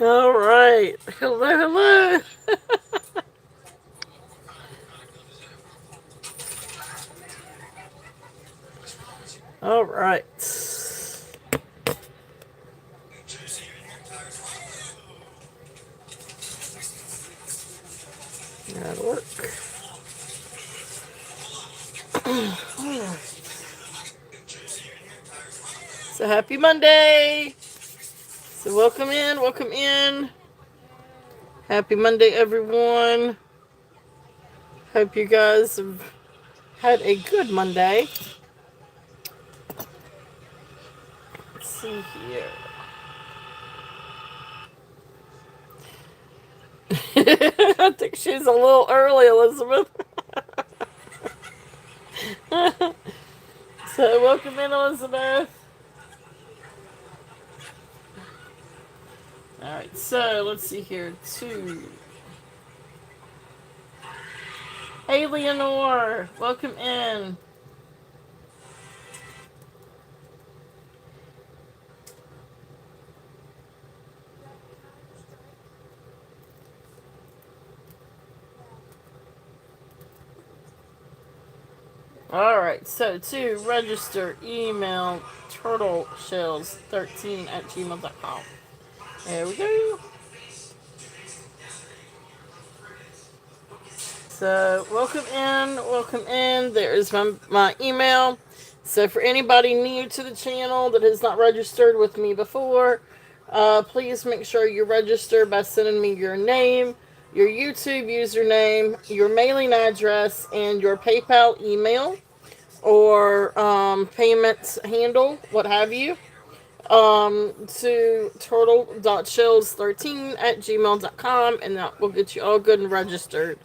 All right. Hello, hello. All right. That'll work. So happy Monday. So welcome in, welcome in. Happy Monday, everyone. Hope you guys have had a good Monday. Let's see here. I think she's a little early, Elizabeth. So welcome in, Elizabeth. All right. So let's see here. Two. Hey, Leonore. Welcome in. Alright, so to register, email turtleshells13@gmail.com. There we go. So, welcome in, welcome in. There is my email. So, for anybody new to the channel that has not registered with me before, please make sure you register by sending me your name, your YouTube username, your mailing address, and your PayPal email or payment handle, what have you, to turtle.shells13@gmail.com, and that will get you all good and registered.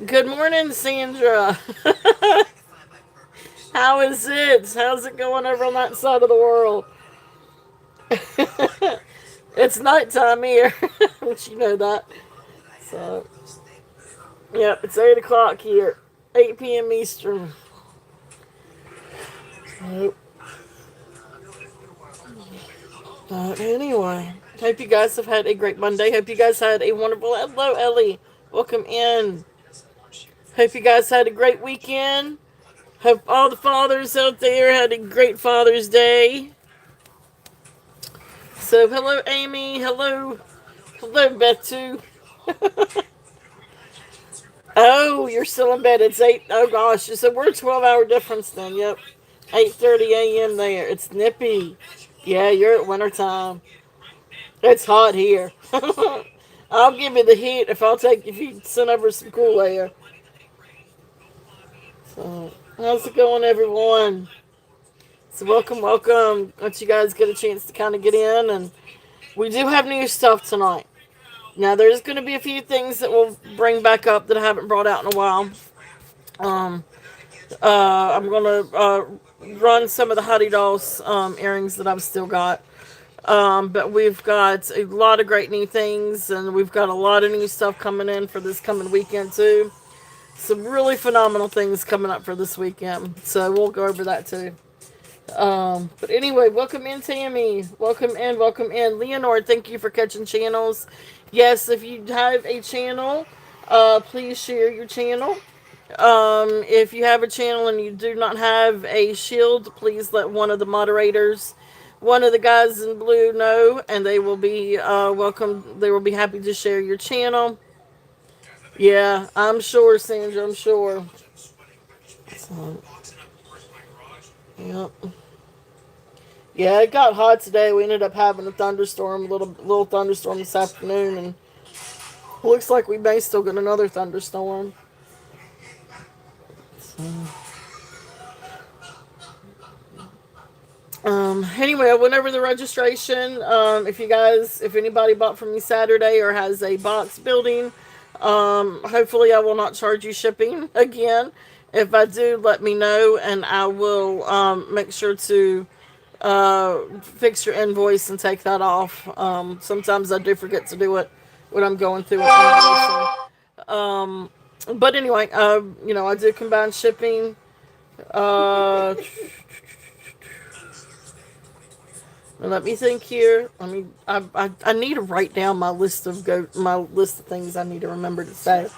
Good morning, Sandra. How is it? How's it going over on that side of the world? It's nighttime here, but you know that. So, yeah, it's 8 o'clock here, 8 p.m. Eastern. So, but anyway, hope you guys have had a great Monday. Hope you guys had a wonderful. Hello, Ellie. Welcome in. Hope you guys had a great weekend. Hope all the fathers out there had a great Father's Day. So, hello, Amy. Hello, Beth, too. Oh, you're still in bed. It's 8. Oh, gosh. So, we're a 12-hour difference then. Yep. 8:30 a.m. there. It's nippy. Yeah, you're at winter time. It's hot here. I'll give you the heat if you send over some cool air. So, how's it going, everyone? So, welcome, welcome. Let you guys get a chance to kind of get in, and we do have new stuff tonight. Now, there's going to be a few things that we'll bring back up that I haven't brought out in a while. Um, I'm going to run some of the Hottie Dolls earrings that I've still got. But we've got a lot of great new things, and we've got a lot of new stuff coming in for this coming weekend, too. Some really phenomenal things coming up for this weekend. So we'll go over that, too. But anyway, welcome in, Tammy. Welcome in, welcome in. Leonore, thank you for catching channels. Yes, if you have a channel, please share your channel. If you have a channel and you do not have a shield, please let one of the moderators, one of the guys in blue know, and they will be welcome. They will be happy to share your channel. Yeah, I'm sure, Sandra. I'm sure. So, yep. Yeah, it got hot today. We ended up having a thunderstorm, little thunderstorm this afternoon, and looks like we may still get another thunderstorm. So, anyway, I went over the registration. If anybody bought from me Saturday or has a box building, hopefully I will not charge you shipping again. If I do, let me know, and I will make sure to fix your invoice and take that off. Sometimes I do forget to do it when I'm going through an invoicing. But anyway, I do combine shipping. Uh, Let me think here. I need to write down my list of things I need to remember to say.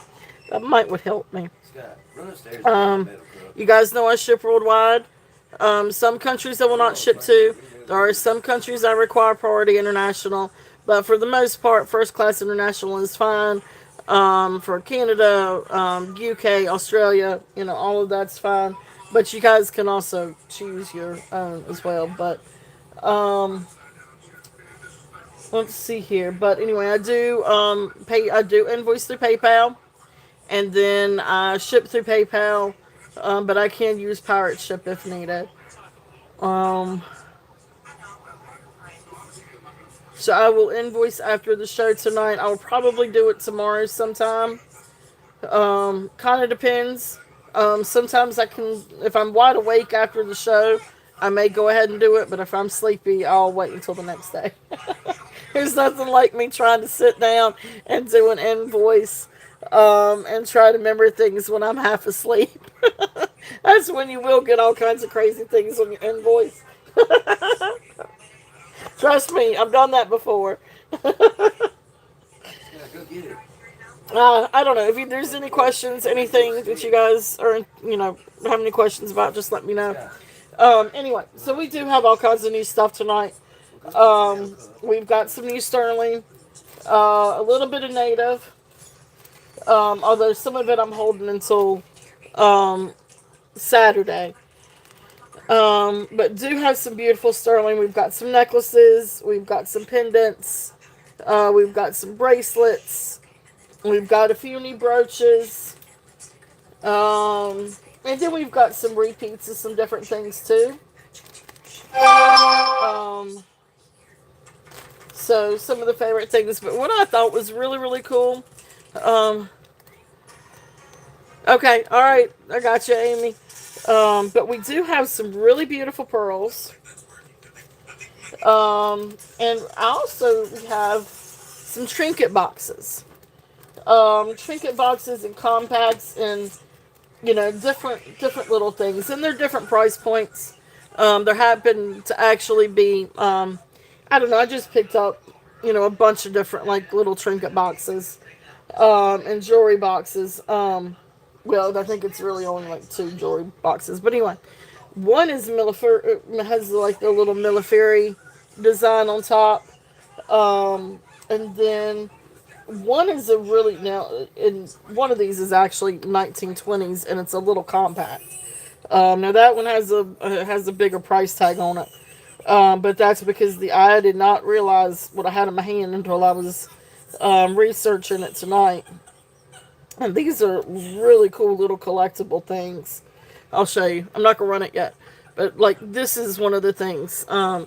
That might would help me. Scott, run upstairs and get my Um, metal truck. you guys know I ship worldwide. Some countries I will not ship to. There are some countries I require priority international, but for the most part, first class international is fine. For Canada, UK, Australia, all of that's fine. But you guys can also choose your own as well. But um, let's see here. But anyway, I do pay. I do invoice through PayPal, and then I ship through PayPal. But I can use pirate ship if needed. Um, so I will invoice after the show tonight. I'll probably do it tomorrow sometime. Kind of depends. Sometimes I can, if I'm wide awake after the show, I may go ahead and do it. But if I'm sleepy, I'll wait until the next day. There's nothing like me trying to sit down and do an invoice, and try to remember things when I'm half asleep. That's when you will get all kinds of crazy things on your invoice. Trust me, I've done that before. Scott, go get it. I don't know if there's any questions, anything that you guys are, have any questions about, just let me know. Scott, Anyway, so we do have all kinds of new stuff tonight. well, go get my metal truck. We've got some new sterling, a little bit of native, although some of it I'm holding until um, Saturday. But do have some beautiful sterling. We've got some necklaces, we've got some pendants, we've got some bracelets, we've got a few new brooches, and then we've got some repeats of some different things too. Um, so some of the favorite things, but what I thought was really really cool. Um, okay, all right, I got you, Amy. But we do have some really beautiful pearls. And I also have some trinket boxes. Trinket boxes and compacts and different little things, and they're different price points. There happen to actually be I don't know. I just picked up a bunch of different like little trinket boxes, and jewelry boxes. Well, I think it's really only like two jewelry boxes, but anyway, one is has like a little Milliferi design on top, and then one is a really now, and one of these is actually 1920s, and it's a little compact. Now that one has a bigger price tag on it, but that's because the I did not realize what I had in my hand until I was researching it tonight. And these are really cool little collectible things. I'll show you. I'm not gonna run it yet, but like this is one of the things. And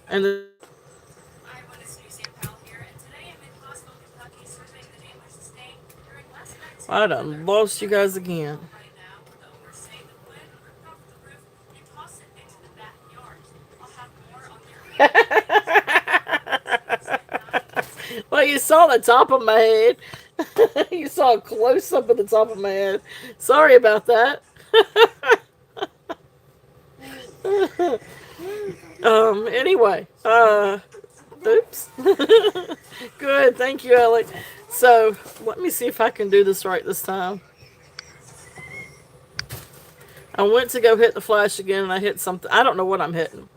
I done lost you guys again. Well, you saw the top of my head. You saw a close up of the top of my head. Sorry about that. Anyway. Oops. Good. Thank you, Ellie. So, let me see if I can do this right this time. I went to go hit the flash again and I hit something. I don't know what I'm hitting.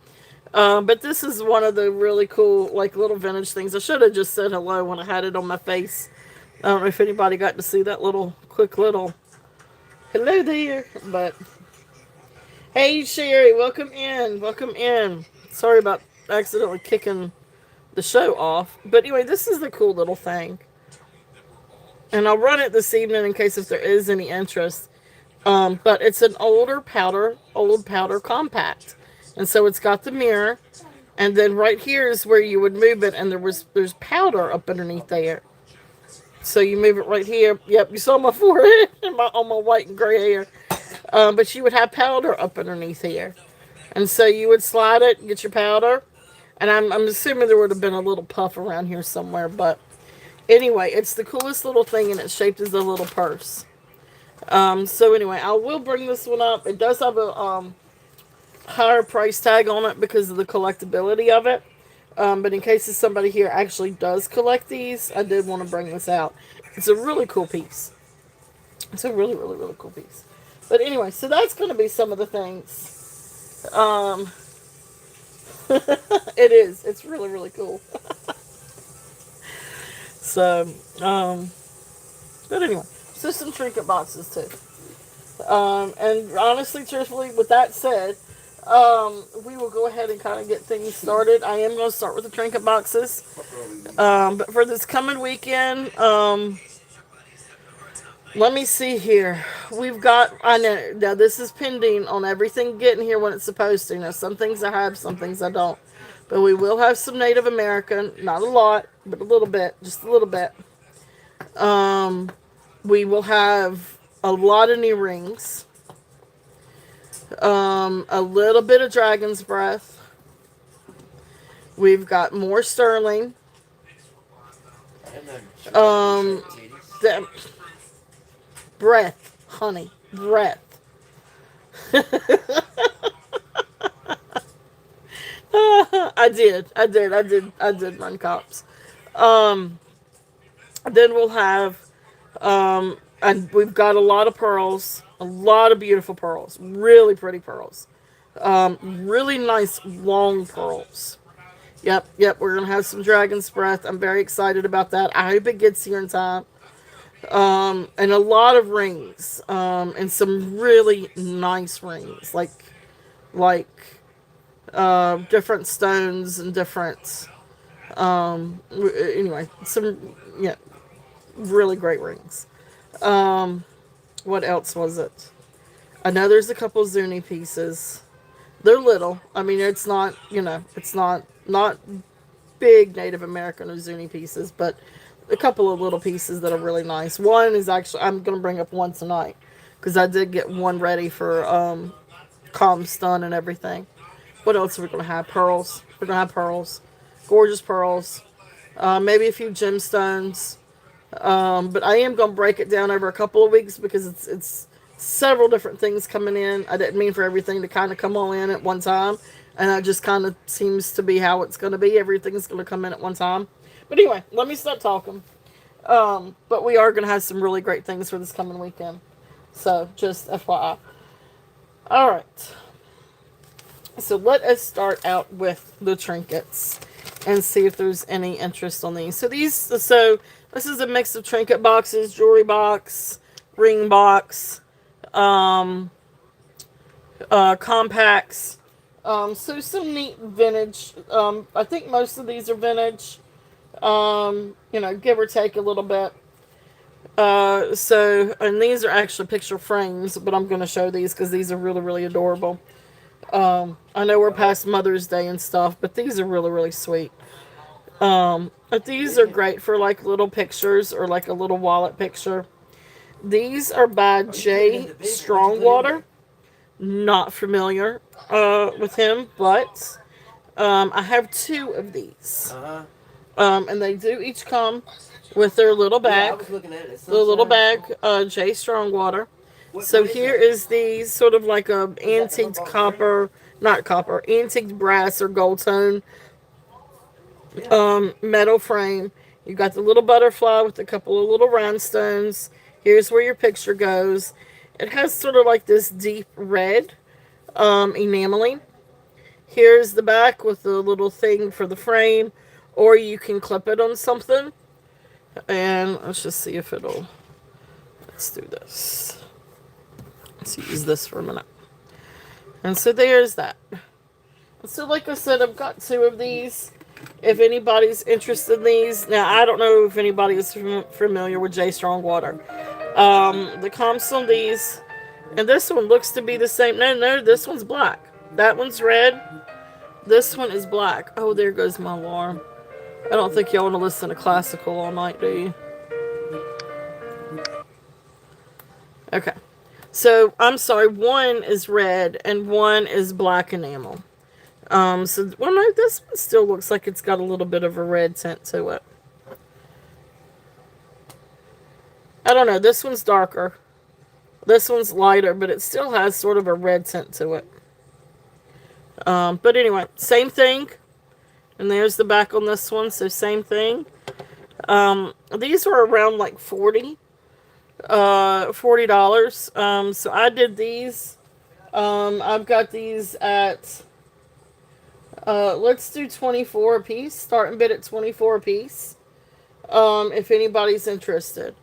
But this is one of the really cool, like, little vintage things. I should have just said hello when I had it on my face. I don't know if anybody got to see that quick little hello there. But, hey, Sherry, welcome in. Welcome in. Sorry about accidentally kicking the show off. But anyway, this is the cool little thing. And I'll run it this evening in case if there is any interest. But it's an old powder compact. And so it's got the mirror, and then right here is where you would move it, and there's powder up underneath there. So you move it right here. Yep, you saw my forehead and on my white and gray hair. But you would have powder up underneath here, and so you would slide it, get your powder, and I'm assuming there would have been a little puff around here somewhere. But anyway, it's the coolest little thing, and it's shaped as a little purse. So anyway, I will bring this one up. It does have a higher price tag on it because of the collectability of it. But in case somebody here actually does collect these, I did want to bring this out. It's a really cool piece. It's a really, really, really cool piece. But anyway, so that's going to be some of the things. It is. It's really, really cool. So, but anyway, so some trinket boxes too. And honestly, truthfully, with that said, we will go ahead and kind of get things started. I am going to start with the trinket boxes. But for this coming weekend, let me see here. We've got, I know, now this is pending on everything getting here when it's supposed to. Now, some things I have, some things I don't. But we will have some Native American, not a lot, but a little bit, just a little bit. We will have a lot of new rings. A little bit of Dragon's Breath. We've got more Sterling. The breath, honey, breath. I did run cops. Then we'll have, and we've got a lot of pearls, a lot of beautiful pearls, really pretty pearls, really nice long pearls. Yep, we're gonna have some Dragon's Breath. I'm very excited about that. I hope it gets here in time. And a lot of rings, and some really nice rings, like different stones and different, anyway, some, yeah, really great rings. What else was it? I know there's a couple Zuni pieces. They're little. I mean, it's not, it's not big Native American or Zuni pieces, but a couple of little pieces that are really nice. One is actually, I'm going to bring up one tonight, because I did get one ready for Gemstone and everything. What else are we going to have? Pearls. We're going to have pearls. Gorgeous pearls. Maybe a few gemstones. But I am going to break it down over a couple of weeks, because it's several different things coming in. I didn't mean for everything to kind of come all in at one time. And that just kind of seems to be how it's going to be. Everything's going to come in at one time. But anyway, let me stop talking. But we are going to have some really great things for this coming weekend. So, just FYI. Alright. So, let us start out with the trinkets. And see if there's any interest on these. So, this is a mix of trinket boxes, jewelry box, ring box, compacts. So some neat vintage. I think most of these are vintage. Give or take a little bit. And these are actually picture frames, but I'm going to show these because these are really, really adorable. I know we're past Mother's Day and stuff, but these are really, really sweet. But these are great for like little pictures or like a little wallet picture. These are by Jay Strongwater. Not familiar with him, but I have two of these. And they do each come with their little bag. The little bag, Jay Strongwater. So here is the sort of like a antique antique brass or gold tone metal frame. You got the little butterfly with a couple of little rhinestones. Here's where your picture goes. It has sort of like this deep red enameling. Here's the back with the little thing for the frame, or you can clip it on something. And let's just see if let's do this. Let's use this for a minute. And so there's that. So like I said, I've got two of these. If anybody's interested in these. Now, I don't know if anybody is familiar with Jay Strongwater. The comps on these, and this one looks to be the same. No, this one's black. That one's red. This one is black. Oh, there goes my alarm. I don't think y'all want to listen to classical all night, do you? Okay. So, I'm sorry. One is red and one is black enamel. No, this one still looks like it's got a little bit of a red tint to it. I don't know. This one's darker. This one's lighter, but it still has sort of a red tint to it. But anyway, same thing. And there's the back on this one, so same thing. These were around like $40. So I did these. I've got these at let's do 24 a piece. Starting bid at 24 a piece. If anybody's interested.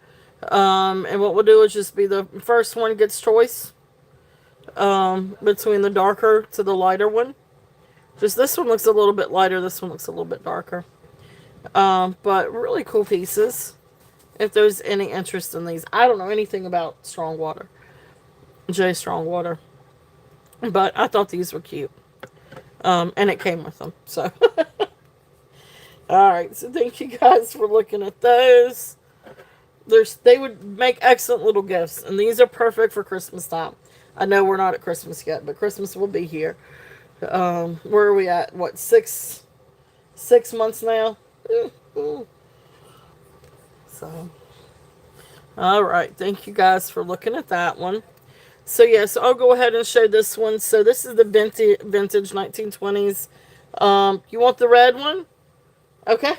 And what we'll do is just be the first one gets choice. Between the darker to the lighter one. Just this one looks a little bit lighter. This one looks a little bit darker. But really cool pieces. If there's any interest in these. I don't know anything about strong water. J strong water. But I thought these were cute. And it came with them. So. Alright. So thank you guys for looking at those. They would make excellent little gifts. And these are perfect for Christmas time. I know we're not at Christmas yet. But Christmas will be here. Where are we at? What, 6 months now? So, all right. Thank you guys for looking at that one. So, yes, I'll go ahead and show this one. So, this is the vintage 1920s. You want the red one? Okay.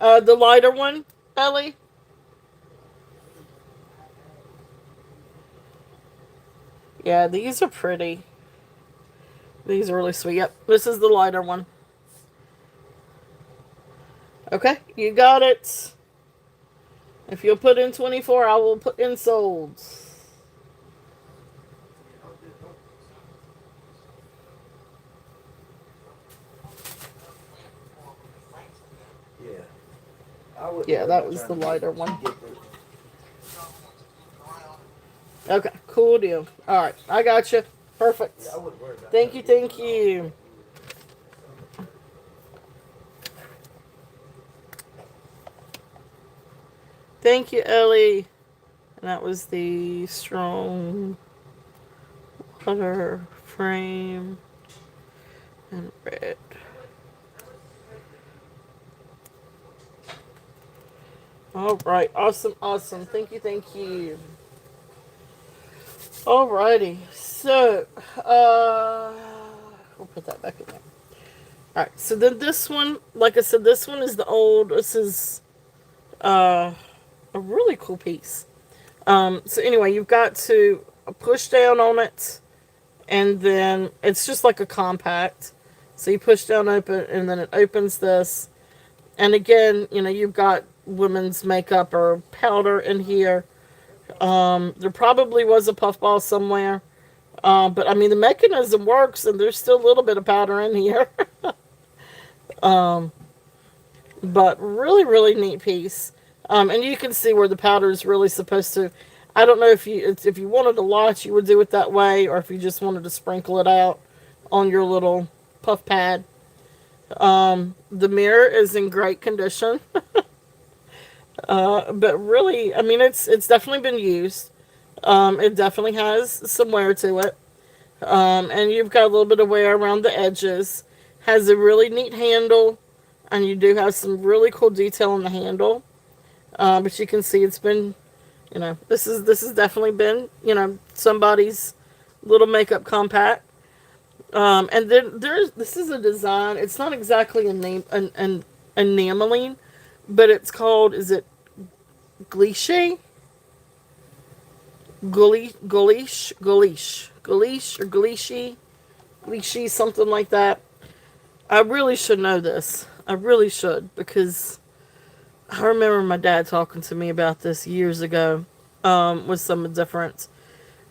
The lighter one, Ellie? Yeah, these are pretty. These are really sweet. Yep, this is the lighter one. Okay, you got it. If you'll put in 24, I will put in sold. Yeah, that was the lighter one. Okay, cool deal. All right, I got you. Perfect. Thank you, thank you. Thank you, Ellie. And that was the strong water frame and red. All right, awesome, awesome. Thank you, thank you. Alrighty, so we'll put that back in there. Alright, so then this one, like I said, this one is the old. This is a really cool piece. So anyway, you've got to push down on it, and then it's just like a compact. So you push down, open, and then it opens this. And again, you know, you've got women's makeup or powder in here. There probably was a puffball somewhere. But I mean, the mechanism works, and there's still a little bit of powder in here. But really, really neat piece. And you can see where the powder is really supposed to. I don't know if you wanted a lot, you would do it that way, or if you just wanted to sprinkle it out on your little puff pad. The mirror is in great condition. But really, I mean, it's definitely been used. It definitely has some wear to it. And you've got a little bit of wear around the edges. Has a really neat handle, and you do have some really cool detail on the handle. But you can see it's been, you know, this has definitely been, you know, somebody's little makeup compact. And then this is a design. It's not exactly an enameling, but it's called, is it Gleesh? Gleesh, or Gleeshi, something like that. I really should know this. I really should, because I remember my dad talking to me about this years ago, with some different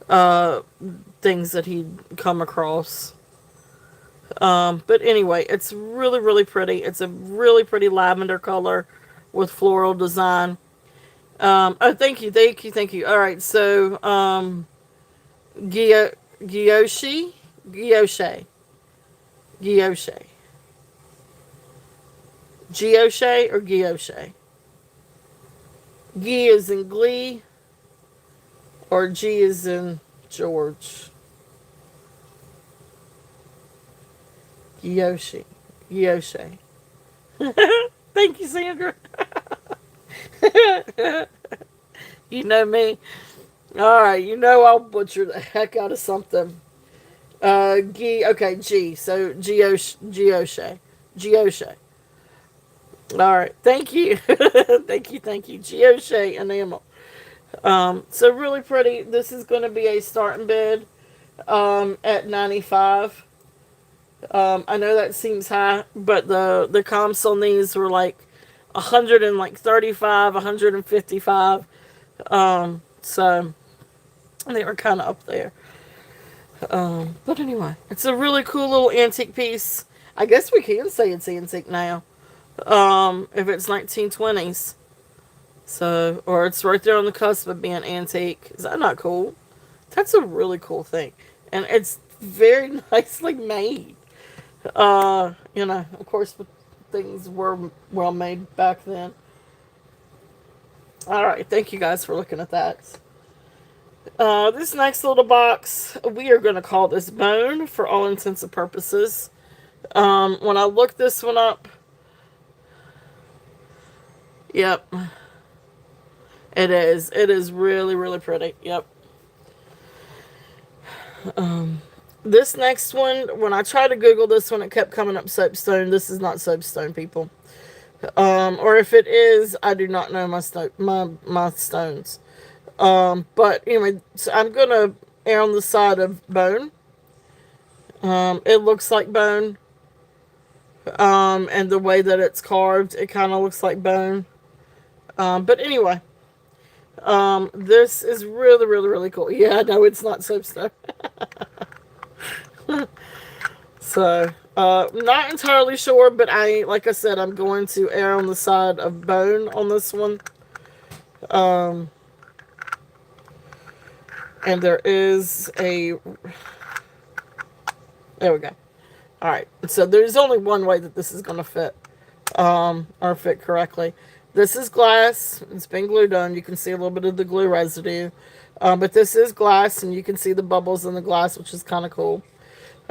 things that he'd come across. But anyway, it's really, really pretty. It's a really pretty lavender color with floral design. Oh, thank you. All right, so Giyoshe. Giyoshe or Giyoshe? G is in Glee, or G is in George? Giyoshe. Thank you, Sandra. You know me. Alright, you know I'll butcher the heck out of something. Okay, G. So, Giyoshe. Gioshe. All right, thank you, thank you, Gioshe enamel. So really pretty. This is going to be a starting bid at 95. I know that seems high, but the comps on these were like 135, 155. So they were kind of up there. But anyway, it's a really cool little antique piece. I guess we can say it's antique now. If it's 1920s. So, or it's right there on the cusp of being antique. Is that not cool? That's a really cool thing. And it's very nicely made. Of course, things were well made back then. Alright, thank you guys for looking at that. This next little box, we are going to call this bone for all intents and purposes. When I looked this one up, yep, it is. It is really, really pretty. Yep. This next one, when I tried to Google this one, it kept coming up soapstone. This is not soapstone, people. Or if it is, I do not know my stones. But anyway, so I'm gonna err on the side of bone. It looks like bone. And the way that it's carved, it kind of looks like bone. But anyway, this is really, really, really cool. Yeah, no, it's not soapstone. So, not entirely sure, but like I said, I'm going to err on the side of bone on this one. And there is there we go. Alright, so there's only one way that this is going to fit, or fit correctly. This is glass. It's been glued on. You can see a little bit of the glue residue. But this is glass, and you can see the bubbles in the glass, which is kind of cool.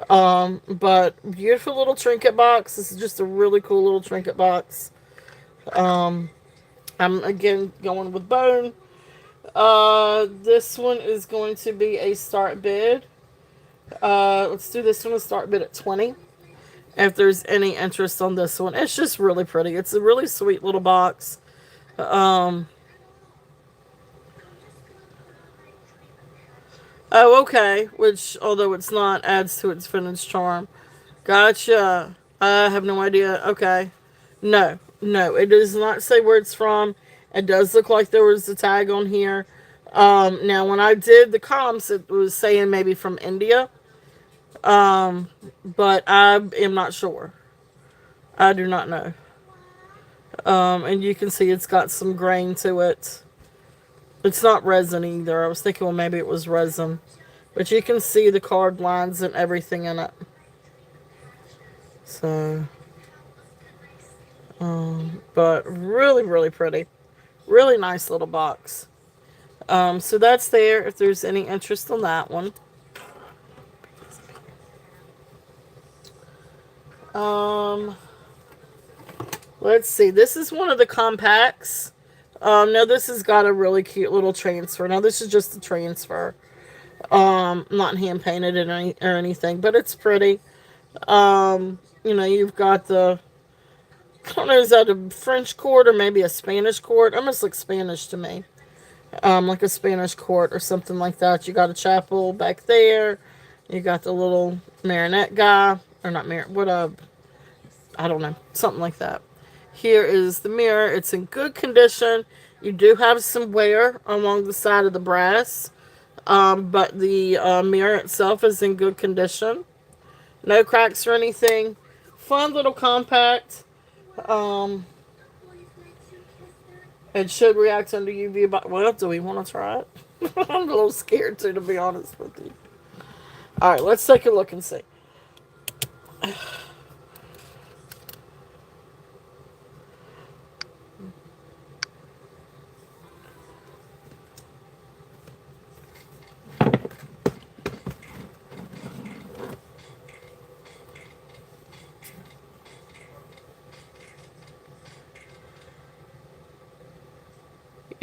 But beautiful little trinket box. This is just a really cool little trinket box. I'm again going with bone. This one is going to be a start bid. Let's do this one a start bid at 20. If there's any interest on this one, it's just really pretty. It's a really sweet little box. Oh, okay. Which, although it's not, adds to its finished charm. Gotcha. I have no idea. Okay. No, it does not say where it's from. It does look like there was a tag on here. Now, when I did the comps, it was saying maybe from India. But I am not sure. I do not know. And you can see it's got some grain to it. It's not resin either. I was thinking, well, maybe it was resin. But you can see the card lines and everything in it. So, but really, really pretty. Really nice little box. So that's there if there's any interest on that one. Let's see. This is one of the compacts. Now this has got a really cute little transfer. Now this is just a transfer. Not hand painted or anything, but it's pretty. You've got I don't know, is that a French court or maybe a Spanish court? Almost looks Spanish to me. Like a Spanish court or something like that. You got a chapel back there. You got the little marionette guy. Or not I don't know. Something like that. Here is the mirror. It's in good condition. You do have some wear along the side of the brass. But the mirror itself is in good condition. No cracks or anything. Fun little compact. It should react under UV. Well, do we want to try it? I'm a little scared to be honest with you. Alright, let's take a look and see.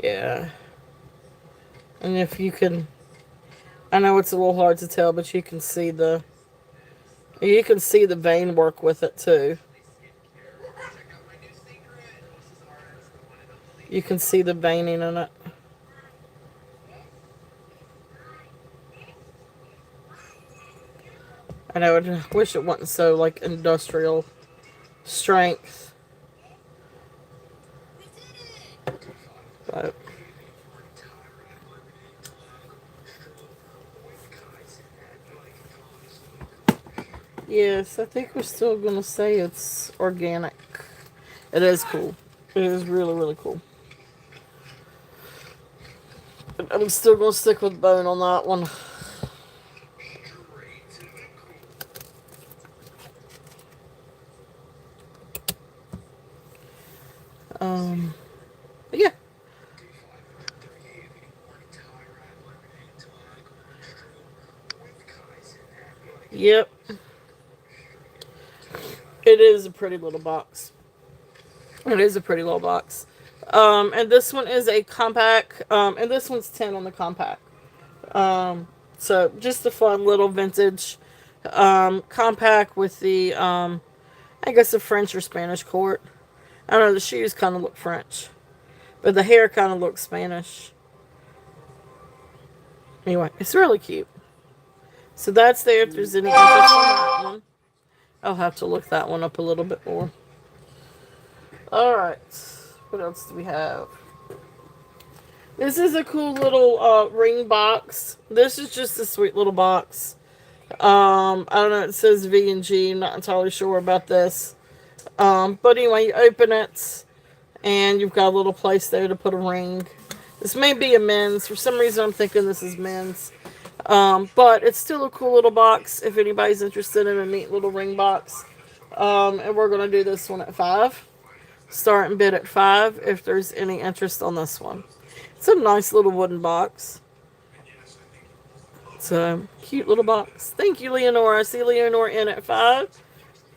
Yeah. And if you can, I know it's a little hard to tell, but you can see the vein work with it too. You can see the veining in it. And I would wish it wasn't so like industrial strength. But yes, I think we're still gonna say it's organic. It is cool. It is really, really cool. But I'm still gonna stick with bone on that one. Um, but yeah. Yep. It is a pretty little box. It is a pretty little box. And this one is a compact. And this one's 10 on the compact. So just a fun little vintage compact with the I guess a French or Spanish court. I don't know, the shoes kind of look French, but the hair kind of looks Spanish. Anyway, it's really cute. So that's there if there's any interest in that one. I'll have to look that one up a little bit more. Alright. What else do we have? This is a cool little ring box. This is just a sweet little box. I don't know, it says V&G. I'm not entirely sure about this. But anyway, you open it, and you've got a little place there to put a ring. This may be a men's. For some reason, I'm thinking this is men's. But it's still a cool little box if anybody's interested in a neat little ring box. And we're going to do this one at 5. Start and bid at 5 if there's any interest on this one. It's a nice little wooden box. It's a cute little box. Thank you, Leonora. I see Leonora in at 5.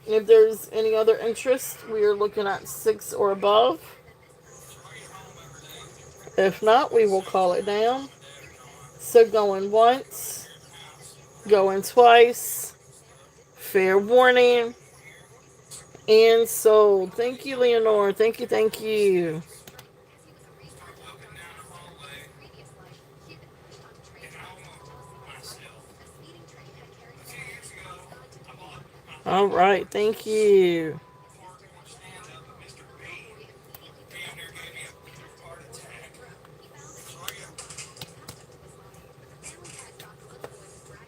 If there's any other interest, we are looking at 6 or above. If not, we will call it down. So going once, going twice, fair warning, and sold. Thank you, Leonora. Thank you, thank you. All right, thank you.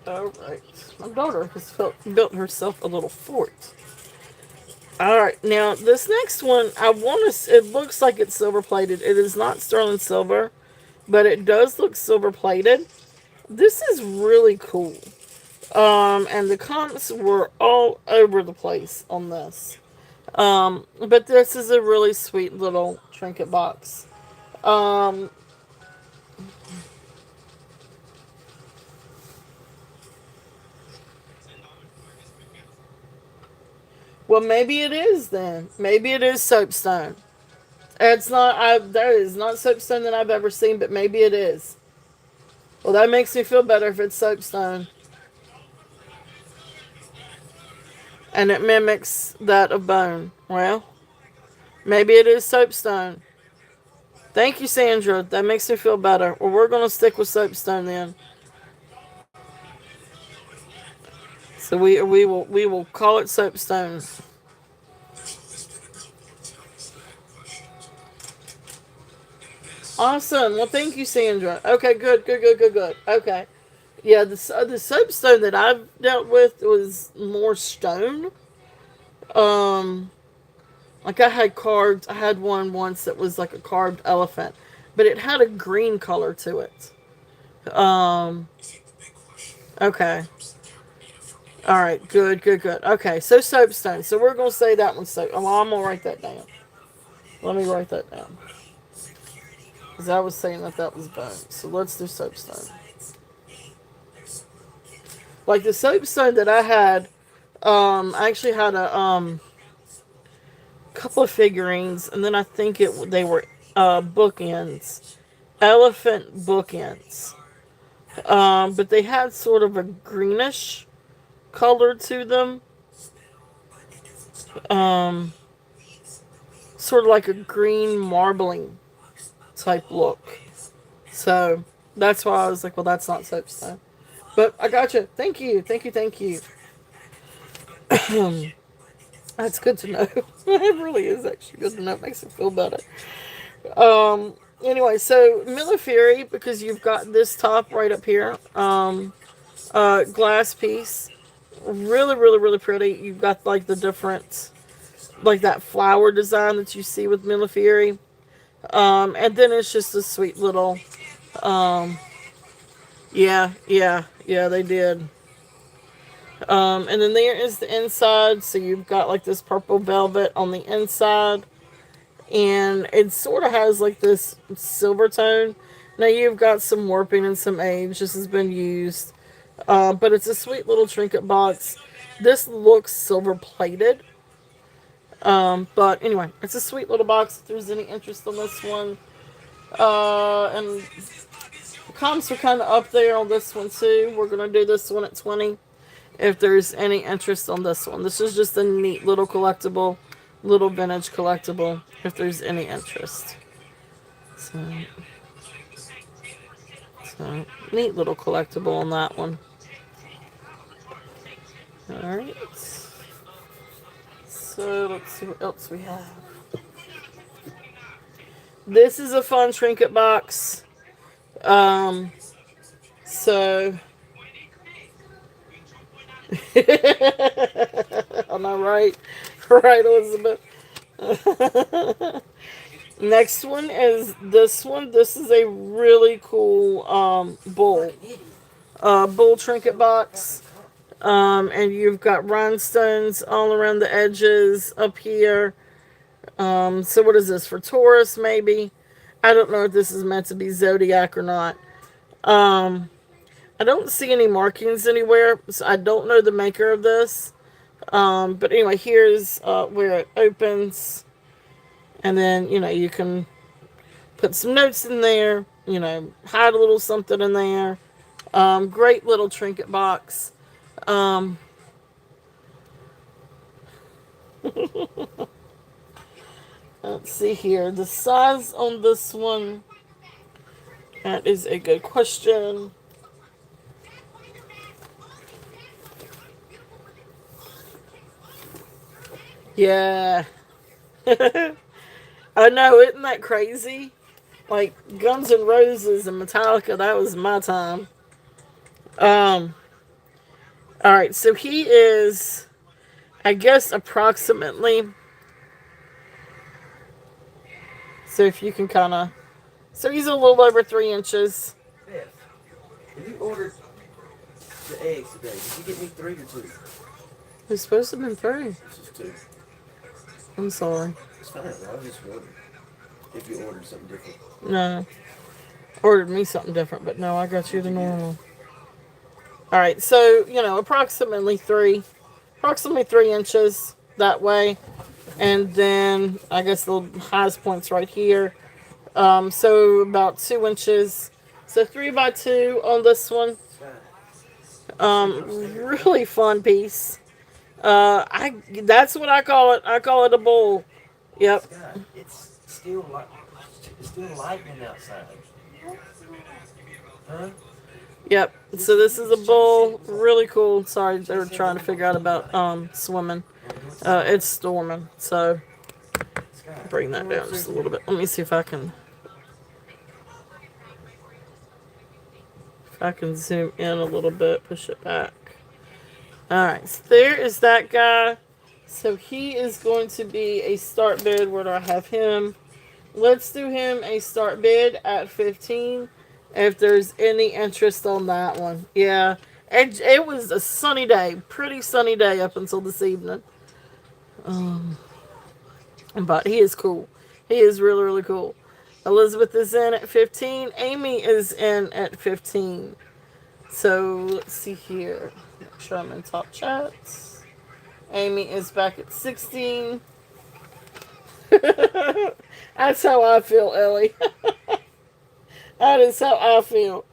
All right, my daughter has built herself a little fort. All right, now this next one, I want to. It looks like it's silver plated. It is not sterling silver, but it does look silver plated. This is really cool. And the comments were all over the place on this. But this is a really sweet little trinket box. Well, maybe it is then. Maybe it is soapstone. It's not. That is not soapstone that I've ever seen, but maybe it is. Well, that makes me feel better if it's soapstone. And it mimics that of bone. Well, maybe it is soapstone. Thank you, Sandra. That makes me feel better. Well, we're gonna stick with soapstone then. So we will call it soapstone. Awesome. Well, thank you, Sandra. Okay, good. Okay. Yeah, the soapstone that I've dealt with was more stone. Um, like I had one once that was like a carved elephant, but it had a green color to it. Um, okay. All right, good. Okay, so soapstone. So we're gonna say that one's soap. Oh, I'm gonna write that down. Let me write that down because I was saying that was bone. So let's do soapstone. Like the soapstone that I had, I actually had a couple of figurines, and then I think they were bookends, elephant bookends. But they had sort of a greenish color to them. Um, Sort of like a green marbling. type look. So that's why I was like, well, that's not soapstone. But I gotcha. Thank you. Thank you. Thank you. That's good to know. It really is actually good to know. It makes me feel better. Anyway, so Millefiori, because you've got this top right up here, glass piece, really, really, really pretty. You've got like the different, like that flower design that you see with Millefiori, and then it's just a sweet little, um, yeah, yeah, yeah, they did. And then there is the inside, so you've got like this purple velvet on the inside, and it sort of has like this silver tone. Now you've got some warping and some age. This has been used, but it's a sweet little trinket box. This looks silver plated, but anyway, it's a sweet little box. If there's any interest on this one, and comps are kind of up there on this one too. We're gonna do this one at 20. If there's any interest on this one, this is just a neat little collectible, little vintage collectible. If there's any interest, so neat little collectible on that one. All right. So let's see what else we have. This is a fun trinket box. So am I right? Right, Elizabeth. Next one is this one. This is a really cool bull trinket box. And you've got rhinestones all around the edges up here. So what is this, for Taurus maybe? I don't know if this is meant to be zodiac or not. I don't see any markings anywhere, so I don't know the maker of this. But anyway, here's where it opens. And then, you can put some notes in there, hide a little something in there. Great little trinket box. Let's see here. The size on this one, that is a good question. Yeah. I know, isn't that crazy? Like Guns N' Roses and Metallica, that was my time. Alright, so he is, I guess, approximately, so if you can kind of, so he's a little over 3 inches. Beth, when you ordered the eggs today, did you get me 3 or 2? It's supposed to have been 3. This is 2. I'm sorry. It's fine, bro. I was just wondering if you ordered something different. No. Ordered me something different, but no, I got you the normal. Alright, so, approximately 3 inches that way. And then, I guess the highest point's right here. So about 2 inches. So 3 by 2 on this one. Really fun piece. That's what I call it. I call it a bull. Yep. Scott, it's still lightning outside. Huh? Yep. So this is a bull. Really cool. Sorry, they were trying to figure out about swimming. It's storming. So bring that down just a little bit. Let me see if I can zoom in a little bit, push it back. Alright, so there is that guy. So he is going to be a start bid. Where do I have him? Let's do him a start bid at 15. If there's any interest on that one. Yeah. It was a sunny day. Pretty sunny day up until this evening. But he is cool. He is really, really cool. Elizabeth is in at 15. Amy is in at 15. So, let's see here. Make sure I'm in top chats. Amy is back at 16. That's how I feel, Ellie. That is how I feel.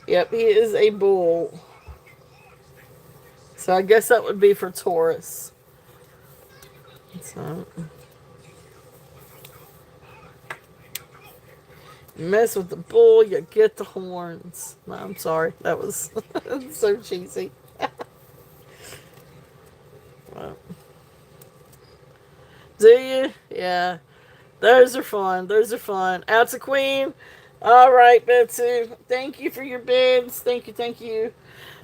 Yep, he is a bull. So I guess that would be for Taurus. So, mess with the bull, you get the horns. No, I'm sorry. That was so cheesy. Well, do you? Yeah. Those are fun. Those are fun. Out to Queen. All right, Betsy. Thank you for your bids. Thank you. Thank you.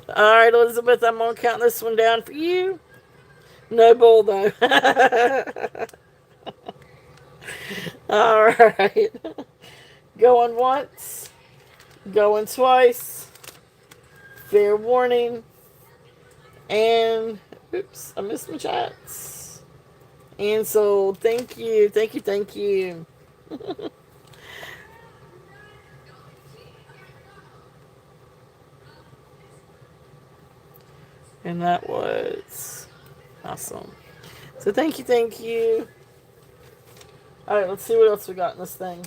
All right, Elizabeth. I'm going to count this one down for you. No bull, though. All right. Going once. Going twice. Fair warning. And, oops, I missed my chats. And so, thank you. Thank you. Thank you. And that was awesome. So thank you, thank you. All right, let's see what else we got in this thing.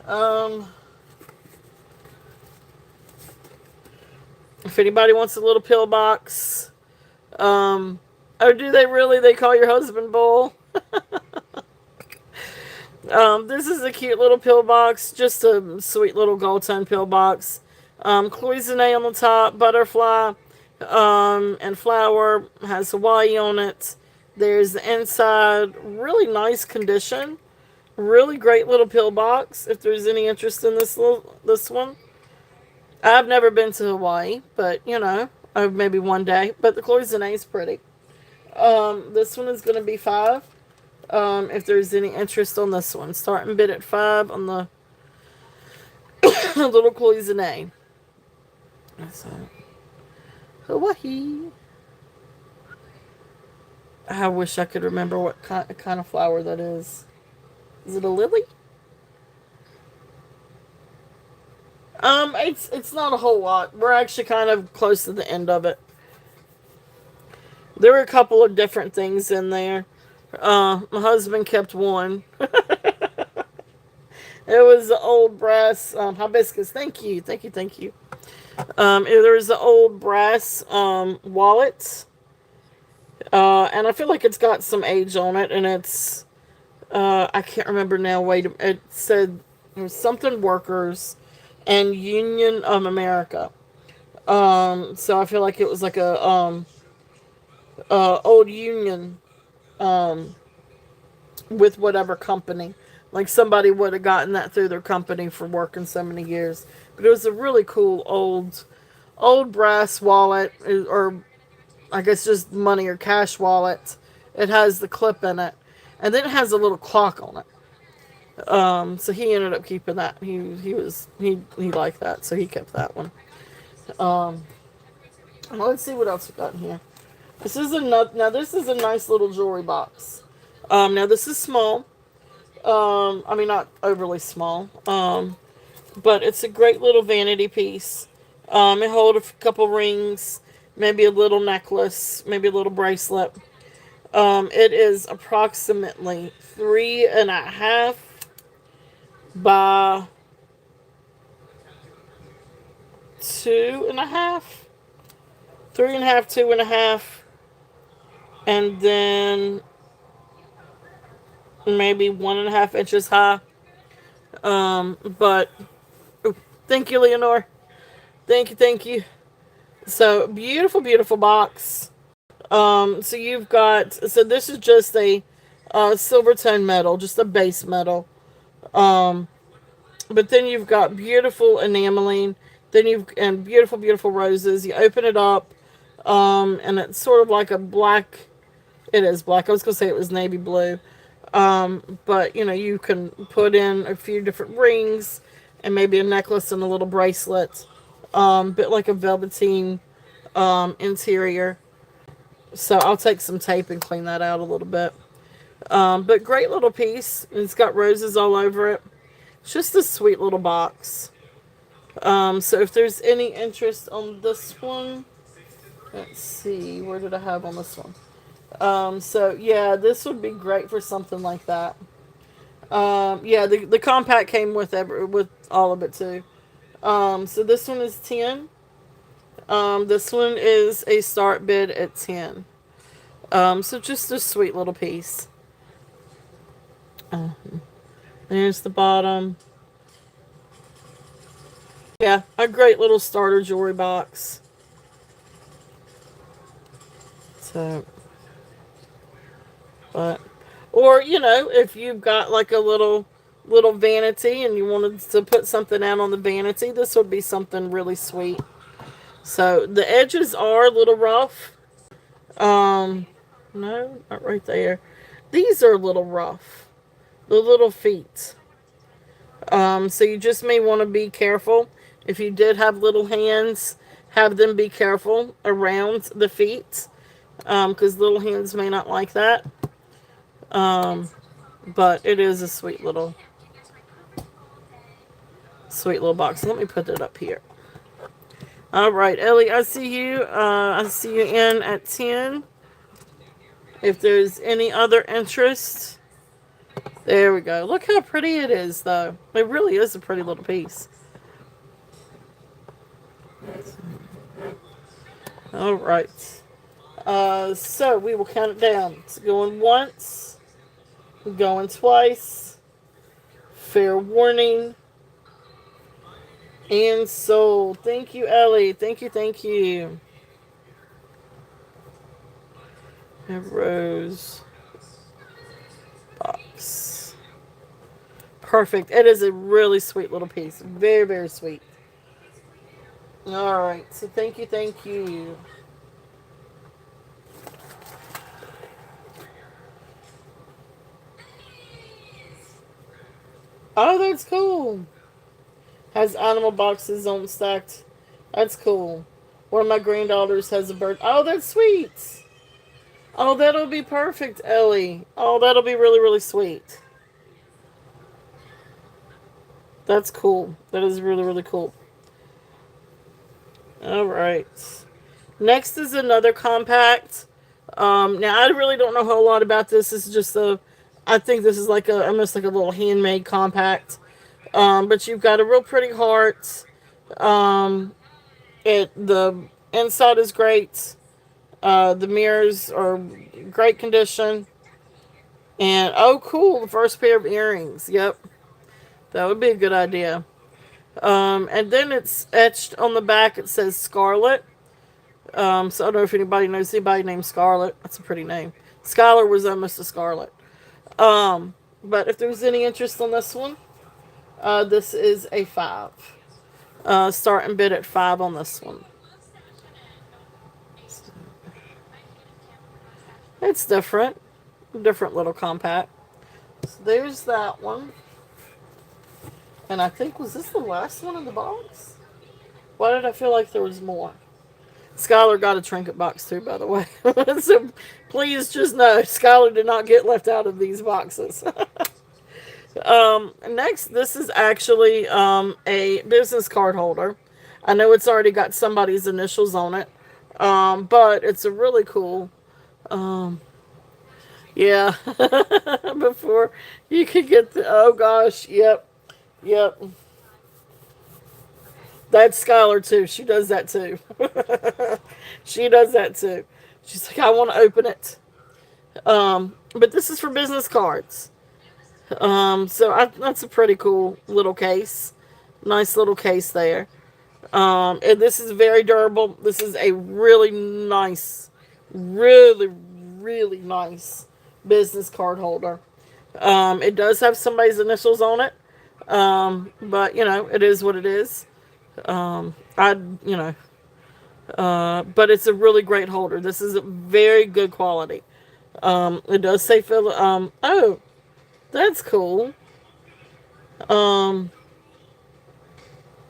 Um, if anybody wants a little pill box, oh, do they really? They call your husband Bull. This is a cute little pill box, just a sweet little gold tone pill box. Cloisonne on the top, butterfly, and flower, has Hawaii on it. There's the inside, really nice condition. Really great little pill box. If there's any interest in this one, I've never been to Hawaii, but maybe one day. But the cloisonne is pretty. This one is going to be $5. If there's any interest on this one, starting bid at $5 on the little cloisonne. So, Hawaii. I wish I could remember what kind of flower that is. Is it a lily? It's not a whole lot. We're actually kind of close to the end of it. There were a couple of different things in there. My husband kept one. It was the old brass hibiscus. Thank you, thank you, thank you. There was the old brass wallet, and I feel like it's got some age on it, and it's I can't remember now. Wait, it said it was something workers and Union of America. So I feel like it was like a old Union with whatever company. Like somebody would have gotten that through their company for working so many years. But it was a really cool old brass wallet, or I guess just money or cash wallet. It has the clip in it, and then it has a little clock on it. So he ended up keeping that. He liked that, so he kept that one. Well, let's see what else we got in here. This is a nice little jewelry box. Now this is small. I mean, not overly small. But it's a great little vanity piece. It holds a couple rings, maybe a little necklace, maybe a little bracelet. It is approximately 3.5 by 2.5. 3.5, 2.5, and then maybe 1.5 inches high. But thank you, Leonore. Thank you, thank you. So beautiful, beautiful box. So you've got, so this is just a silver tone metal, just a base metal. But then you've got beautiful enameling. And beautiful, beautiful roses. You open it up, and it's sort of like a black. It is black. I was gonna say it was navy blue. But you can put in a few different rings and maybe a necklace and a little bracelet. Bit like a velveteen interior. So I'll take some tape and clean that out a little bit. But great little piece. It's got roses all over it. It's just a sweet little box. So if there's any interest on this one, let's see, where did I have on this one? So yeah, this would be great for something like that. Yeah, the compact came with all of it too. So this one is 10. This one is a start bid at 10. So just a sweet little piece. Uh, there's the bottom. Yeah, a great little starter jewelry box. So, but, or if you've got like a little vanity and you wanted to put something out on the vanity, this would be something really sweet. So the edges are a little rough. Um, no, not right there. These are a little rough. The little feet. So you just may want to be careful. If you did have little hands, have them be careful around the feet, because little hands may not like that. Um, but it is a sweet little box. Let me put it up here. All right, Ellie, I see you. I see you in at 10. If there's any other interest, there we go. Look how pretty it is, though. It really is a pretty little piece. All right. So we will count it down. It's going once, going twice, fair warning, and sold. Thank you, Ellie. Thank you, thank you. And Rose box. Perfect. It is a really sweet little piece. Very, very sweet. All right. So thank you, thank you. Oh, that's cool. Has animal boxes on stacked. That's cool. One of my granddaughters has a bird. Oh, that's sweet. Oh, that'll be perfect, Ellie. Oh, that'll be really, really sweet. That's cool. That is really, really cool. All right. Next is another compact. Now I really don't know a whole lot about this. This is just I think this is like almost like a little handmade compact. But you've got a real pretty heart. Um, the inside is great. The mirrors are great condition. And oh, cool! The first pair of earrings. Yep, that would be a good idea. And then it's etched on the back. It says Scarlet. So I don't know if anybody knows anybody named Scarlet. That's a pretty name. Skylar was almost a Scarlet. But if there's any interest on this one, this is a 5. Starting bid at 5 on this one. It's different. Different little compact. So there's that one. And I think, was this the last one in the box? Why did I feel like there was more? Skylar got a trinket box too, by the way. So please just know, Skylar did not get left out of these boxes. Next, this is actually a business card holder. I know it's already got somebody's initials on it, but it's a really cool. Yeah, before you could get the. Oh gosh, yep. That's Skylar too. She does that too. She does that too. She's like, I want to open it. But this is for business cards. That's a pretty cool little case. Nice little case there. And this is very durable. This is a really nice, really, really nice business card holder. It does have somebody's initials on it. But it is what it is. I, you know, but it's a really great holder. This is a very good quality. It does say oh, that's cool. Um,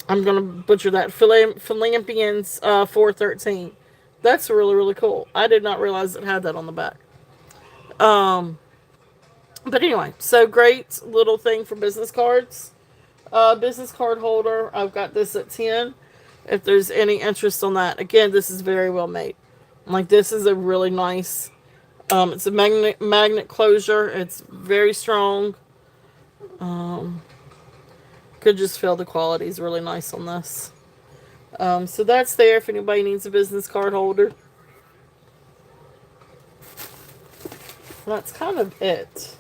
I'm gonna butcher that. Philippians 4:13. That's really, really cool. I did not realize it had that on the back. Um, but anyway, so great little thing for business cards. Business card holder. I've got this at 10. If there's any interest on that. Again, this is very well made. Like, this is a really nice. It's a magnet closure. It's very strong. Could just feel the quality is really nice on this. So that's there if anybody needs a business card holder. That's kind of it.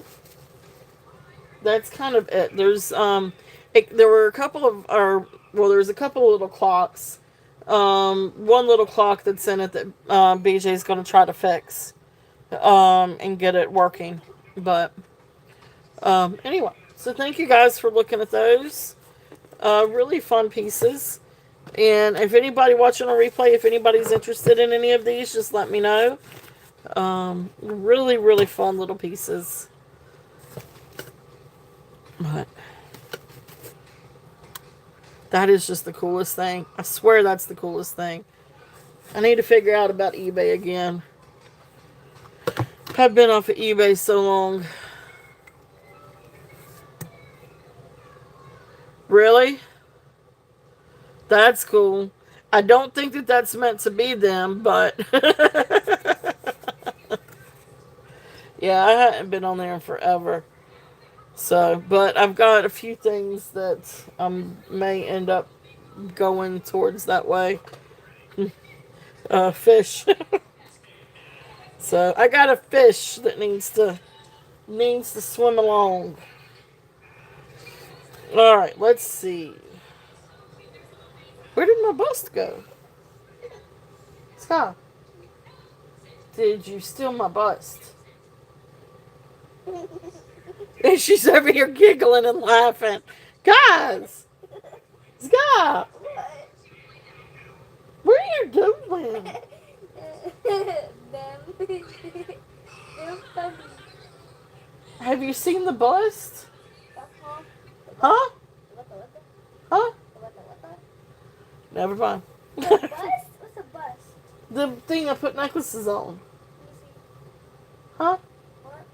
That's kind of it. There were a couple of, or well, there's a couple of little clocks. One little clock that's in it that BJ's going to try to fix, and get it working. But anyway, so thank you guys for looking at those. Really fun pieces. And if anybody watching a replay, if anybody's interested in any of these, just let me know. Really, really fun little pieces. But that is just the coolest thing. I swear that's the coolest thing. I need to figure out about eBay again. I've been off of eBay so long. Really? That's cool. I don't think that that's meant to be them, but yeah, I hadn't been on there in forever. So, but I've got a few things that may end up going towards that way. Fish. So I got a fish that needs to swim along. All right, let's see. Where did my bust go? Scott, did you steal my bust? And she's over here giggling and laughing. Guys! Scott! What are you doing? Have you seen the bust? Huh? Huh? Never mind. Bust? What's a bust? The thing I put necklaces on. Huh? What?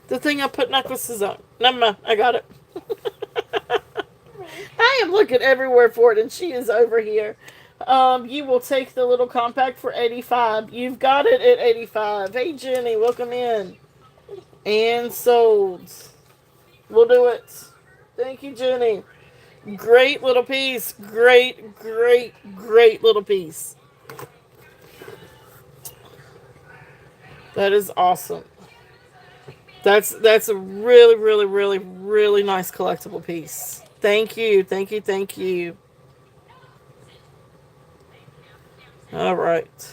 The thing I put necklaces on. Never mind. I got it. I am looking everywhere for it, and she is over here. You will take the little compact for $85. You've got it at $85. Hey, Jenny, welcome in. And sold. We'll do it. Thank you, Jenny. Great little piece. Great, great, great little piece. That is awesome. That's a really, really, really, really nice collectible piece. Thank you, thank you, thank you. All right.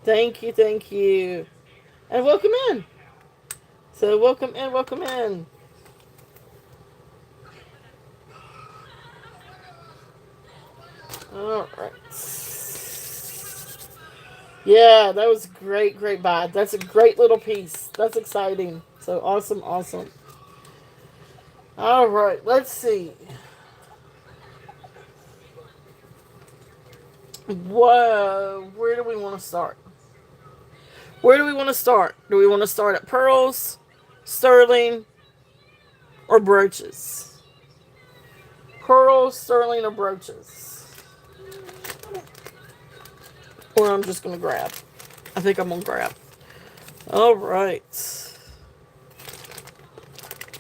Thank you, thank you. And welcome in. So welcome in, welcome in. All right. Yeah, that was great, great buy. That's a great little piece. That's exciting. So awesome, awesome. All right, let's see. Whoa, where do we want to start? Where do we want to start? Do we want to start at pearls, sterling, or brooches? Pearls, sterling, or brooches? Or I'm just going to grab. I think I'm going to grab. All right.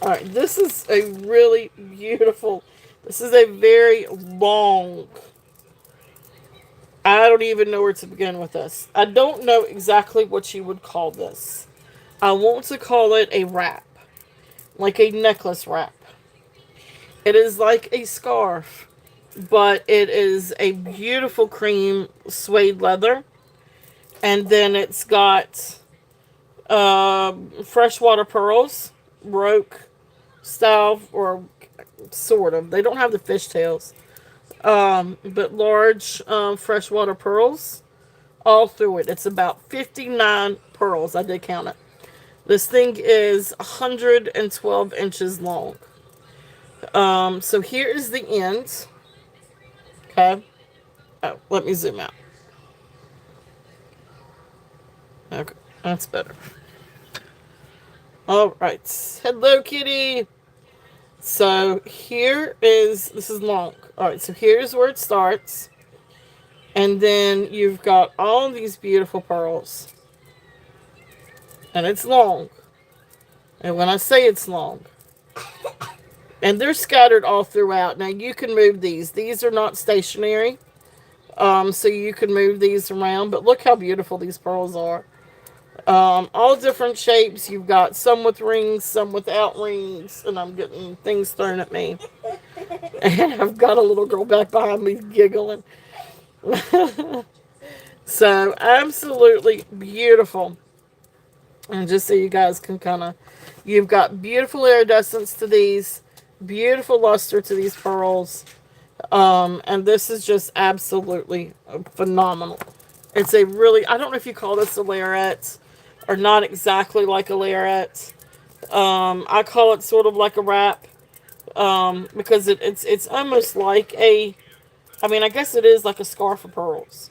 All right, this is a really beautiful, this is a very long, I don't even know where to begin with this. I don't know exactly what you would call this. I want to call it a wrap, like a necklace wrap. It is like a scarf, but it is a beautiful cream suede leather. And then it's got freshwater pearls, roque style, or sort of. They don't have the fishtails. But large freshwater pearls all through it. It's about 59 pearls. I did count it. This thing is 112 inches long. So here is the end. Okay. Oh, let me zoom out. Okay, that's better. All right. Hello, kitty. So this is long. All right, so here's where it starts. And then you've got all these beautiful pearls. And it's long. And when I say it's long, and they're scattered all throughout. Now, you can move these. These are not stationary. So you can move these around. But look how beautiful these pearls are. All different shapes. You've got some with rings, some without rings, and I'm getting things thrown at me. And I've got a little girl back behind me giggling. So absolutely beautiful. And just so you guys can kind of, you've got beautiful iridescence to these, beautiful luster to these pearls. And this is just absolutely phenomenal. It's a really, I don't know if you call this a layerette or not exactly like a layerette. I call it sort of like a wrap, because it's almost like a, I mean, I guess it is like a scarf of pearls,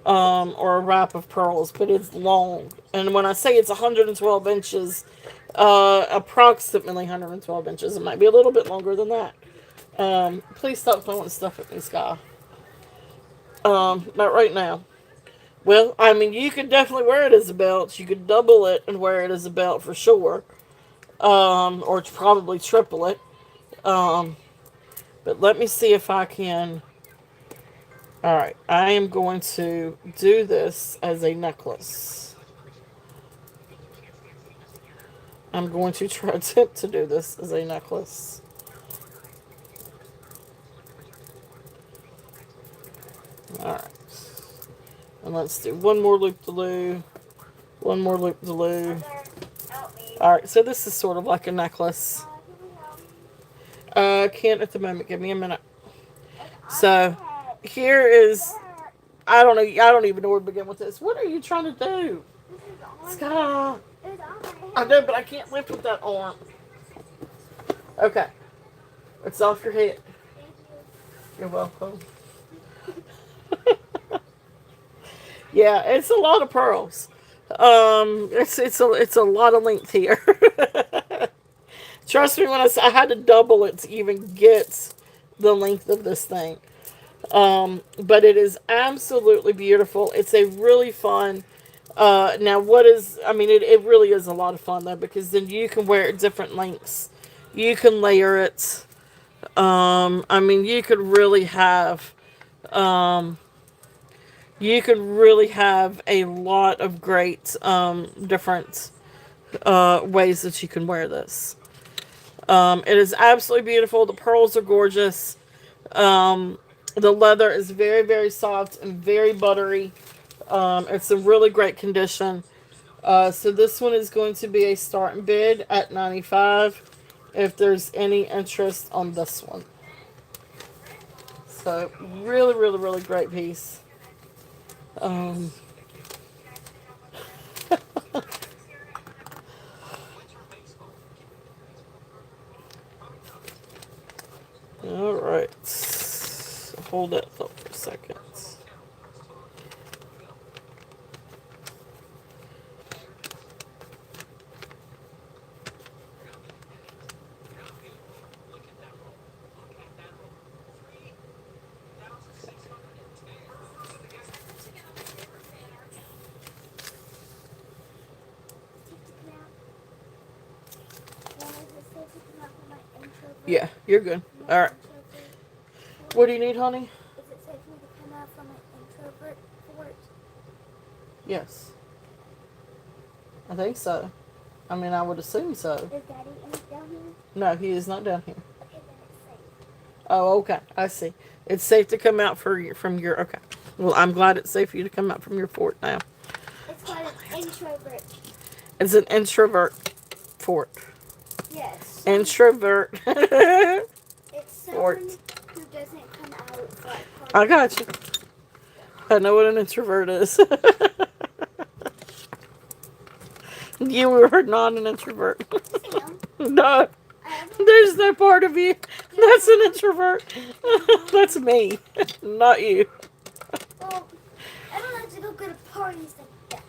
or a wrap of pearls, but it's long. And when I say it's 112 inches, approximately 112 inches, it might be a little bit longer than that. Please stop throwing stuff at me, Sky. Not right now. Well, I mean, you could definitely wear it as a belt. You could double it and wear it as a belt for sure. Or probably triple it. But let me see if I can. Alright, I am going to do this as a necklace. I'm going to try to do this as a necklace. Alright. And let's do one more loop-de-loo. One more loop-de-loo. Alright, so this is sort of like a necklace. Can't at the moment. Give me a minute. So, here is... I don't know. I don't even know where to begin with this. What are you trying to do? Sky. I know, but I can't lift with that arm. Okay. It's off your head. You're welcome. Yeah, it's a lot of pearls. It's a lot of length here. Trust me when I say I had to double it to even get the length of this thing. But it is absolutely beautiful. It's a really fun. Now what is? I mean, it really is a lot of fun though, because then you can wear it different lengths. You can layer it. I mean, you could really have. You could really have a lot of great different ways that you can wear this. It is absolutely beautiful. The pearls are gorgeous. The leather is very, very soft and very buttery. It's in really great condition. So this one is going to be a starting bid at $95 if there's any interest on this one. So really, really, really great piece. All right. Hold that thought for a second. Yeah, you're good. All right. What do you need, honey? Is it safe for me to come out from an introvert fort? Yes. I think so. I mean, I would assume so. Is Daddy down here? No, he is not down here. Okay, then it's safe. Oh, okay. I see. It's safe to come out from your... Okay. Well, I'm glad it's safe for you to come out from your fort now. It's called an introvert. It's an introvert fort. Yes. Introvert. It's someone who doesn't come out but I got you. I know what an introvert is. You were not an introvert. No. There's no part of you that's an introvert. That's me, not you. Well, I don't like to go to parties like that.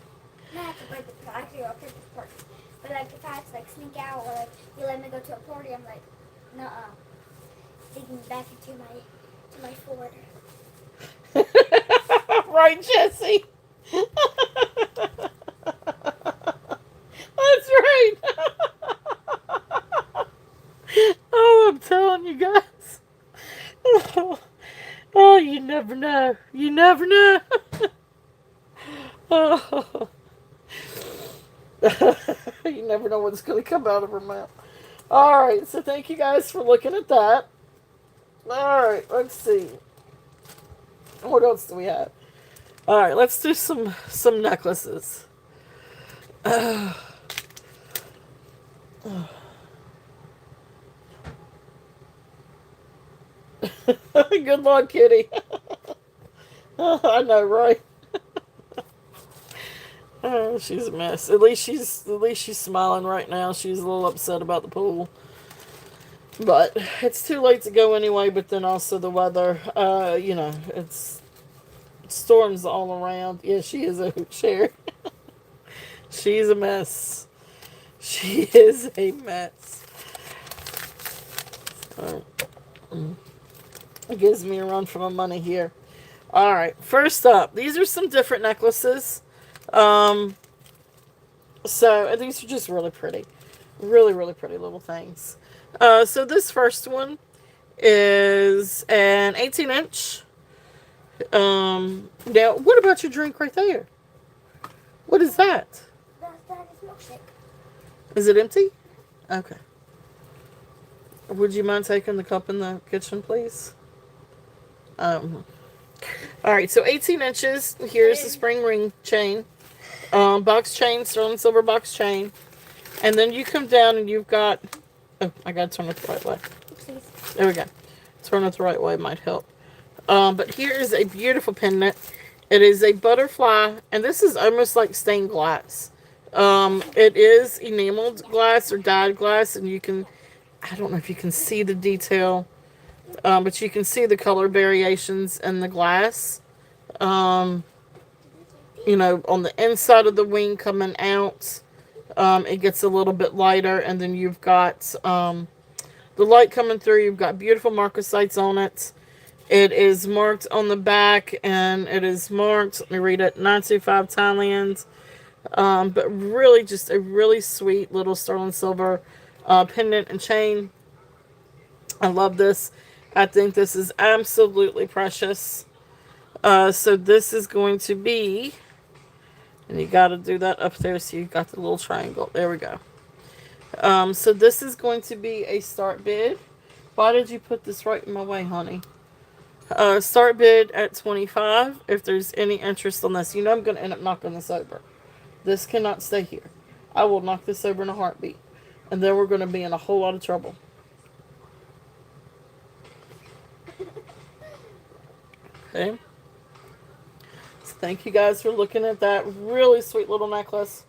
Not have to break the party. I can go to Christmas parties. But like if I have to like sneak out or like you let me go to a party, I'm like, nuh-uh. Digging back into my fort. Right, Jesse? That's right. Oh, I'm telling you guys. Oh, you never never know. You never know. Oh. You never know what's going to come out of her mouth. Alright, so thank you guys for looking at that. Alright, let's see. What else do we have? Alright, let's do some necklaces. Good luck, kitty. I know, right? Oh, she's a mess. At least she's smiling right now. She's a little upset about the pool. But it's too late to go anyway, but then also the weather, it's storms all around. Yeah, she is a hoot share. She's a mess. She is a mess. It gives me a run for my money here. Alright, first up, these are some different necklaces. So these are just really pretty. Really, really pretty little things. So this first one is an 18-inch. Now, what about your drink right there? What is that? That is milkshake. Is it empty? Okay. Would you mind taking the cup in the kitchen, please? Alright, so 18 inches. Here's the spring ring chain. Box chain, sterling silver box chain. And then you come down and you've got... Oh, I gotta turn it the right way. Oopsies. There we go. Turn it the right way might help. But here is a beautiful pendant. It is a butterfly, and this is almost like stained glass. It is enameled glass or dyed glass, and you can... I don't know if you can see the detail, but you can see the color variations in the glass. On the inside of the wing coming out, it gets a little bit lighter, and then you've got the light coming through. You've got beautiful marcasites on it. It is marked on the back, and it is marked, let me read it, 925 Thailand. But really just a really sweet little sterling silver pendant and chain. I love this. I think this is absolutely precious. So this is going to be, and you got to do that up there so you got the little triangle. There we go. So this is going to be a start bid. Why did you put this right in my way, honey? Start bid at $25. If there's any interest on this, I'm going to end up knocking this over. This cannot stay here. I will knock this over in a heartbeat. And then we're going to be in a whole lot of trouble. Okay. So thank you guys for looking at that really sweet little necklace.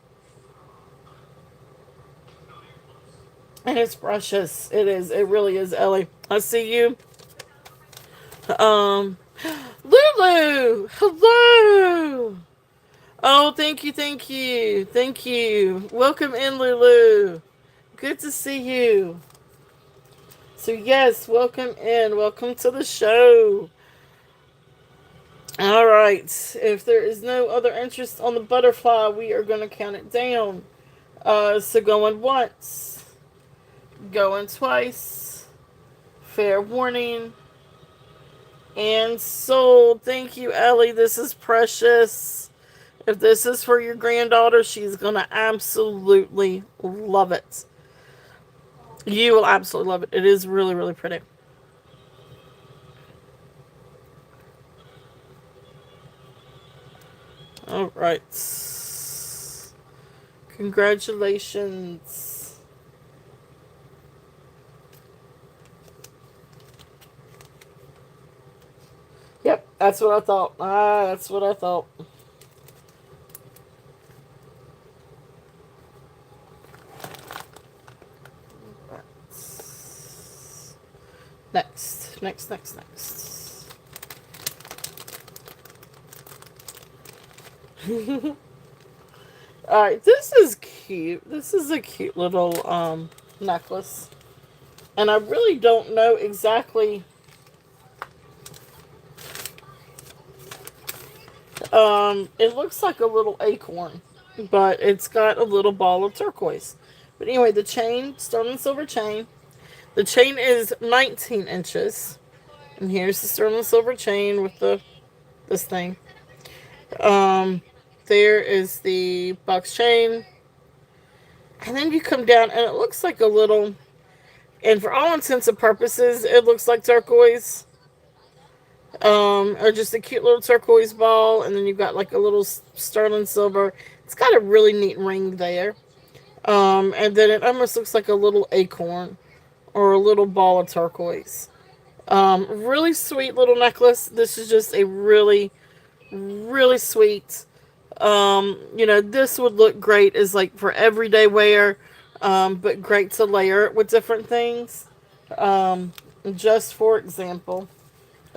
And it's precious. It is. It really is, Ellie. I see you. Lulu! Hello! Oh, thank you, thank you. Thank you. Welcome in, Lulu. Good to see you. So, yes, welcome in. Welcome to the show. All right. If there is no other interest on the butterfly, we are going to count it down. So, going once. Going twice. Fair warning. And sold. Thank you, Ellie. This is precious. If this is for your granddaughter, she's going to absolutely love it. You will absolutely love it. It is really, really pretty. All right. Congratulations. Yep, that's what I thought. That's what I thought. Next. Alright, this is cute. This is a cute little necklace. And I really don't know exactly it looks like a little acorn, but it's got a little ball of turquoise. But anyway, the chain, sterling silver chain. The chain is 19 inches. And here's the sterling silver chain with the this thing. Um, there is the box chain, and then you come down, and it looks like a little. And for all intents and purposes, it looks like turquoise. Or just a cute little turquoise ball, and then you've got like a little sterling silver. It's got a really neat ring there. And then it almost looks like a little acorn or a little ball of turquoise. Really sweet little necklace. This is just a really, really sweet. This would look great as like for everyday wear, but great to layer it with different things. Um, just for example,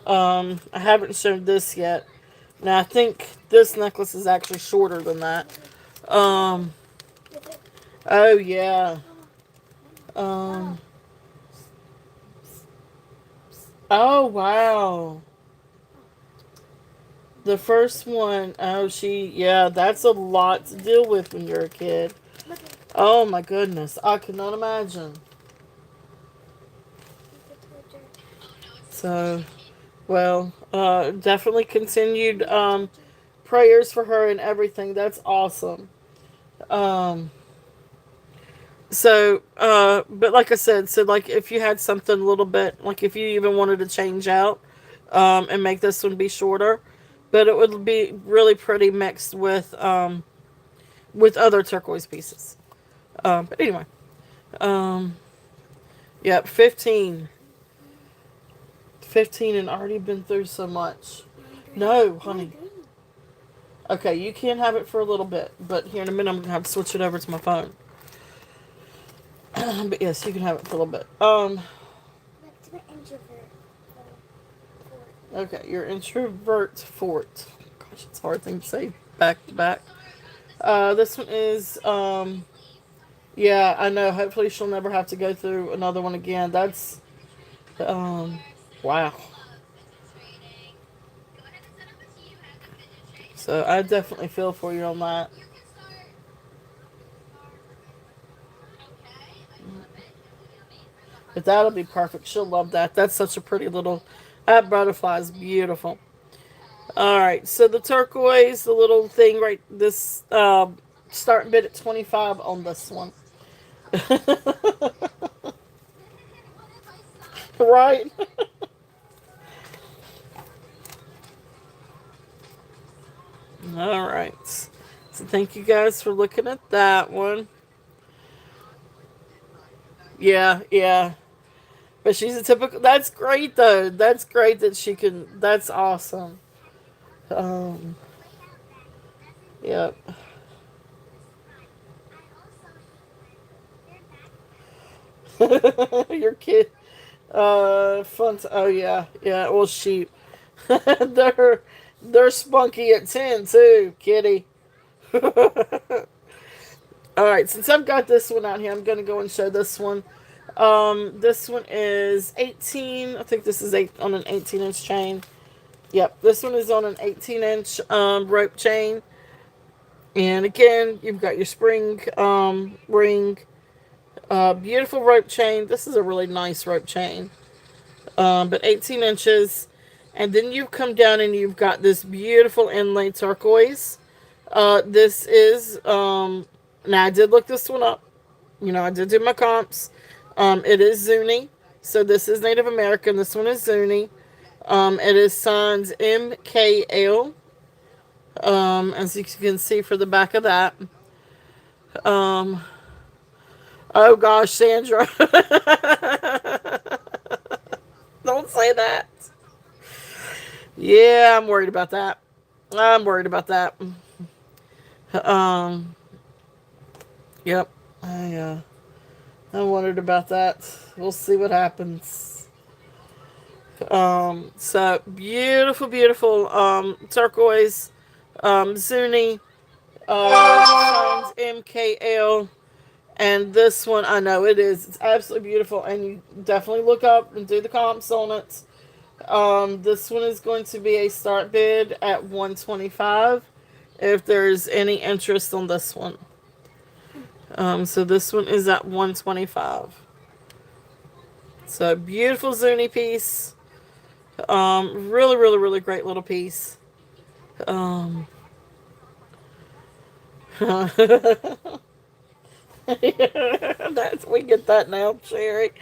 I haven't shown this yet. Now I think this necklace is actually shorter than that. Um, oh yeah. Um, oh wow. The first one, oh yeah, that's a lot to deal with when you're a kid. Oh my goodness, I could not imagine. So, well, definitely continued prayers for her and everything. That's awesome. Um, but like I said, so like if you had something a little bit, like if you even wanted to change out, and make this one be shorter, but it would be really pretty mixed with other turquoise pieces. But anyway, um, yep, 15. 15 and already been through so much. No, honey. Okay, you can have it for a little bit, but here in a minute I'm gonna have to switch it over to my phone. But yes, you can have it for a little bit. Okay, your introvert fort. Gosh, it's a hard thing to say back to back. This one is yeah, I know. Hopefully she'll never have to go through another one again. That's wow. So I definitely feel for you on that. But that'll be perfect. She'll love that. That's such a pretty little. That butterfly is beautiful. All right, so the turquoise, the little thing right, this starting bid at 25 on this one. Right? All right. So thank you guys for looking at that one. Yeah, yeah. But she's a typical. That's great though. That's great that she can. That's awesome. Um. Yep. Your kid. Fun. Oh yeah, yeah. Well, sheep. They're spunky at 10 too, kitty. All right. Since I've got this one out here, I'm gonna go and show this one. This one is 18. I think this is on an 18-inch chain. Yep, this one is on an 18-inch rope chain. And again, you've got your spring ring. Beautiful rope chain. This is a really nice rope chain. But 18 inches. And then you come down and you've got this beautiful inlay turquoise. This is, now I did look this one up. I did do my comps. It is Zuni. So this is Native American. This one is Zuni. It is signed MKL. As you can see for the back of that. Oh gosh, Sandra. Don't say that. Yeah, I'm worried about that. I'm worried about that. Um, yep. I'm worried about that. We'll see what happens. So beautiful, beautiful, turquoise, Zuni, MKL. And this one, I know it is. It's absolutely beautiful. And you definitely look up and do the comps on it. This one is going to be a start bid at 125 if there's any interest on this one. So this one is at 125. So beautiful Zuni piece. Really, really, really great little piece. Um, we get that now, Sherry.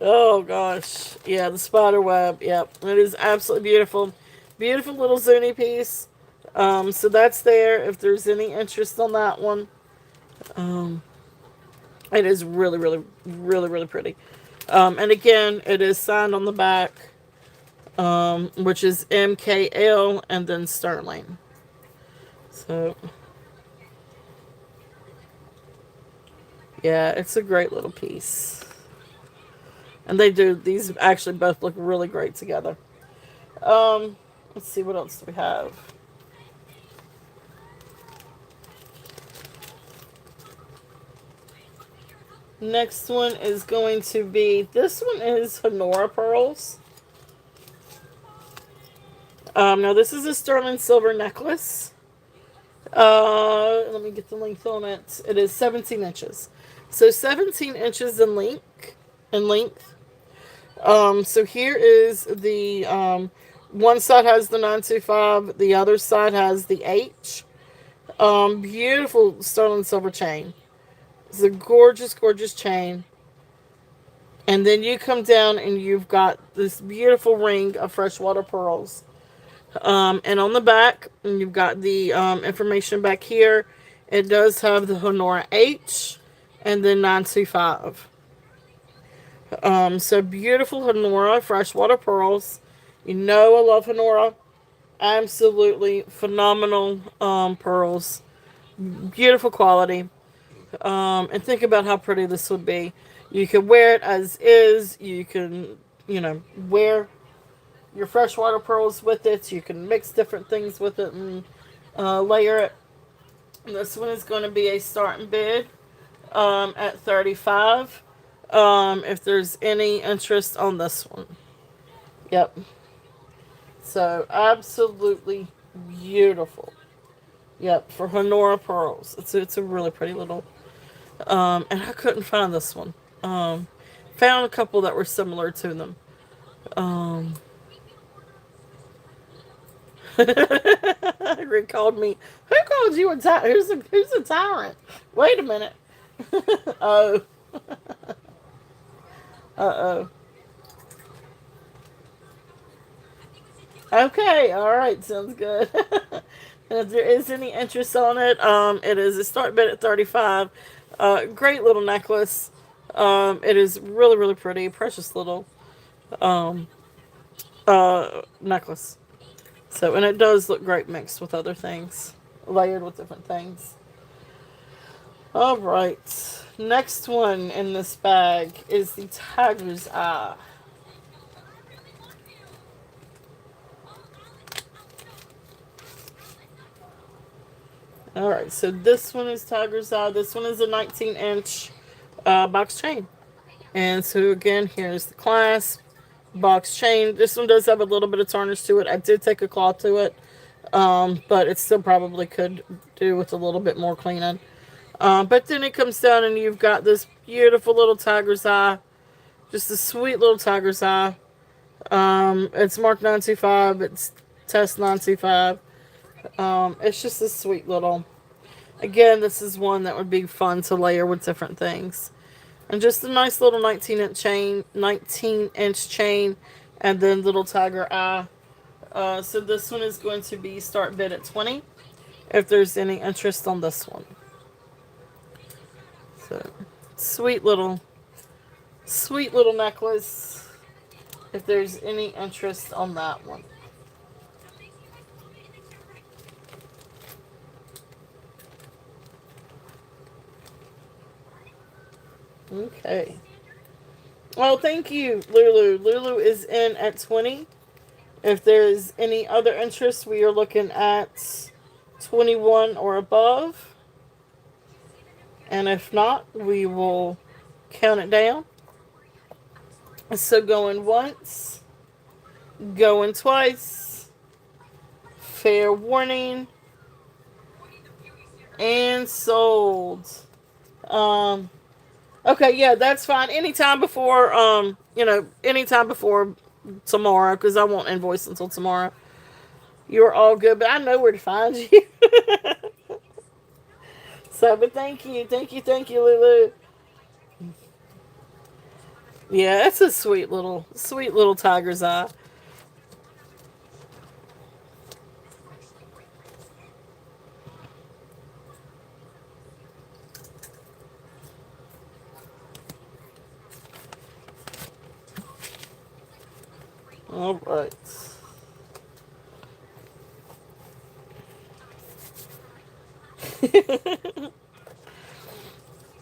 Oh gosh, yeah, the spider web. Yep, it is absolutely beautiful, beautiful little Zuni piece. So that's there. If there's any interest on that one, um, it is really, really, really, really pretty. And again, it is signed on the back, which is MKL and then Sterling. So yeah, it's a great little piece. And they do, these actually both look really great together. Let's see, what else do we have? Next one is going to be, this one is Honora Pearls. Now this is a sterling silver necklace. Let me get the length on it. It is 17 inches. So 17 inches in length. So here is the, one side has the 925, the other side has the H. Beautiful sterling silver chain. It's a gorgeous, gorgeous chain. And then you come down and you've got this beautiful ring of freshwater pearls. And on the back, you've got the information back here. It does have the Honora H and then 925. So beautiful Honora freshwater pearls. You know I love Honora. Absolutely phenomenal pearls. Beautiful quality. And think about how pretty this would be. You can wear it as is. You can, wear your freshwater pearls with it. You can mix different things with it and layer it. And this one is going to be a starting bid at 35. If there's any interest on this one. Yep. So absolutely beautiful. Yep, for Honora pearls. It's a really pretty little. And I couldn't find this one. Found a couple that were similar to them. Rick called me. Who called you a tyrant? Who's a tyrant? Wait a minute. Oh. Uh-oh. Okay, alright, sounds good. If there is any interest on it, it is a start bid at 35. Great little necklace. It is really, really pretty. Precious little um, necklace. So, and it does look great mixed with other things. Layered with different things. Alright. Next one in this bag is the Tiger's Eye. Alright, so this one is Tiger's Eye. This one is a 19-inch box chain. And so again, here's the clasp, box chain. This one does have a little bit of tarnish to it. I did take a cloth to it, but it still probably could do with a little bit more cleaning. But then it comes down and you've got this beautiful little tiger's eye. Just a sweet little tiger's eye. It's marked 925. It's test 925. It's just a sweet little. Again, this is one that would be fun to layer with different things. And just a nice little 19-inch chain, and then little tiger eye. So this one is going to be start bid at 20. If there's any interest on this one. So sweet little necklace. If there's any interest on that one. Okay. Well, thank you, Lulu. Lulu is in at 20. If there's any other interest, we are looking at 21 or above. And if not, we will count it down. So going once, going twice, fair warning, and sold. Okay, yeah, that's fine. Anytime before, anytime before tomorrow, because I won't invoice until tomorrow. You're all good, but I know where to find you. So, but thank you, Lulu. Yeah, it's a sweet little tiger's eye. All right.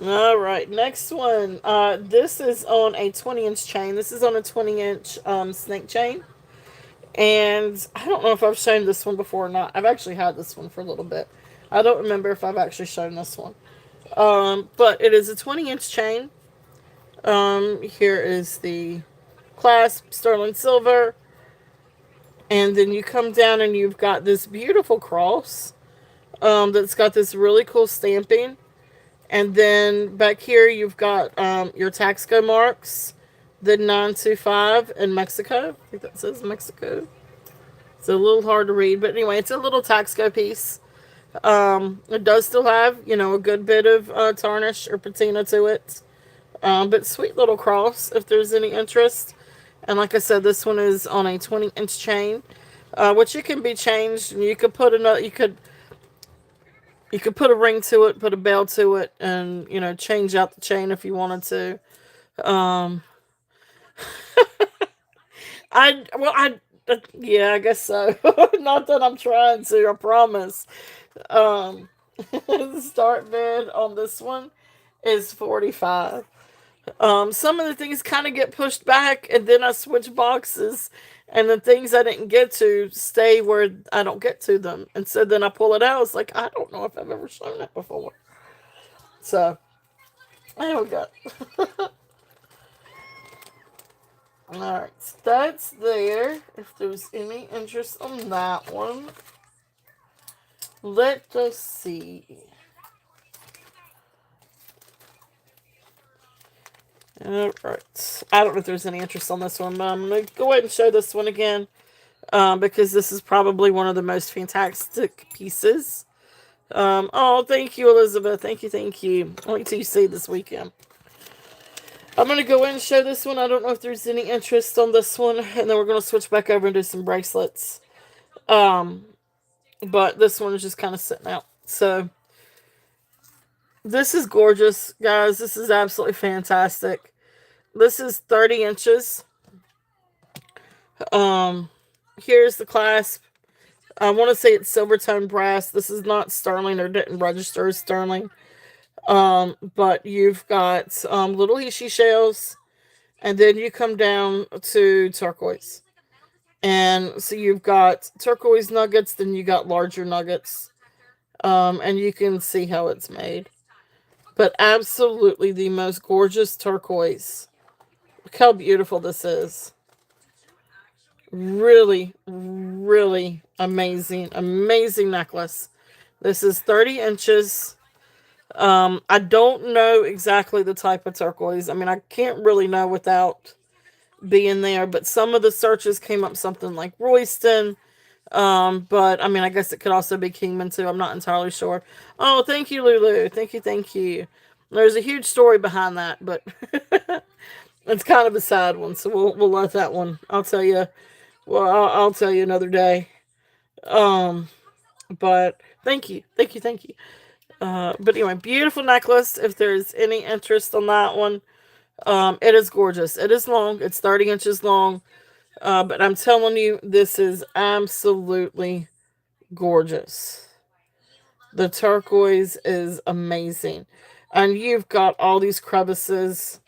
All right, next one. This is on a 20-inch chain. This is on a 20-inch snake chain. And I don't know if I've shown this one before or not. I've actually had this one for a little bit. I don't remember if I've actually shown this one. But it is a 20-inch chain. Here is the clasp, sterling silver. And then you come down and you've got this beautiful cross that's got this really cool stamping. And then back here you've got your Taxco marks, the 925 in Mexico. I think that says Mexico. It's a little hard to read, but anyway, it's a little Taxco piece. It does still have, a good bit of tarnish or patina to it. But sweet little cross if there's any interest. And like I said, this one is on a 20-inch chain, which it can be changed. You could put another, you could put a ring to it, put a bell to it, and change out the chain if you wanted to. I yeah, I guess so. Not that I'm trying to, I promise. Um, the start bid on this one is 45. Some of the things kind of get pushed back, and then I switch boxes, and the things I didn't get to stay where I don't get to them, and so then I pull it out. It's like I don't know if I've ever shown it before. So there we go. All right, so that's there. If there's any interest on that one, let us see. Alright. I don't know if there's any interest on this one, but I'm going to go ahead and show this one again. Because this is probably one of the most fantastic pieces. Oh, thank you, Elizabeth. Thank you, thank you. I'll wait till you see this weekend. I'm going to go in and show this one. I don't know if there's any interest on this one. And then we're going to switch back over and do some bracelets. But this one is just kind of sitting out. So, this is gorgeous, guys. This is absolutely fantastic. This is 30 inches. Here's the clasp. I want to say it's silver tone brass. This is not sterling or didn't register as sterling. But you've got little Hishi shells, and then you come down to turquoise. And so you've got turquoise nuggets, then you got larger nuggets. And you can see how it's made. But absolutely the most gorgeous turquoise. Look how beautiful this is. Really, really amazing, amazing necklace. This is 30 inches. I don't know exactly the type of turquoise. I mean, I can't really know without being there, but some of the searches came up something like Royston. But I mean, I guess it could also be Kingman too. I'm not entirely sure. Oh, thank you, Lulu. Thank you, thank you. There's a huge story behind that, but it's kind of a sad one, so we'll let that one. I'll tell you. Well, I'll tell you another day. Um, but thank you, thank you, thank you. But anyway, beautiful necklace. If there's any interest on that one, it is gorgeous. It is long. It's 30 inches long. But I'm telling you, this is absolutely gorgeous. The turquoise is amazing. And you've got all these crevices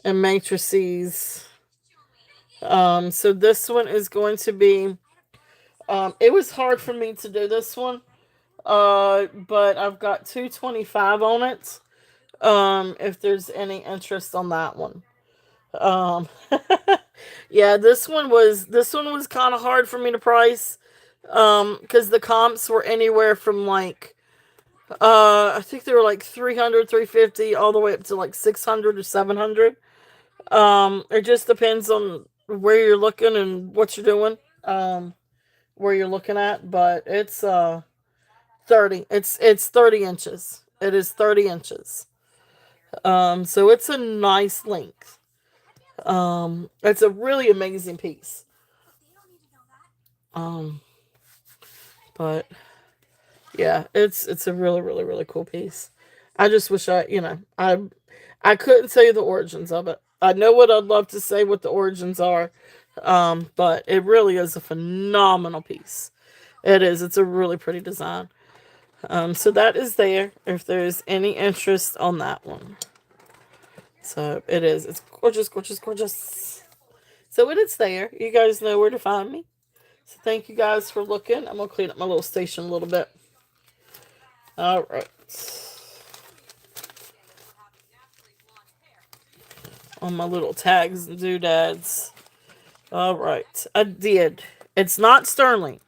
and matrices. So this one is going to be, it was hard for me to do this one. But I've got 225 on it. If there's any interest on that one. Um, yeah, this one was kind of hard for me to price. Because the comps were anywhere from like, I think they were like 300, 350, all the way up to like 600 or 700. It just depends on where you're looking and what you're doing. where you're looking at, but it's 30. It's 30 inches. It is 30 inches. So it's a nice length. It's a really amazing piece. Um, but yeah, it's a really really really cool piece. I just wish I couldn't tell you the origins of it. I know what I'd love to say what the origins are, but it really is a phenomenal piece. It is. It's a really pretty design. So that is there. If there's any interest on that one, so it is. It's gorgeous, gorgeous, gorgeous. So it is there. You guys know where to find me. So thank you guys for looking. I'm gonna clean up my little station a little bit. All right. On my little tags and doodads. All right. I did. It's not sterling,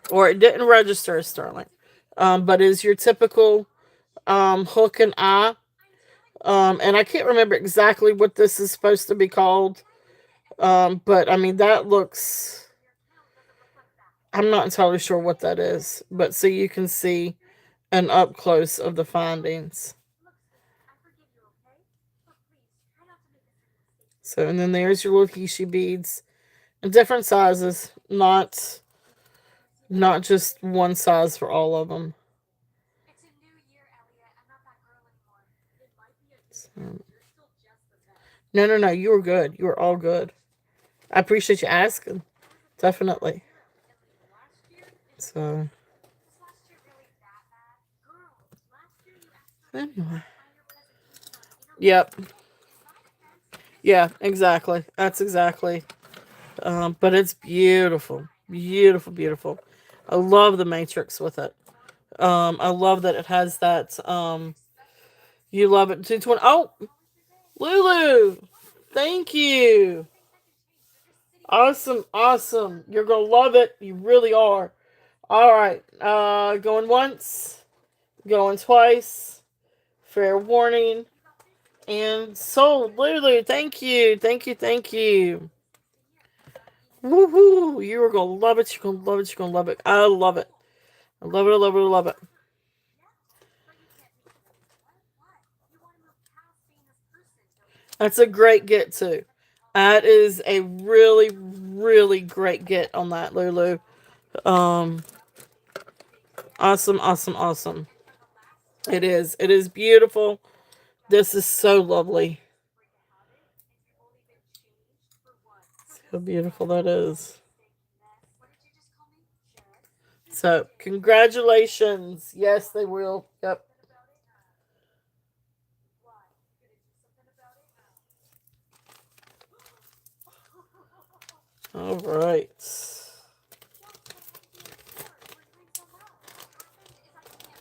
or it didn't register as sterling, but is your typical hook and eye. And I can't remember exactly what this is supposed to be called. But I mean that looks. I'm not entirely sure what that is, but so you can see an up close of the findings. So, and then there's your little Hishi beads in different sizes, not just one size for all of them. So, no, no, no, you were good. You were all good. I appreciate you asking. Definitely. So, anyway. Yep. Yeah, exactly. That's exactly. But it's beautiful. Beautiful, beautiful. I love the matrix with it. I love that it has that. You love it. 220. Oh, Lulu. Thank you. Awesome, awesome. You're going to love it. You really are. All right. Going once, going twice. Fair warning. And sold. Lulu, thank you. Thank you, thank you. Woohoo! You are going to love it. You're going to love it. You're going to love it. I love it. I love it. I love it. I love it. That's a great get, too. That is a really, really great get on that, Lulu. Um, awesome, awesome, awesome. It is. It is beautiful. This is so lovely. How beautiful that is. So, congratulations. Yes, they will. Yep. All right.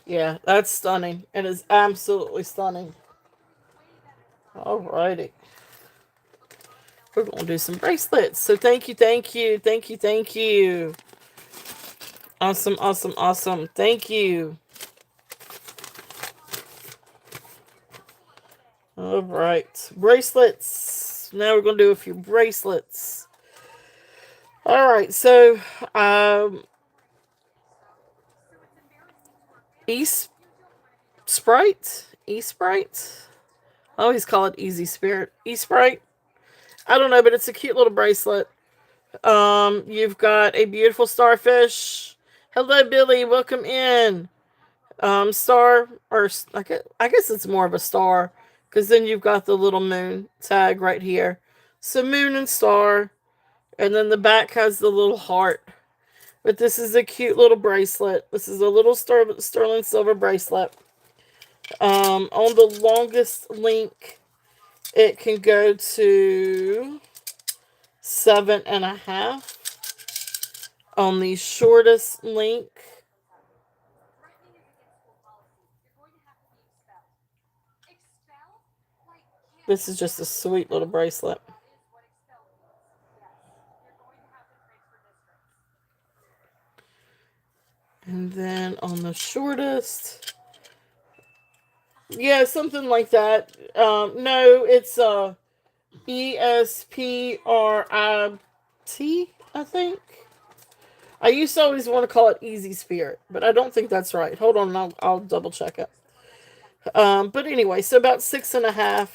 Yeah, that's stunning. It is absolutely stunning. All righty. We're going to do some bracelets. So thank you, thank you, thank you, thank you. Awesome, awesome, awesome. Thank you. All right. Bracelets. Now we're going to do a few bracelets. All right. So, East Sprite? E-Sprite? I always call it Easy Spirit. E-Sprite? I don't know, but it's a cute little bracelet. You've got a beautiful starfish. Hello, Billy. Welcome in. Star, or I guess it's more of a star, because then you've got the little moon tag right here. So moon and star, and then the back has the little heart. But this is a cute little bracelet. This is a little sterling silver bracelet. On the longest link, it can go to 7.5. On the shortest link, this is just a sweet little bracelet. And then on the shortest, yeah, something like that. No, it's ESPRIT, I think. I used to always want to call it Easy Spirit, but I don't think that's right. Hold on, I'll double check it. But anyway, so about 6.5.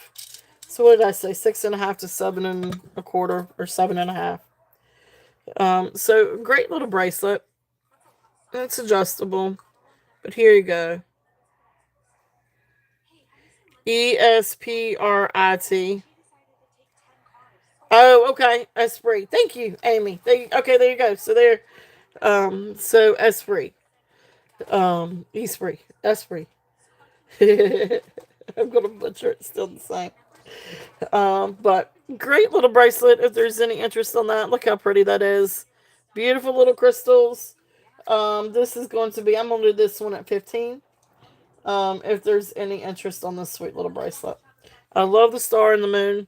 So what did I say? 6.5 to 7.25 or 7.5. So great little bracelet. It's adjustable. But here you go. Esprit. Oh, okay. Esprit. Thank you, Amy. Okay, there you go. So there. So Esprit. Esprit. Esprit. I'm gonna butcher it. Still the same. But great little bracelet. If there's any interest on that, look how pretty that is. Beautiful little crystals. This is going to be. I'm gonna do this one at 15. If there's any interest on this sweet little bracelet. I love the star and the moon,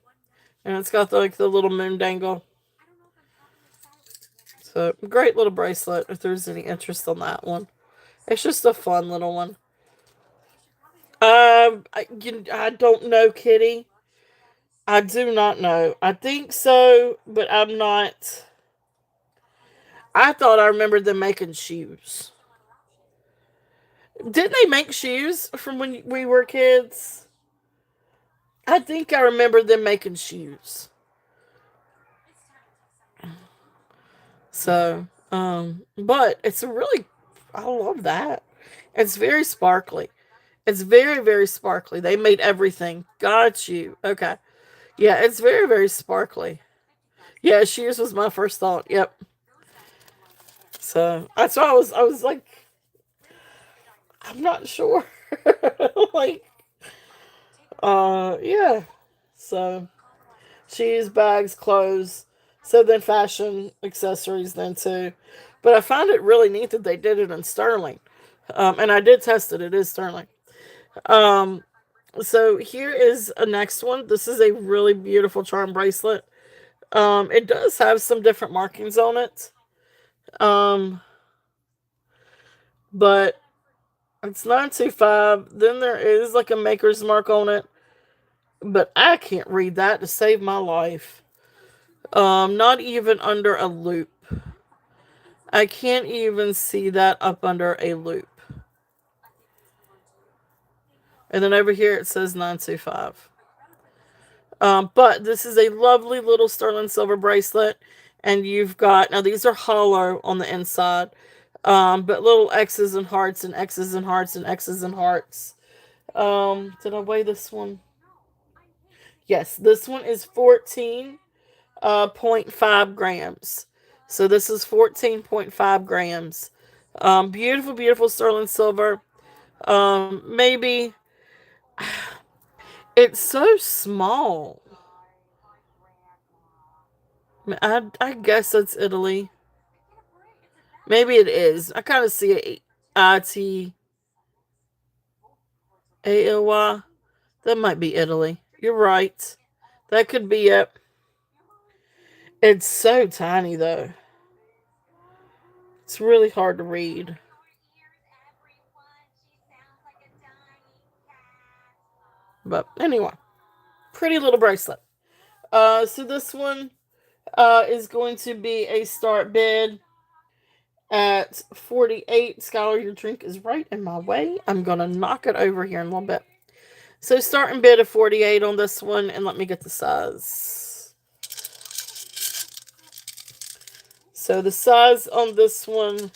and it's got the little moon dangle. So great little bracelet. If there's any interest on that one, it's just a fun little one. I don't know, Kitty. I do not know. I think so, but I'm not. I thought I remembered them making shoes. Didn't they make shoes from when we were kids? I think I remember them making shoes. So, but it's a really, I love that. It's very sparkly. It's very, very sparkly. They made everything. Got you. Okay. Yeah, it's very, very sparkly. Yeah, shoes was my first thought. Yep. So that's why I was like, I'm not sure. Like, yeah. So shoes, bags, clothes. So then fashion accessories then too. But I found it really neat that they did it in sterling. And I did test it. It is sterling. Um, so here is a next one. This is a really beautiful charm bracelet. It does have some different markings on it. Um, but it's 925. Then there is like a maker's mark on it. But I can't read that to save my life. Not even under a loop. I can't even see that up under a loop. And then over here it says 925. But this is a lovely little sterling silver bracelet. And you've got, now these are hollow on the inside. But little X's and hearts and X's and hearts and X's and hearts. Did I weigh this one? Yes, this one is 14.5 grams. So this is 14.5 grams. Beautiful, beautiful sterling silver. Maybe it's so small. I guess that's Italy. Maybe it is. I kind of see it. ITALY. That might be Italy. You're right. That could be it. It's so tiny though. It's really hard to read. But anyway, pretty little bracelet. So this one is going to be a start bid at 48. Skylar, your drink is right in my way. I'm going to knock it over here in a little bit. So starting bid of 48 on this one, and let me get the size. So the size on this one,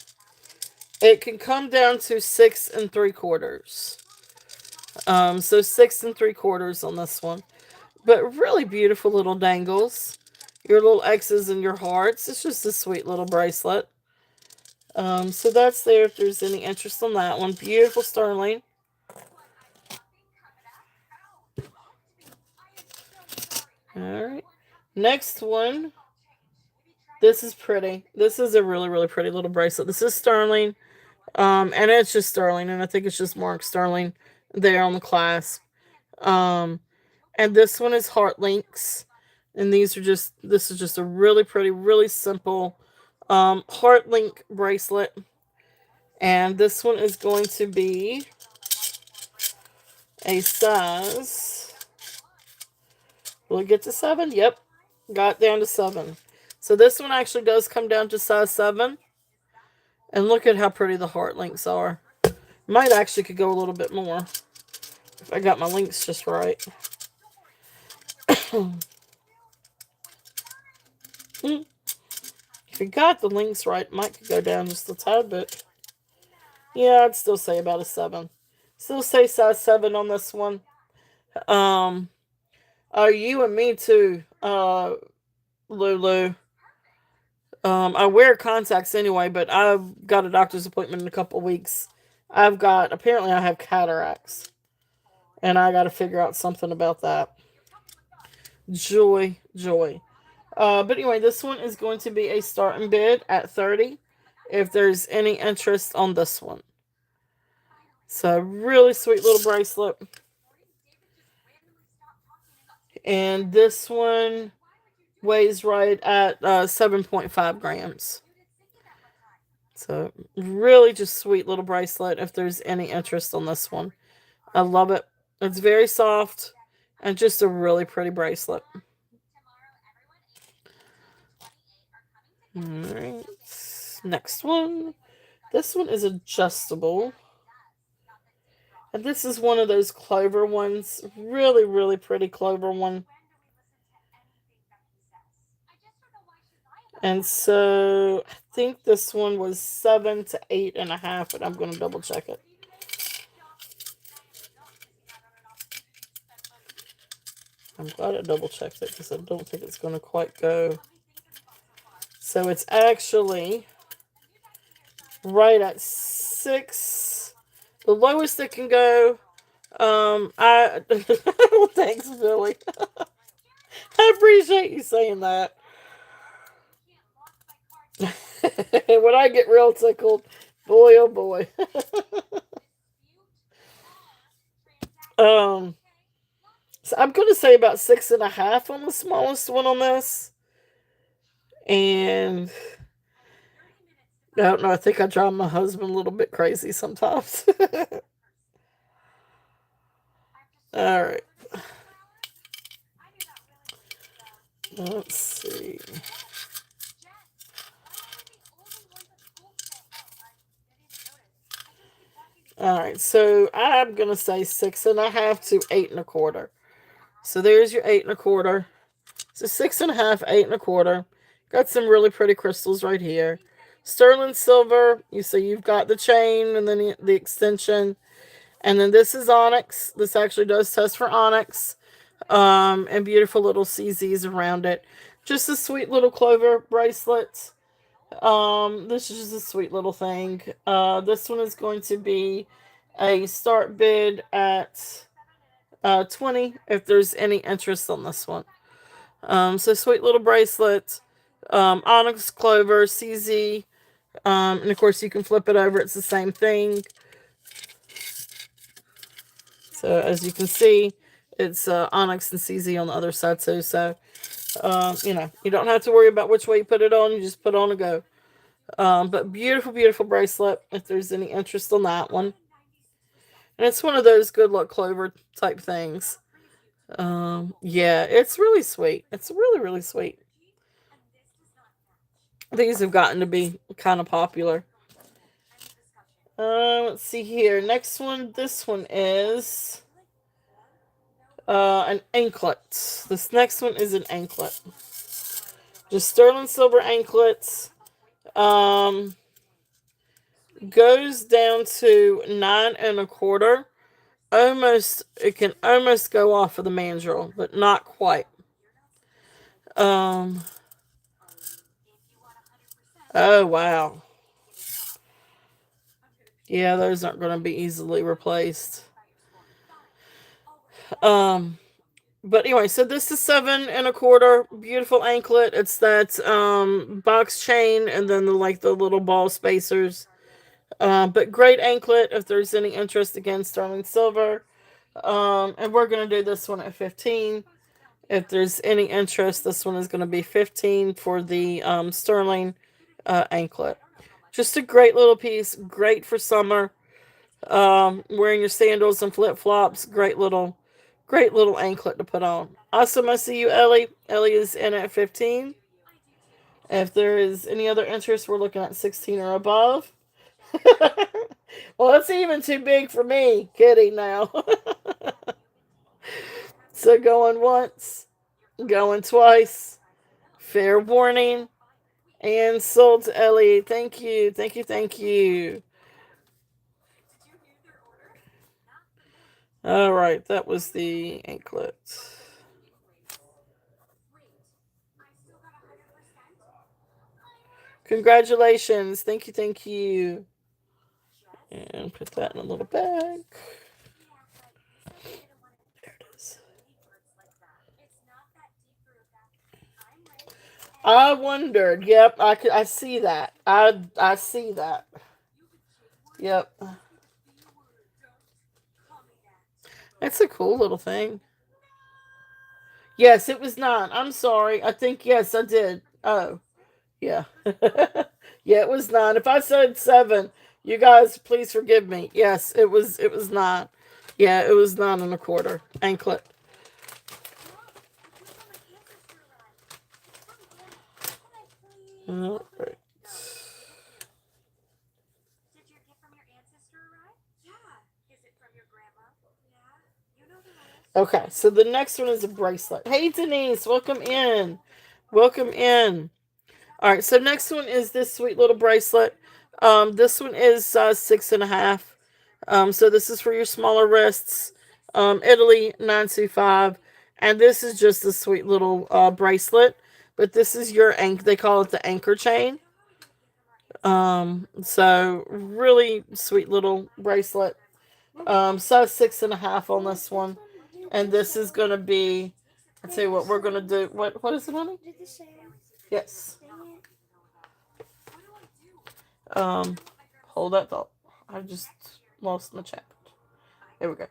it can come down to 6 3/4. So 6 3/4 on this one. But really beautiful little dangles. Your little X's and your hearts. It's just a sweet little bracelet. So that's there if there's any interest on that one. Beautiful sterling. Alright. Next one. This is pretty. This is a really, really pretty little bracelet. This is sterling. And it's just sterling. And I think it's just marked sterling there on the clasp. And this one is heart links. And this is just a really pretty, really simple heart link bracelet. And this one is going to be a size. Will it get to 7? Yep. Got down to 7. So this one actually does come down to size 7. And look at how pretty the heart links are. Might actually could go a little bit more if I got my links just right. If you got the links right, might could go down just a tad bit. Yeah, I'd still say about a 7. Still say size 7 on this one. You and me too, Lulu. I wear contacts anyway, but I've got a doctor's appointment in a couple weeks. Apparently I have cataracts. And I got to figure out something about that. Joy. But anyway, this one is going to be a starting bid at 30 if there's any interest on this one. So, really sweet little bracelet. And this one weighs right at 7.5 grams. So, really just sweet little bracelet if there's any interest on this one. I love it. It's very soft and just a really pretty bracelet. Alright. Next one. This one is adjustable. And this is one of those clover ones. Really, really pretty clover one. And so I think this one was 7 to 8.5, but I'm going to double check it. I'm glad I double checked it because I don't think it's going to quite go. So it's actually right at 6. The lowest it can go. Thanks, Billy. I appreciate you saying that. When I get real tickled, boy, oh boy. So I'm going to say about 6.5 on the smallest one on this. And I don't know, I think I drive my husband a little bit crazy sometimes. Alright. Let's see. Alright, so I'm going to say 6.5 to 8.25. So there's your 8.25. So 6.5, 8.25. Got some really pretty crystals right here. Sterling silver. You've got the chain and then the extension. And then this is onyx. This actually does test for onyx. And beautiful little CZs around it. Just a sweet little clover bracelet. This is just a sweet little thing. This one is going to be a start bid at 20 if there's any interest on this one. So sweet little bracelet, onyx clover, CZ, and of course you can flip it over. It's the same thing. So as you can see, it's onyx and CZ on the other side too. So you don't have to worry about which way you put it on. You just put on and go. But beautiful, beautiful bracelet. If there's any interest on that one. And it's one of those good luck clover type things. Yeah, it's really sweet. It's really, really sweet. These have gotten to be kind of popular. Let's see here. Next one. This one is an anklet. This next one is an anklet. Just sterling silver anklets. Goes down to 9.25. It can almost go off of the mandrel, but not quite. Oh wow. Yeah, those aren't going to be easily replaced. But anyway, so this is 7.25. Beautiful anklet. It's that box chain and then the little ball spacers. But great anklet if there's any interest. Again, sterling silver. And we're going to do this one at 15. If there's any interest, this one is going to be 15 for the sterling anklet. Just a great little piece. Great for summer. Wearing your sandals and flip-flops. Great little anklet to put on. Awesome. I see you, Ellie. Ellie is in at 15. If there is any other interest, we're looking at 16 or above. Well, it's even too big for me. Kidding now. So going once, going twice. Fair warning. And sold to Ellie. Thank you. Thank you. Thank you. All right. That was the anklet. Congratulations. Thank you. Thank you. And put that in a little bag. There it is. I wondered. Yep, I see that. I see that. Yep. It's a cool little thing. Yes, it was 9. I'm sorry. I think yes, I did. Oh, yeah. Yeah, it was 9. If I said 7, you guys please forgive me. Yes, it was 9. Yeah, it was 9 1/4 anklet. All right. Okay, so the next one is a bracelet. Hey Denise, welcome in. Welcome in. All right, so next one is this sweet little bracelet. This one is 6.5. So this is for your smaller wrists. Italy 925, and this is just a sweet little bracelet. But this is your They call it the anchor chain. So really sweet little bracelet. Size 6.5 on this one, and this is gonna be. I tell you what, we're gonna do. What is it, honey? Yes. Um, hold that thought. I just lost my chat. There we go.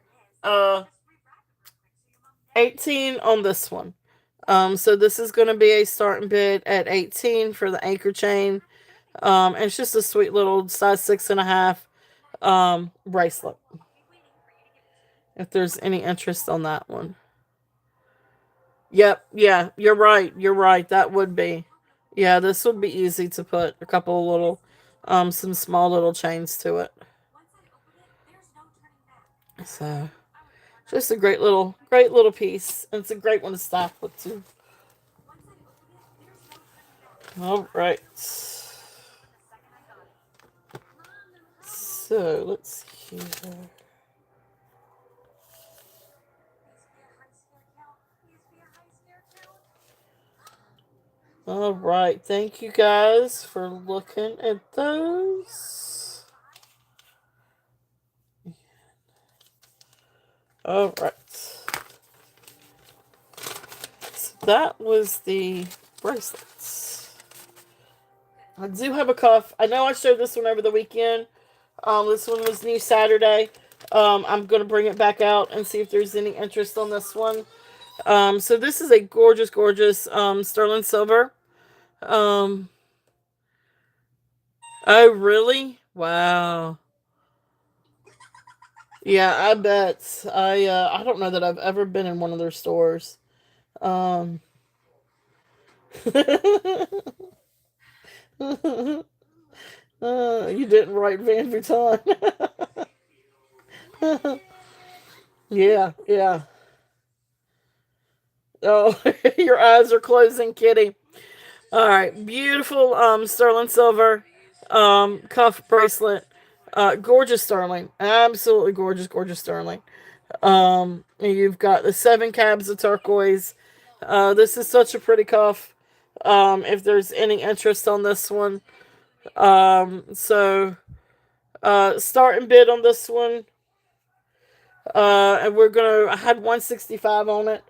18 on this one. So this is going to be a starting bid at 18 for the anchor chain. And it's just a sweet little size 6.5 bracelet. If there's any interest on that one. Yep, yeah, you're right. You're right. That would be. Yeah, this would be easy to put a couple of little, some small little chains to it. So, just a great little piece. And it's a great one to stack with too. All right. So, let's see here. All right. Thank you guys for looking at those. All right. So that was the bracelets. I do have a cuff. I know I showed this one over the weekend. This one was new Saturday. I'm going to bring it back out and see if there's any interest on this one. So this is a gorgeous, gorgeous sterling silver. Oh, really? Wow. Yeah, I bet. I don't know that I've ever been in one of their stores. Um, you didn't write Van Vuitton. Yeah, yeah. Oh, your eyes are closing, kitty. All right, beautiful sterling silver cuff bracelet. Gorgeous sterling, absolutely gorgeous, gorgeous sterling. You've got the 7 cabs of turquoise. This is such a pretty cuff. If there's any interest on this one, so starting bid on this one, and I had 165 on it.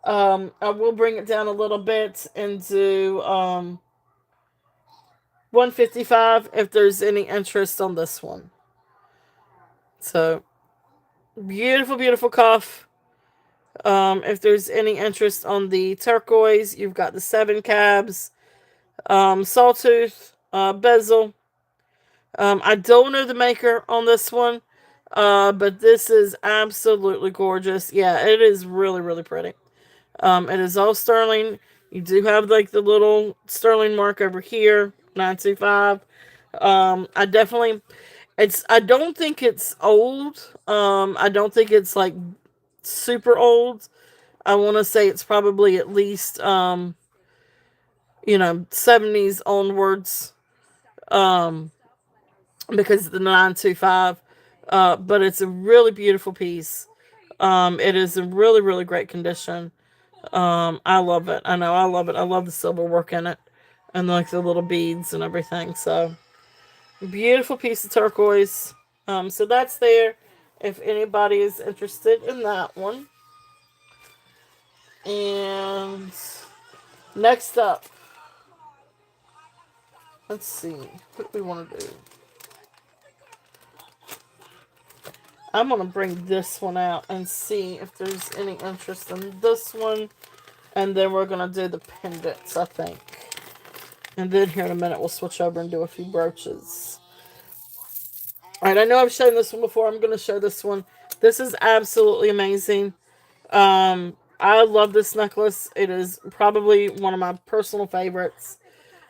I will bring it down a little bit into 155 if there's any interest on this one. So beautiful, beautiful cuff. If there's any interest on the turquoise, you've got the 7 cabs, sawtooth, bezel. I don't know the maker on this one, but this is absolutely gorgeous. Yeah, it is really, really pretty. It is all sterling. You do have like the little sterling mark over here, 925. I definitely, I don't think it's old. I don't think it's like super old. I want to say it's probably at least 70s onwards. Um, because of the 925. But it's a really beautiful piece. It is in really, really great condition. I love it. I know I love it. I love the silver work in it and like the little beads and everything. So beautiful piece of turquoise. So that's there if anybody is interested in that one. And next up, let's see what we want to do. I'm going to bring this one out and see if there's any interest in this one. And then we're going to do the pendants, I think. And then here in a minute, we'll switch over and do a few brooches. Alright, I know I've shown this one before. I'm going to show this one. This is absolutely amazing. I love this necklace. It is probably one of my personal favorites.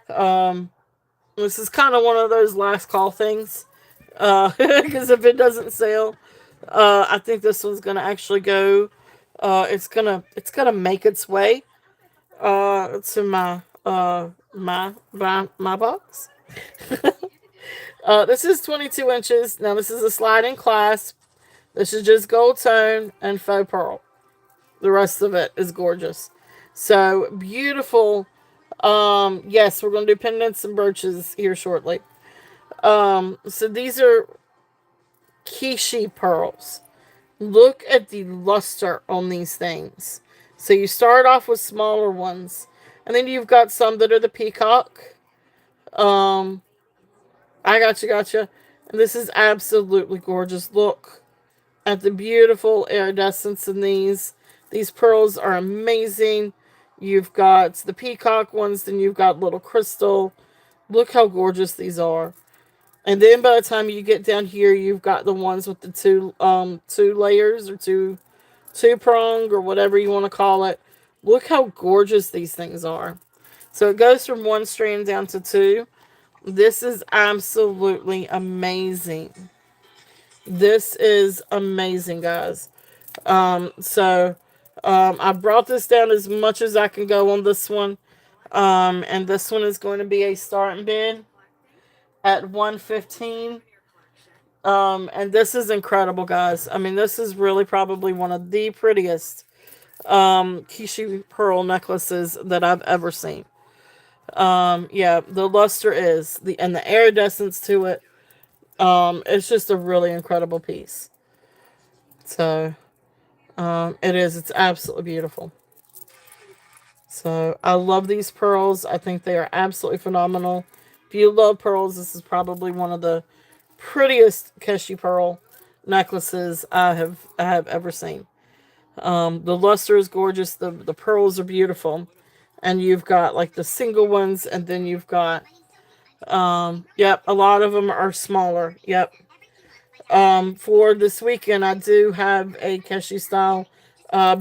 This is kind of one of those last call things. Because if it doesn't sell, I think this one's going to actually go. It's gonna make its way to my box. This is 22 inches. Now this is a sliding clasp. This is just gold tone and faux pearl. The rest of it is gorgeous. So beautiful. Yes, we're gonna do pendants and brooches here shortly. So these are Kishi pearls. Look at the luster on these things. So you start off with smaller ones, and then you've got some that are the peacock. Um, I gotcha. And this is absolutely gorgeous. Look at the beautiful iridescence in these. These pearls are amazing. You've got the peacock ones, then you've got little crystal. Look how gorgeous these are. And then by the time you get down here, you've got the ones with the two layers or two prong or whatever you want to call it. Look how gorgeous these things are. So it goes from one strand down to two. This is absolutely amazing. This is amazing, guys. I brought this down as much as I can go on this one. And this one is going to be a starting bid at 115. And this is incredible, guys. I mean, this is really probably one of the prettiest Kishi pearl necklaces that I've ever seen. Yeah, the luster is and the iridescence to it. It's just a really incredible piece. So, it is. It's absolutely beautiful. So, I love these pearls. I think they are absolutely phenomenal. If you love pearls, this is probably one of the prettiest Kishi pearl necklaces I have ever seen. The luster is gorgeous. The pearls are beautiful. And you've got like the single ones, and then you've got yep, a lot of them are smaller. Yep. For this weekend, I do have a Keshi style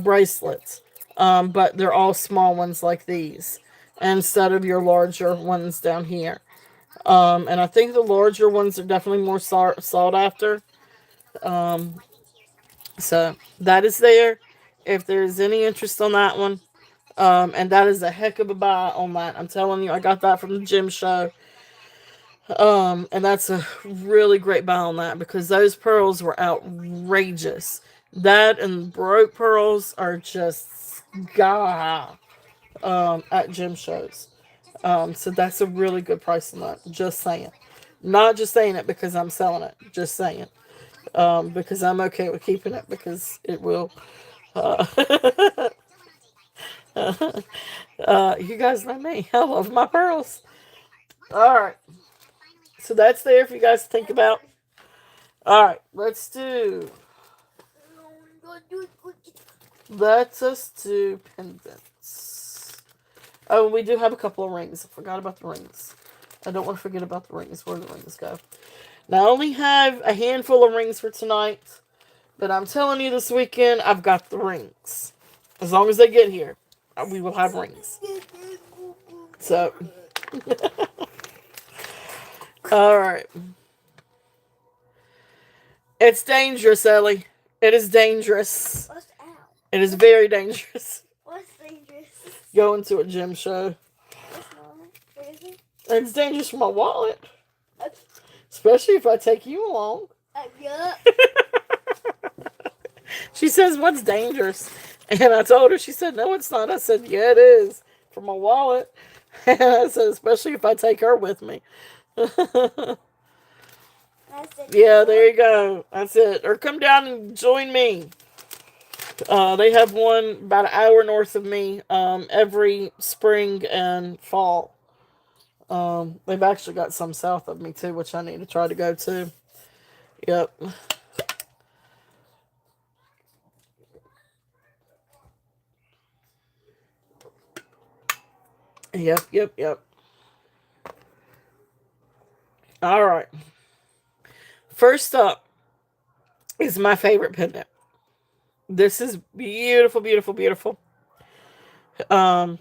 bracelet, but they're all small ones like these instead of your larger ones down here. And I think the larger ones are definitely more sought after. Um, so that is there. If there's any interest on that one, and that is a heck of a buy on that. I'm telling you, I got that from the gym show. And that's a really great buy on that because those pearls were outrageous. That and broke pearls are just gah at gym shows. So that's a really good price on that. Just saying. Not just saying it because I'm selling it. Just saying. Because I'm okay with keeping it because it will. Uh, you guys know me. I love my pearls. Alright. So that's there if you guys think about. Alright, let's do. Let us do pendants. Oh, we do have a couple of rings. I forgot about the rings. I don't want to forget about the rings. Where do the rings go? Now, I only have a handful of rings for tonight. But I'm telling you, this weekend, I've got the rings. As long as they get here, we will have rings. So. Alright. It's dangerous, Ellie. It is dangerous. What's ow? It is very dangerous. What's dangerous? Going to a gym show. What's normal? Where is it? It's dangerous for my wallet. Uh, Especially if I take you along. yeah. She says, what's dangerous? And I told her, she said, no, it's not. I said, yeah, it is for my wallet. And I said, especially if I take her with me. Yeah, there you go. That's it. Or come down and join me. They have one about an hour north of me every spring and fall. They've actually got some south of me too, which I need to try to go to. Yep. Yep. All right. First up is my favorite pendant. This is beautiful, beautiful, beautiful. Um,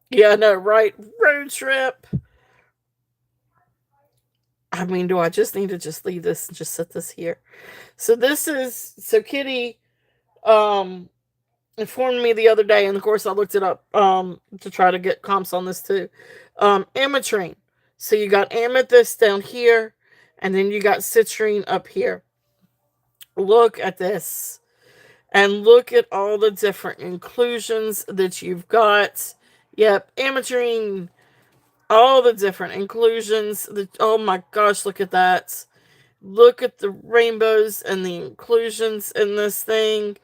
yeah, no, right. Road trip. I mean, do I just need to just leave this and just set this here? So Kitty um informed me the other day, and of course I looked it up to try to get comps on this too. Ametrine. So you got amethyst down here, and then you got citrine up here. Look at this. And look at all the different inclusions that you've got. Yep, ametrine. All the different inclusions. Oh my gosh, look at that. Look at the rainbows and the inclusions in this thing.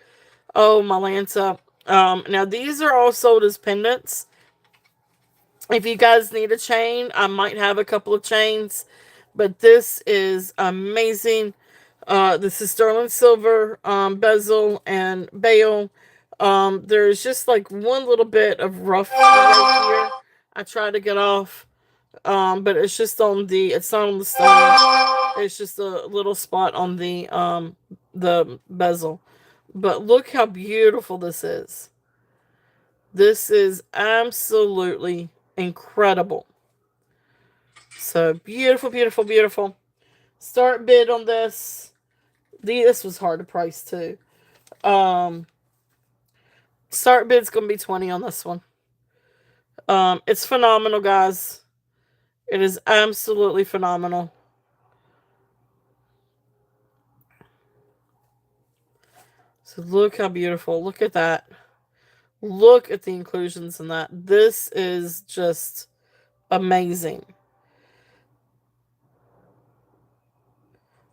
Oh, my Lanta. Now these are all sold as pendants. If you guys need a chain, I might have a couple of chains. But this is amazing. This is sterling silver, bezel, and bail. There's just like one little bit of rough right here. I try to get off. But it's just on it's not on the stone. It's just a little spot on the bezel. But look how beautiful this is. This is absolutely incredible. So beautiful, beautiful, beautiful. Start bid on this. This was hard to price too. Start bid's gonna be 20 on this one. It's phenomenal, guys. It is absolutely phenomenal. So look how beautiful. Look at that. Look at the inclusions in that. This is just amazing.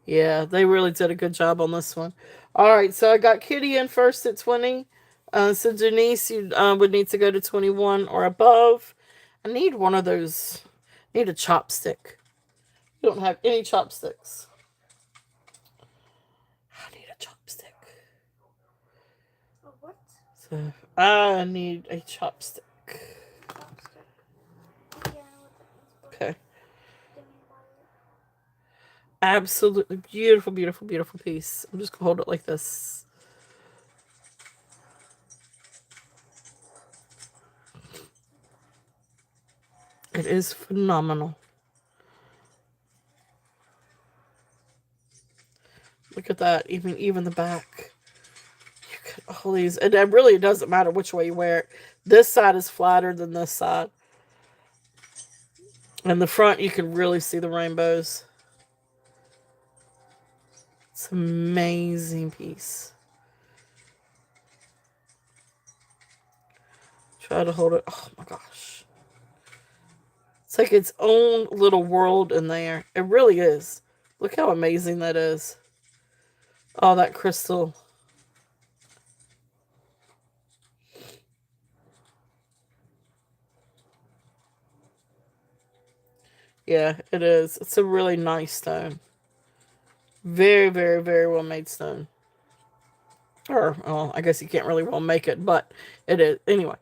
Yeah, they really did a good job on this one. All right, so I got Kitty in first at 20. So Denise, you would need to go to 21 or above. I need one of those. I need a chopstick. I don't have any chopsticks. I need a chopstick. What? So I need a chopstick. Okay. Absolutely beautiful, beautiful, beautiful piece. I'm just gonna hold it like this. It is phenomenal. Look at that. Even the back. You get all these, and it really doesn't matter which way you wear it. This side is flatter than this side. And the front, you can really see the rainbows. It's an amazing piece. Try to hold it. Oh my gosh. It's like its own little world in there. It really is. Look how amazing that is. All that crystal. Yeah, it is. It's a really nice stone. Very, very, very well made stone. Or, well, I guess you can't really well make it, but it is. Anyway.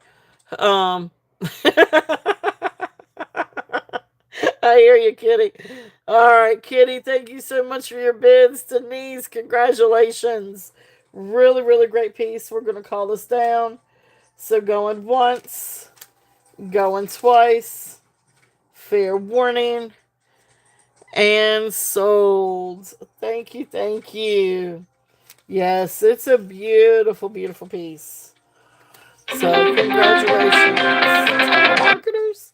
I hear you, Kitty. All right, Kitty, thank you so much for your bids. Denise, congratulations. Really, really great piece. We're going to call this down. So going once, going twice. Fair warning. And sold. Thank you, thank you. Yes, it's a beautiful, beautiful piece. So congratulations, telemarketers.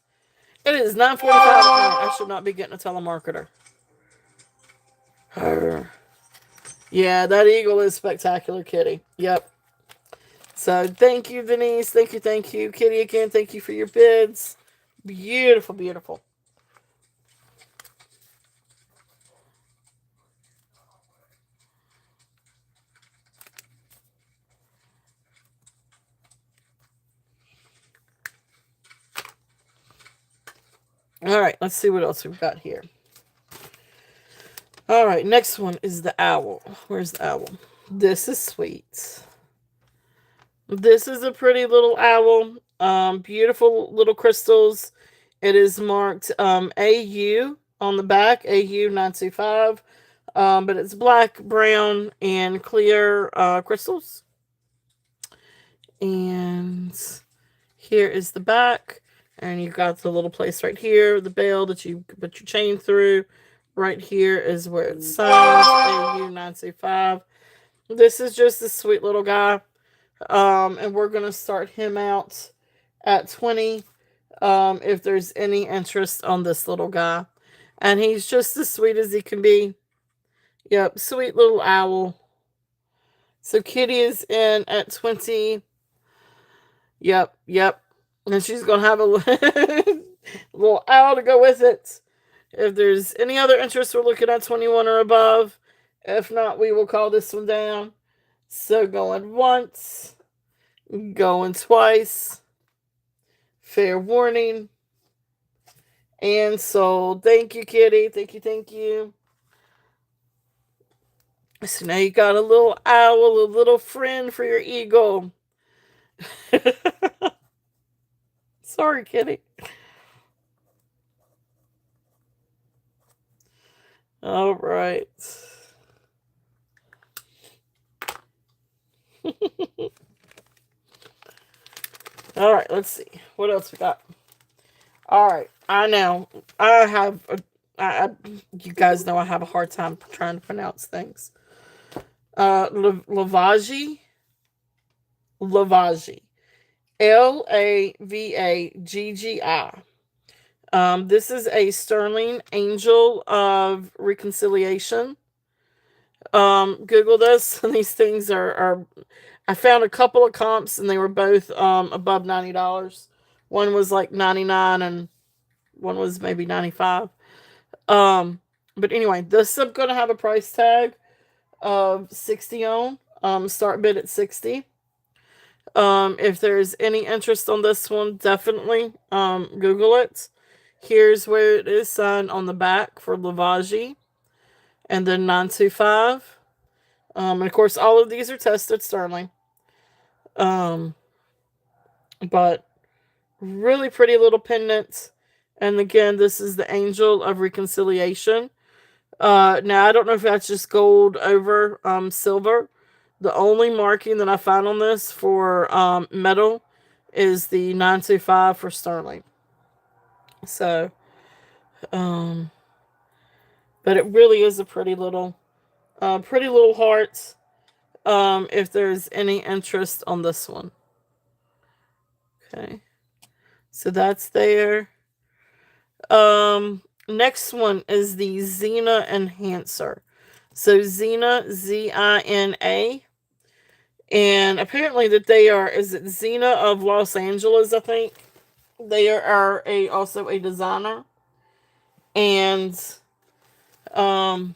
It is 9:45 at night. I should not be getting a telemarketer. Her. Yeah, that eagle is spectacular, Kitty. Yep. So thank you, Denise. Thank you, Kitty. Again, thank you for your bids. Beautiful, beautiful. All right, let's see what else we've got here. All right, next one is the owl. Where's the owl? This is sweet. This is a pretty little owl. Beautiful little crystals. It is marked AU on the back, AU 925. But it's black, brown, and clear crystals. And here is the back. And you got the little place right here, the bell that you put your chain through. Right here is where it signs AU 925. This is just a sweet little guy. And we're going to start him out at 20 if there's any interest on this little guy. And he's just as sweet as he can be. Yep, sweet little owl. So Kitty is in at 20. Yep. And she's going to have a little owl to go with it. If there's any other interest, we're looking at 21 or above. If not, we will call this one down. So going once, going twice, fair warning, and sold. Thank you, Kitty. Thank you. So now you got a little owl, a little friend for your eagle. Sorry, Kitty. All right. All right, let's see. What else we got? All right, I know. You guys know I have a hard time trying to pronounce things. Lavaggi. Lavaggi. This is a sterling angel of reconciliation. Google this. These things are I found a couple of comps and they were both above $90. One was like 99 and one was maybe 95. But anyway, this is going to have a price tag of 60 on. Start bid at 60. If there's any interest on this one, definitely Google it. Here's where it is signed on the back for Lavaggi. And then 925. And of course, all of these are tested sterling. But really pretty little pendant. And again, this is the Angel of Reconciliation. Now, I don't know if that's just gold over silver. The only marking that I found on this for metal is the 925 for sterling. So, but it really is a pretty little heart. If there's any interest on this one. Okay. So that's there. Next one is the Zina Enhancer. So Zina, Zina. And apparently that they are, is it Zina of Los Angeles, I think? They are also a designer. And I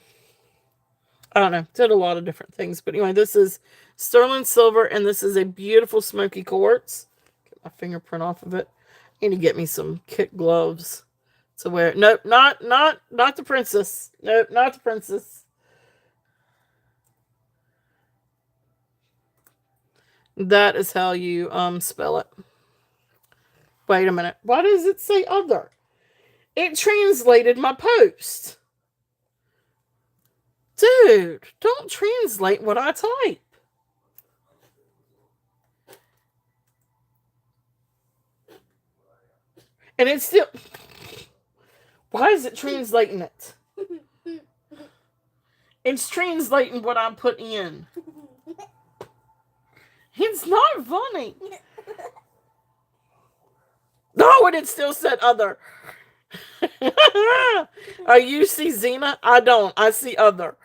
don't know, did a lot of different things. But anyway, this is sterling silver, and this is a beautiful smoky quartz. Get my fingerprint off of it. I need to get me some kit gloves to wear. Nope, not the princess. Nope, not the princess. That is how you spell it. Wait a minute. Why does it say other? It translated my post. Dude, don't translate what I type. And it's still... Why is it translating it? It's translating what I'm putting in. It's not funny. No, and it still said other. You see Xena? I don't. I see other.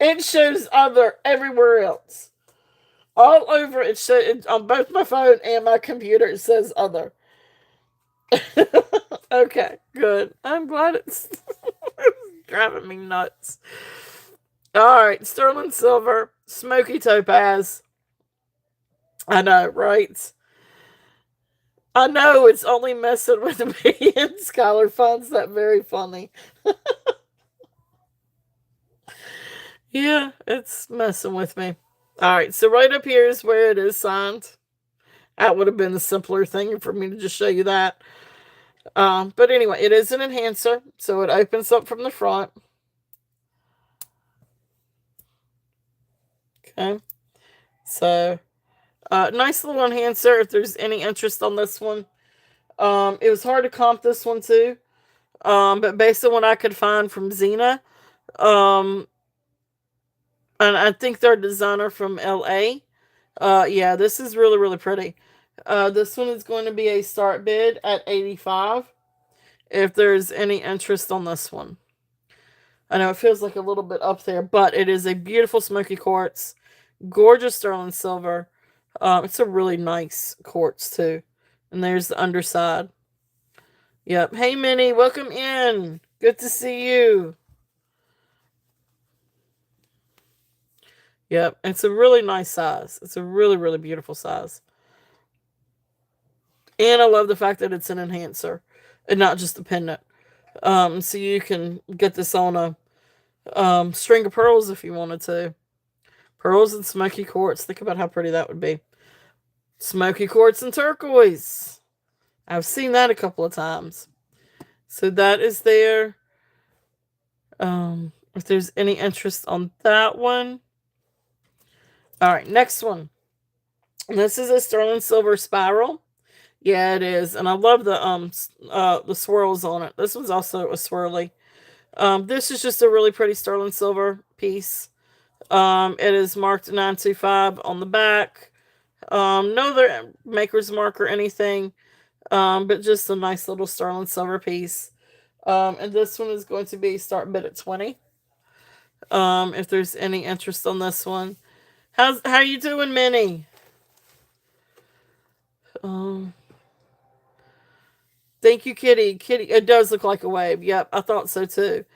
It shows other everywhere else. All over it shows on both my phone and my computer. It says other. Okay, good. I'm glad it's driving me nuts. All right, sterling silver, smoky topaz. I know, right? I know it's only messing with me, and Skylar finds that very funny. Yeah, it's messing with me. All right, so right up here is where it is signed. That would have been the simpler thing for me to just show you that. But anyway, it is an enhancer, so it opens up from the front. Okay, so nice little enhancer. If there's any interest on this one, it was hard to comp this one too. But based on what I could find from Xena, and I think they're a designer from LA. Yeah, this is really, really pretty. This one is going to be a start bid at 85. If there's any interest on this one, I know it feels like a little bit up there, but it is a beautiful smoky quartz, gorgeous sterling silver. It's a really nice quartz too. And there's the underside. Yep. Hey, Minnie, welcome in. Good to see you. Yep. It's a really nice size. It's a really, really beautiful size. And I love the fact that it's an enhancer and not just a pendant. So you can get this on a string of pearls if you wanted to. Pearls and smoky quartz. Think about how pretty that would be. Smoky quartz and turquoise. I've seen that a couple of times. So that is there. If there's any interest on that one. All right, next one. This is a sterling silver spiral. Yeah, it is, and I love the swirls on it. This one's also a swirly. This is just a really pretty sterling silver piece. It is marked 925 on the back. No other maker's mark or anything, but just a nice little sterling silver piece. And this one is going to be start bid at 20. If there's any interest on this one. How you doing, Minnie? Thank you, Kitty. Kitty, it does look like a wave. Yep, I thought so too.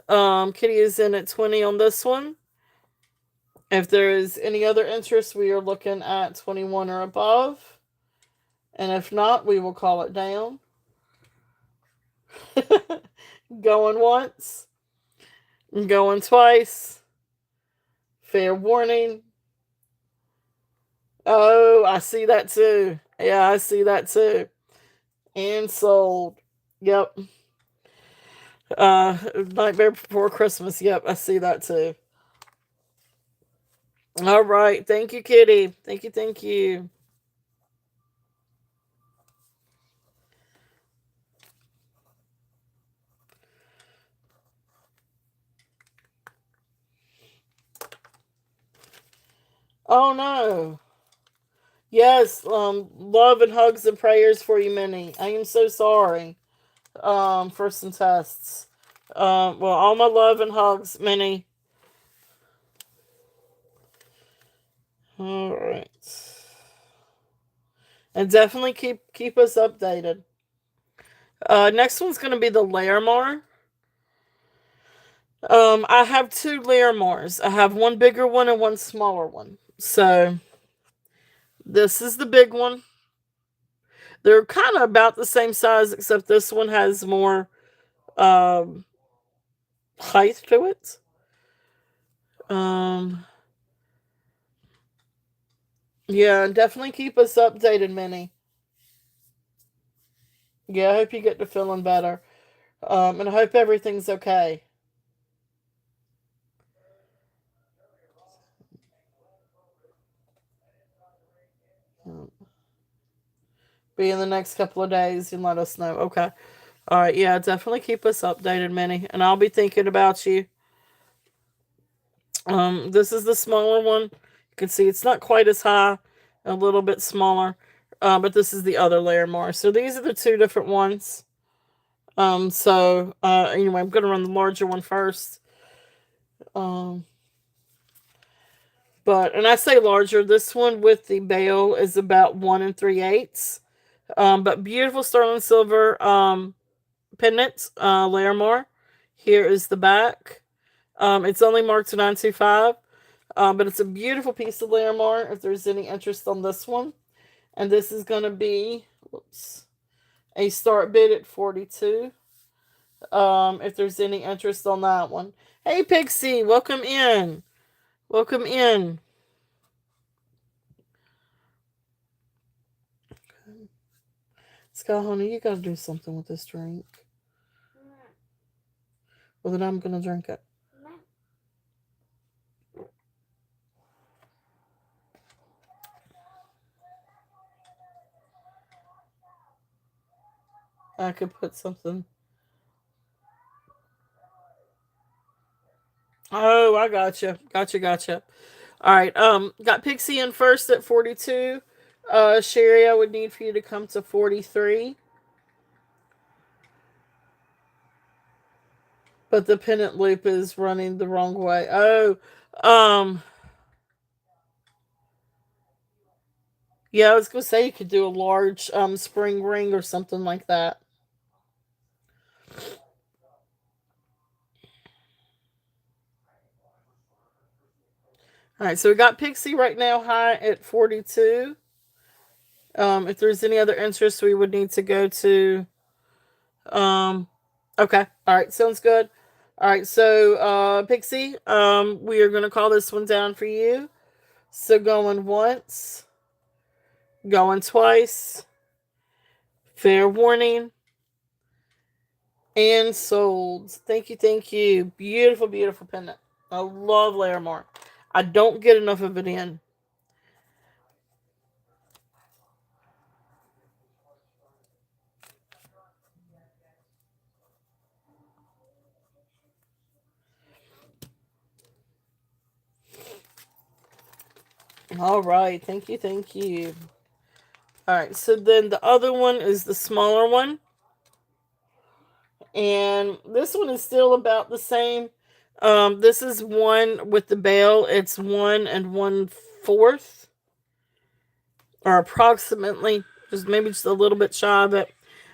Kitty is in at 20 on this one. If there is any other interest, we are looking at 21 or above. And if not, we will call it down. Going once. Going twice. Fair warning. Oh, I see that too. Yeah, I see that too. And sold. Yep. Nightmare Before Christmas. Yep, I see that too. All right. Thank you, Kitty. Thank you, thank you. Oh no. Yes, love and hugs and prayers for you, Minnie. I am so sorry. For some tests. Well, all my love and hugs, Minnie. All right. And definitely keep us updated. Next one's gonna be the Larimar. I have two Larimars. I have one bigger one and one smaller one. So this is the big one. They're kind of about the same size, except this one has more height to it. Yeah, definitely keep us updated, Minnie. Yeah, I hope you get to feeling better. And I hope everything's okay. Be in the next couple of days and let us know. Okay. All right, yeah, definitely keep us updated, Minnie, and I'll be thinking about you. This is the smaller one. You can see it's not quite as high, a little bit smaller, but this is the other layer more. So these are the two different ones. Anyway, I'm gonna run the larger one first. Um, and I say larger. This one with the bail is about 1 3/8. But beautiful sterling silver pendant, layer more. Here is the back. It's only marked to 925. But it's a beautiful piece of layer more if there's any interest on this one. And this is going to be, a start bid at 42. If there's any interest on that one. Hey, Pixie, welcome in. Welcome in. Scott, honey, you gotta do something with this drink. Well, then I'm gonna drink it. I could put something. Oh, I gotcha. Gotcha. All right. Got Pixie in first at 42. Sherry, I would need for you to come to 43. But the pennant loop is running the wrong way. Oh, yeah, I was gonna say you could do a large spring ring or something like that. All right, so we got Pixie right now high at 42. If there's any other interest, we would need to go to. Okay, all right, sounds good. All right, so Pixie, we are gonna call this one down for you. So going once, going twice. Fair warning. And sold. Thank you. Beautiful pendant. I love Larimar. I don't get enough of it in. All right. Thank you. All right. So then the other one is the smaller one. And this one is still about the same. This is one with the bail. It's 1 1/4, or approximately, just a little bit shy of it.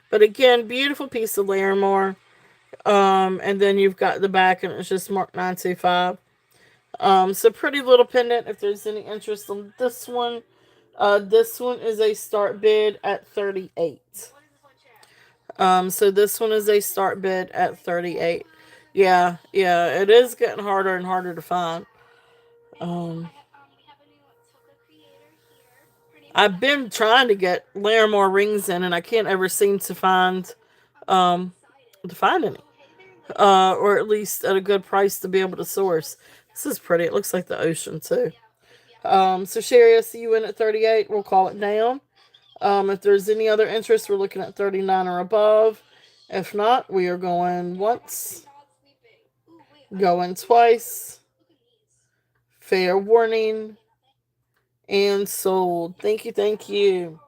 But again, beautiful piece of Larimar. And then you've got the back, and it's just marked 925. So pretty little pendant. If there's any interest on this one, this one is a start bid at 38. So this one is a start bid at 38. Yeah, it is getting harder and harder to find. Um, I've been trying to get Larimore rings in, and I can't ever seem um, to find any. Or at least at a good price to be able to source. This is pretty. It looks like the ocean too. So Sherry, I see you in at 38. We'll call it down. If there's any other interest, we're looking at 39 or above. If not, we are going once, going twice, fair warning, and sold. Thank you.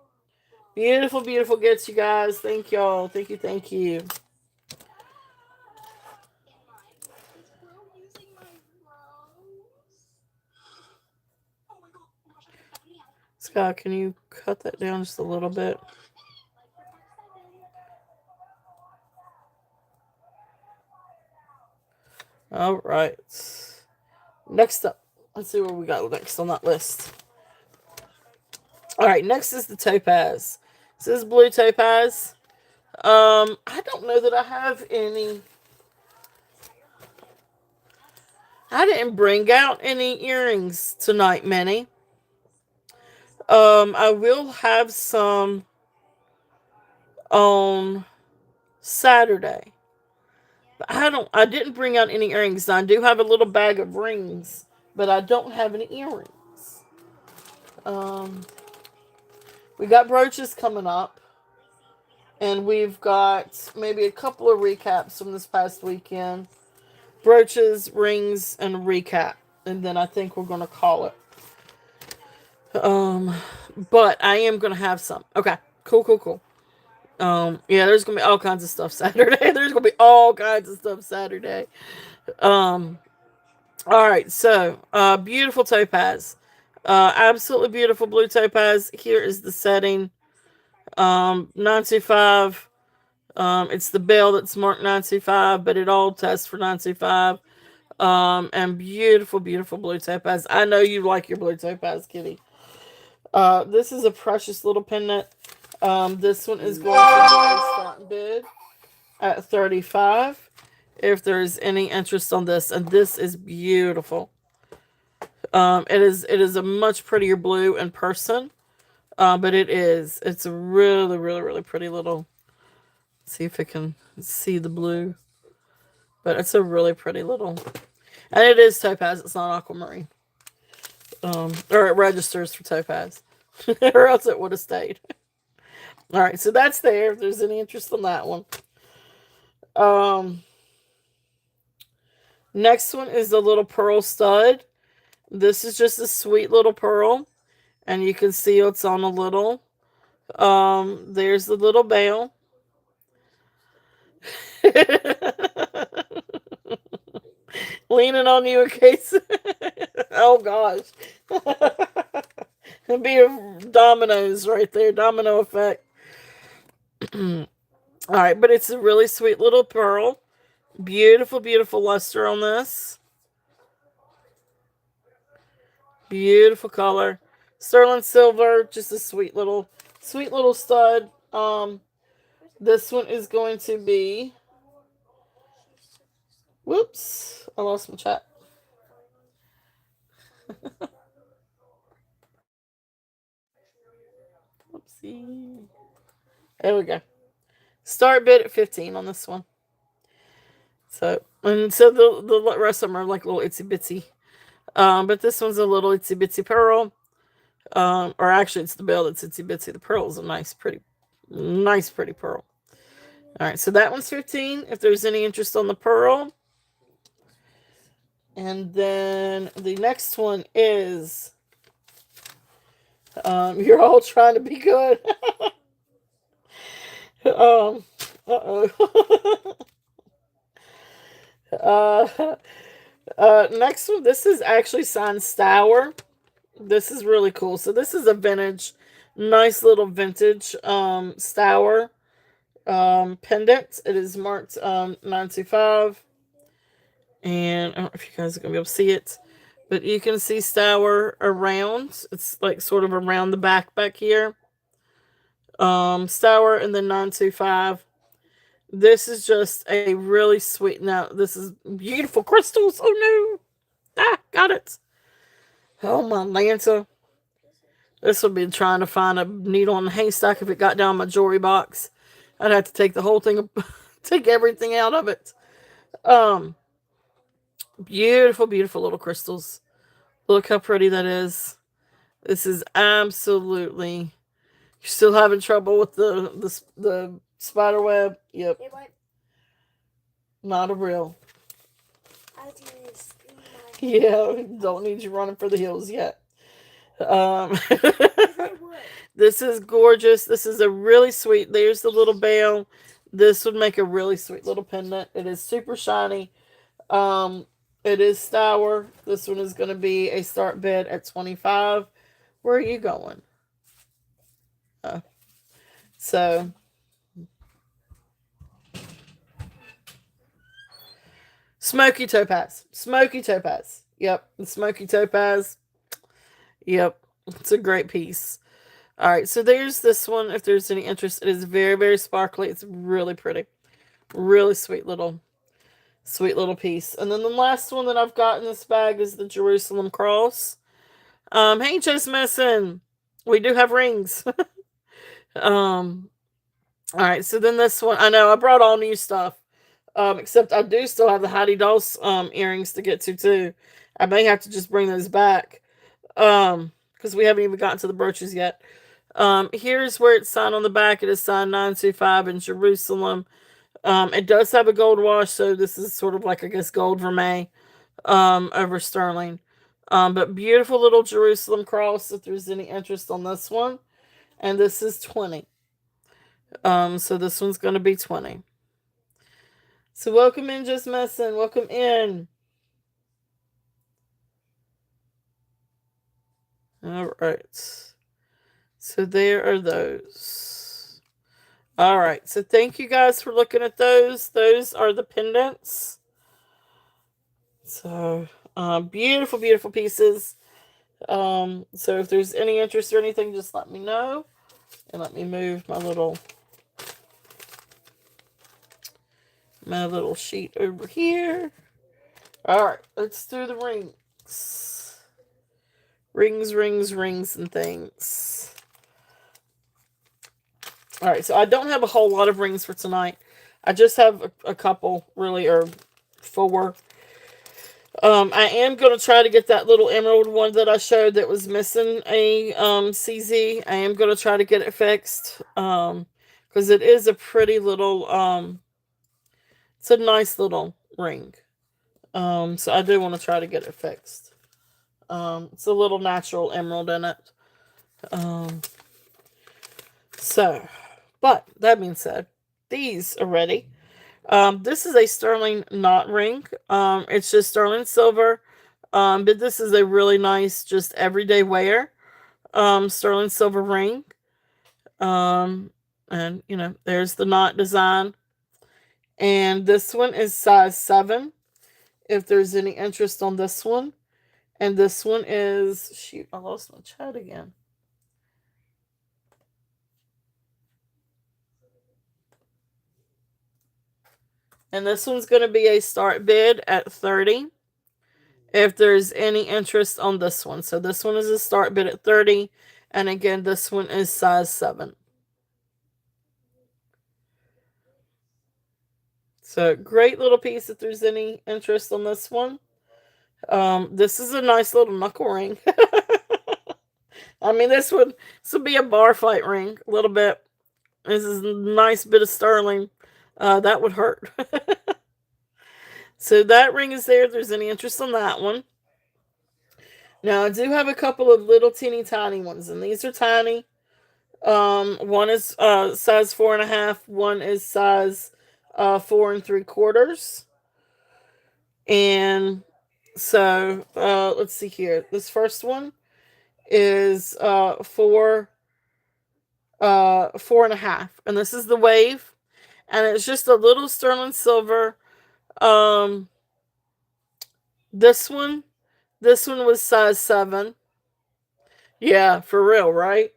Beautiful gets, you guys. Thank y'all. Thank you. Scott, can you cut that down just a little bit? All right. Next up, let's see what we got next on that list. All right, next is the topaz. This is blue topaz. I don't know that I have any. I didn't bring out any earrings tonight, Minnie. I will have some on Saturday. But I didn't bring out any earrings. I do have a little bag of rings, but I don't have any earrings. We got brooches coming up. And we've got maybe a couple of recaps from this past weekend. Brooches, rings, and recap. And then I think we're going to call it. Um, but I am going to have some. Okay, cool, cool, cool. Yeah, there's going to be all kinds of stuff Saturday. There's going to be all kinds of stuff Saturday. Um, all right, so beautiful topaz. Absolutely beautiful blue topaz. Here is the setting. 925. It's the bell that's marked 925, but it all tests for 925. And beautiful, beautiful blue topaz. I know you like your blue topaz, Kitty. This is a precious little pendant. This one is going to be a start bid at 35. If there's any interest on this, and this is beautiful. It is a much prettier blue in person. But it's a really, really, really pretty little. See if I can see the blue. But it's a really pretty little. And it is topaz. It's not aquamarine. Or it registers for topaz. Or else it would have stayed. Alright, so that's there. If there's any interest in that one. Next one is the little pearl stud. This is just a sweet little pearl. And you can see it's on a little. There's the little bell. Leaning on you in case. Oh gosh. It'd be a dominoes right there. Domino effect. Alright, but it's a really sweet little pearl. Beautiful, beautiful luster on this. Beautiful color. Sterling silver. Just a sweet little stud. This one is going to be. Whoops. I lost my chat. Whoopsie. There we go. Start bid at 15 on this one. So the rest of them are like little itsy bitsy. But this one's a little itsy bitsy pearl. Or actually it's the bell that's itsy bitsy. The pearl is a nice pretty pearl. Alright, so that one's 15. If there's any interest on the pearl. And then the next one is you're all trying to be good. Uh-oh. Next one, this is actually signed Stour. This is really cool. So this is a vintage, nice little vintage Stour pendant. It is marked 925. And I don't know if you guys are going to be able to see it. But you can see Stour around. It's like sort of around the back here. Stour and then 925. This is just a really sweet. Now, this is beautiful crystals. Oh no. Ah, got it. Oh my Lanta. This would be trying to find a needle in a haystack if it got down my jewelry box. I'd have to take the whole thing, take everything out of it. Beautiful, beautiful little crystals. Look how pretty that is. This is absolutely. You're still having trouble with the spider web? Yep. Not a real. Yeah, don't need you running for the hills yet. This is gorgeous. This is a really sweet. There's the little bell. This would make a really sweet little pendant. It is super shiny. It is Stour. This one is going to be a start bid at 25. Where are you going? So Smoky topaz. Smoky topaz. Yep. The smoky topaz. Yep. It's a great piece. Alright, so there's this one. If there's any interest, it is very, very sparkly. It's really pretty. Really sweet little piece. And then the last one that I've got in this bag is the Jerusalem cross. Hey, Chase Mason. We do have rings. Alright, so then this one. I know, I brought all new stuff. Except I do still have the Heidi Doss earrings to get to too. I may have to just bring those back. Because we haven't even gotten to the brooches yet. Here's where it's signed on the back. It is signed 925 in Jerusalem. It does have a gold wash, so this is sort of like, I guess, gold vermeil over sterling. But beautiful little Jerusalem cross if there's any interest on this one. And this is 20. So this one's going to be 20. So welcome in, Just Messing. Welcome in. All right. So there are those. All right. So thank you guys for looking at those. Those are the pendants. So beautiful, beautiful pieces. So if there's any interest or anything, just let me know. And let me move my little sheet over here. All right, let's do the rings. Rings, and things. All right, so I don't have a whole lot of rings for tonight. I just have a couple, really, or 4. I am going to try to get that little emerald one that I showed that was missing a CZ. I am going to try to get it fixed because it is a pretty little, it's a nice little ring. So I do want to try to get it fixed. It's a little natural emerald in it. But that being said, these are ready. This is a sterling knot ring. It's just sterling silver. But this is a really nice, just everyday wear. Sterling silver ring. And there's the knot design. And this one is size 7. If there's any interest on this one. And this one is, shoot, I lost my chat again. And this one's going to be a start bid at 30. If there's any interest on this one. So this one is a start bid at 30. And again, this one is size 7. So great little piece if there's any interest on this one. This is a nice little knuckle ring. I mean, this would be a bar fight ring a little bit. This is a nice bit of sterling. That would hurt. So that ring is there if there's any interest on that one. Now, I do have a couple of little teeny tiny ones, and these are tiny. One is size 4.5. One is size 4 3/4. And so, let's see here. This first one is 4.5, and this is the wave, and it's just a little sterling silver. This one was size 7. Yeah, for real, right?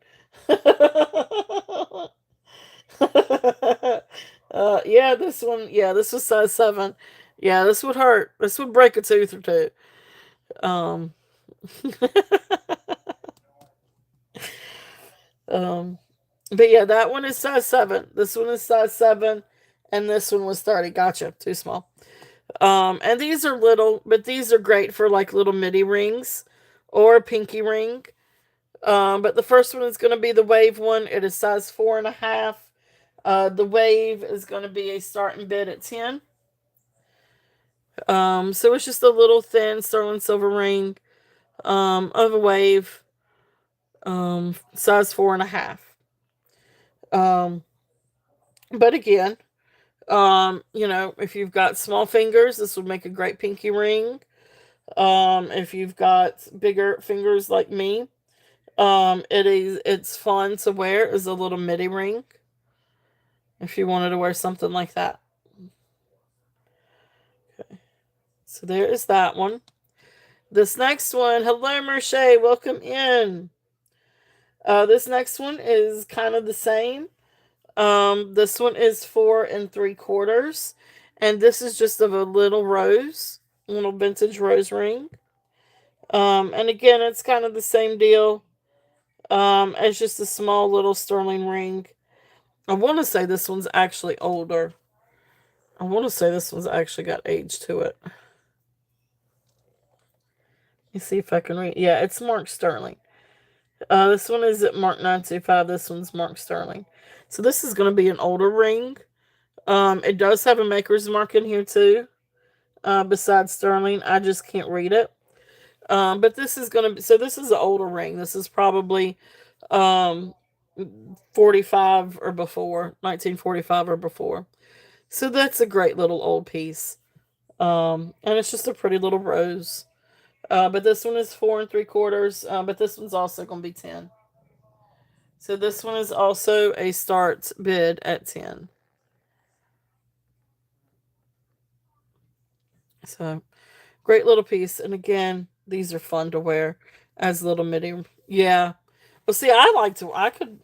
Yeah, this was size 7. Yeah, this would hurt. This would break a tooth or two. But yeah, that one is size 7. This one is size 7, and this one was 30. Gotcha, too small. And these are little, but these are great for like little midi rings or a pinky ring. But the first one is going to be the wave one. It is size 4.5. The wave is going to be a starting bid at 10. So it's just a little thin sterling silver ring of a wave, size 4.5. But again, if you've got small fingers, this would make a great pinky ring. If you've got bigger fingers like me, it's fun to wear as a little midi ring. If you wanted to wear something like that. Okay. So there is that one. This next one, hello Merche, welcome in. This next one is kind of the same. This one is 4 3/4, and this is just of a little vintage rose ring. And again, it's kind of the same deal. It's just a small little sterling ring. I want to say this one's actually older. I want to say this one's actually got age to it. Let me see if I can read. Yeah, it's marked sterling. This one is at Mark 925. This one's Mark Sterling. So this is going to be an older ring. It does have a maker's mark in here too. Besides Sterling, I just can't read it. But this is going to be, so this is an older ring. This is probably um 45 or before, 1945 or before. So that's a great little old piece. And it's just a pretty little rose. But this one is 4 3/4. But this one's also going to be 10. So this one is also a start bid at 10. So great little piece. And again, these are fun to wear as little midi. Yeah. Well, see, I like to, I could,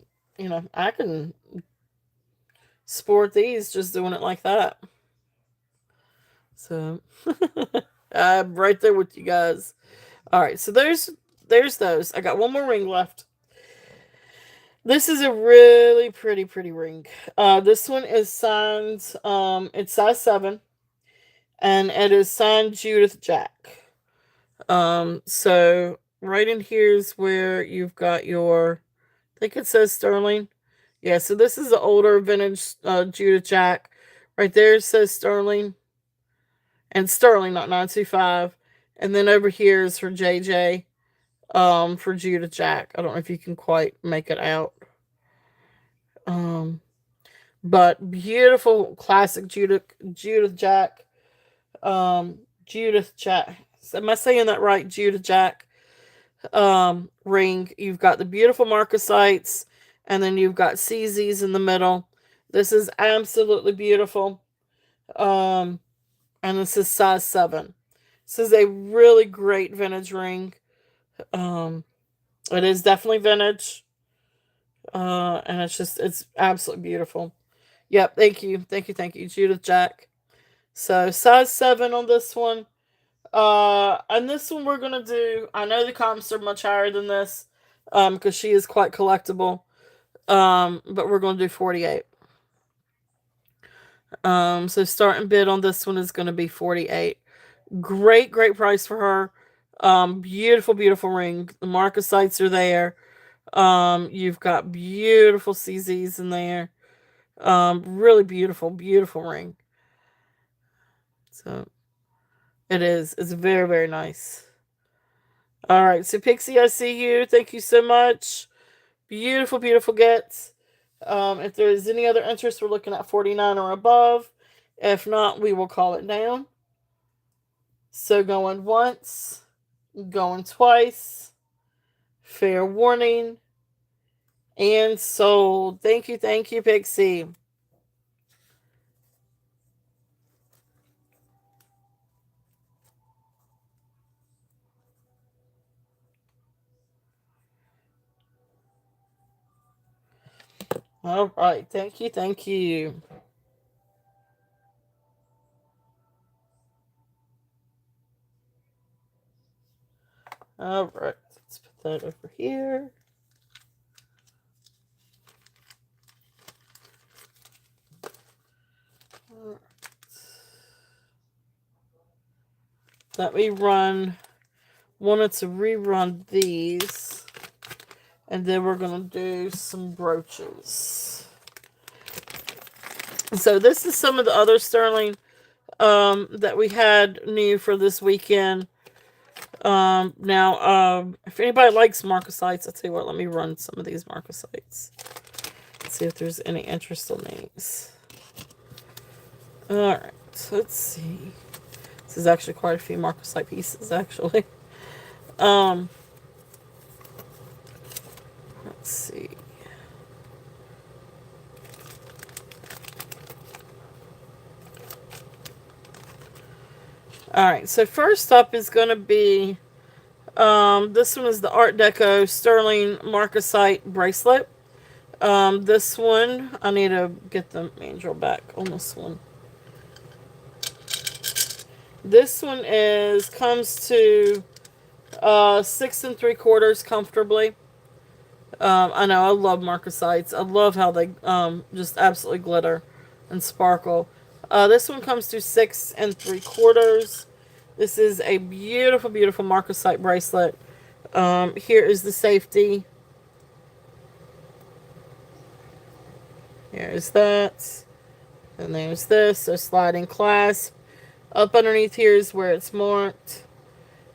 I can sport these just doing it like that. So I'm right there with you guys. All right. So there's those. I got one more ring left. This is a really pretty ring. This one is signed, it's size 7, and it is signed Judith Jack. So right in here is where you've got your, I think it says Sterling. Yeah, so this is the older vintage Judith Jack. Right there it says Sterling. And Sterling, not 925. And then over here is for JJ, for Judith Jack. I don't know if you can quite make it out. But beautiful classic Judith Jack. Judith Jack. Am I saying that right? Judith Jack ring. You've got the beautiful marcasites, and then you've got CZs in the middle. This is absolutely beautiful. And this is size 7. This is a really great vintage ring. It is definitely vintage. And it's absolutely beautiful. Yep, thank you, Judith Jack. So size 7 on this one. And this one we're gonna do. I know the comps are much higher than this, because she is quite collectible. But we're gonna do 48. So starting bid on this one is gonna be 48. Great price for her. Beautiful ring. The marcasites are there. You've got beautiful CZs in there. Really beautiful ring. So it is. It's very nice. All right, so Pixie, I see you. Thank you so much. Beautiful gets. If there's any other interest, we're looking at 49 or above. If not, we will call it down. So going once, going twice. Fair warning. And sold. Thank you, Pixie. All right, thank you. All right, let's put that over here. All right. Let me wanted to rerun these, and then we're going to do some brooches. So this is some of the other sterling that we had new for this weekend. Now, if anybody likes marcasites, I'll tell you what, let me run some of these marcasites. See if there's any interest on these. Alright, so let's see. This is actually quite a few marcasite pieces, actually. Let's see. Alright, so first up is going to be, this one is the Art Deco Sterling Marcasite Bracelet. This one, I need to get the manual back on this one. This one comes to 6 3/4 comfortably. I know, I love marcasites. I love how they just absolutely glitter and sparkle. This one comes to 6 3/4. This is a beautiful marcasite bracelet. Here is the safety. Here's that. And there's this. So sliding clasp. Up underneath here is where it's marked.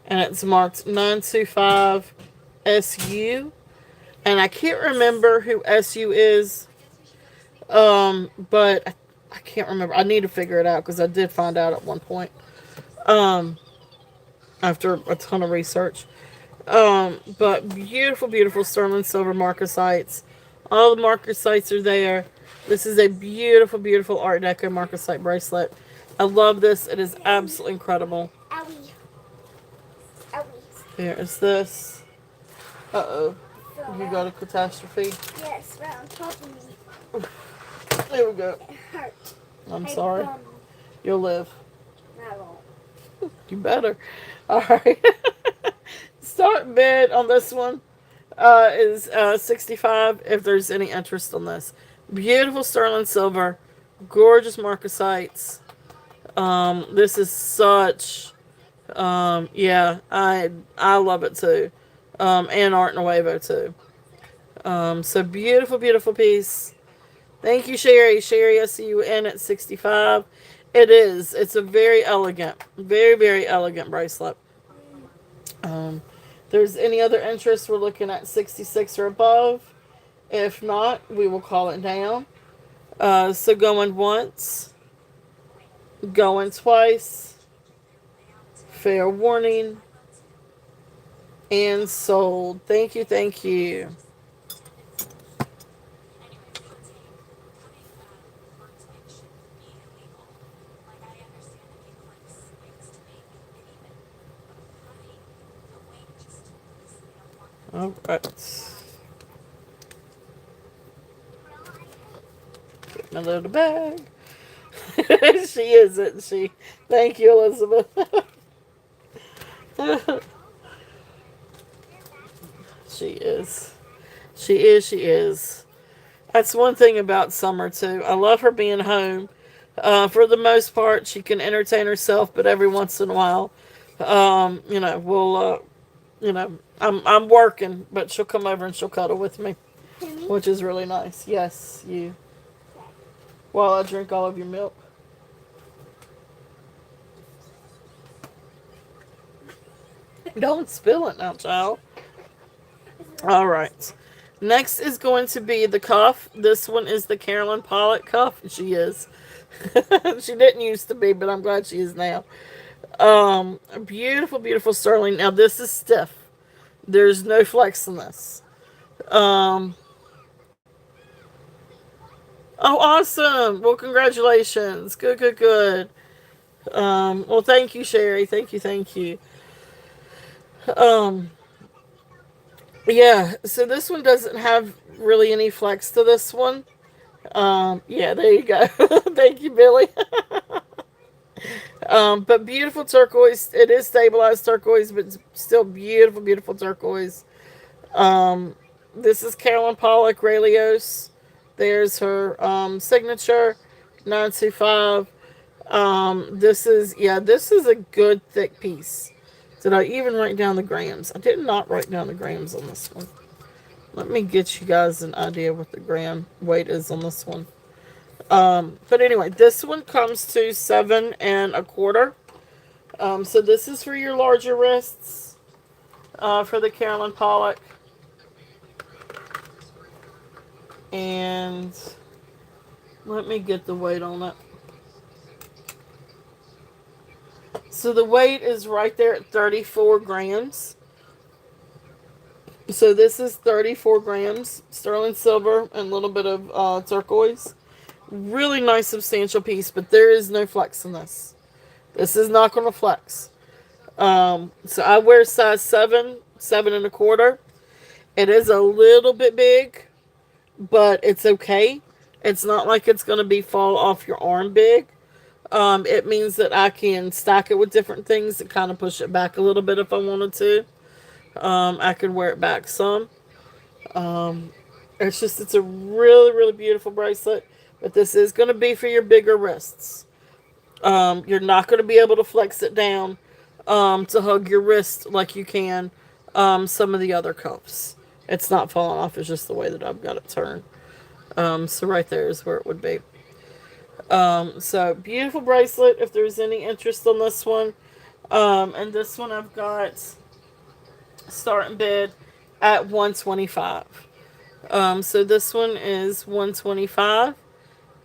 And it's marked 925 SU. And I can't remember who SU is. But I can't remember. I need to figure it out because I did find out at one point. Um, After a ton of research. But beautiful, beautiful sterling silver marker sites. All the marker sites are there. This is a beautiful, beautiful Art Deco marker site bracelet. I love this. It is absolutely incredible. Owie. Owie. Here is this. Uh-oh. Fell You down. got a catastrophe. Yes, right on top of me. There we go. It hurt. I'm Hey, sorry. bum. You'll live. I won't. You better. Alright. Start bid on this one is 65 if there's any interest on this. Beautiful sterling silver. Gorgeous marcasites. This is such yeah, I love it too. And Art Nuevo too. So beautiful, beautiful piece. Thank you, Sherry. Sherry, I see you in at 65. It is. It's a very elegant, very, very elegant bracelet. There's any other interest, we're looking at 66 or above. If not, we will call it down. So going once, going twice, fair warning, and sold. Thank you, thank you. All right. Get my little bag. She isn't she? Thank you, Elizabeth. She is. She is. She is. That's one thing about Summer too. I love her being home. For the most part, she can entertain herself, but every once in a while, we'll, I'm working, but she'll come over and she'll cuddle with me, Timmy? which is really nice. Yes, you. While I drink all of your milk. Don't spill it now, child. All right. Next is going to be the cuff. This one is the Carolyn Pollock cuff. She is. She didn't used to be, but I'm glad she is now. A beautiful, beautiful sterling. Now this is stiff. There's no flex in this. Oh, awesome. Well, congratulations. Good, good, good. Well, thank you, Sherry. Thank you, thank you. Um, yeah, so this one doesn't have really any flex to this one. Yeah, there you go. Thank you, Billy. But beautiful turquoise. It is stabilized turquoise, but still beautiful, beautiful turquoise. This is Carolyn Pollock Rayleigh. There's her signature, 925. This is a good thick piece. Did I even write down the grams? I did not write down the grams on this one. Let me get you guys an idea what the gram weight is on this one. But anyway, this one comes to 7 1/4. So this is for your larger wrists, for the Carolyn Pollock. And let me get the weight on it. So the weight is right there at 34 grams. So this is 34 grams, sterling silver, and a little bit of turquoise. Really nice, substantial piece, but there is no flex in this. This is not going to flex. So I wear size 7, 7 1/4. It is a little bit big, but it's okay. It's not like it's going to be fall off your arm big. It means that I can stack it with different things and kind of push it back a little bit if I wanted to. I could wear it back some. It's a really, really beautiful bracelet. But this is going to be for your bigger wrists. You're not going to be able to flex it down to hug your wrist like you can some of the other cuffs. It's not falling off. It's just the way that I've got it turned. So right there is where it would be. So beautiful bracelet if there's any interest on this one. And this one I've got starting bid at 125. So this one is 125.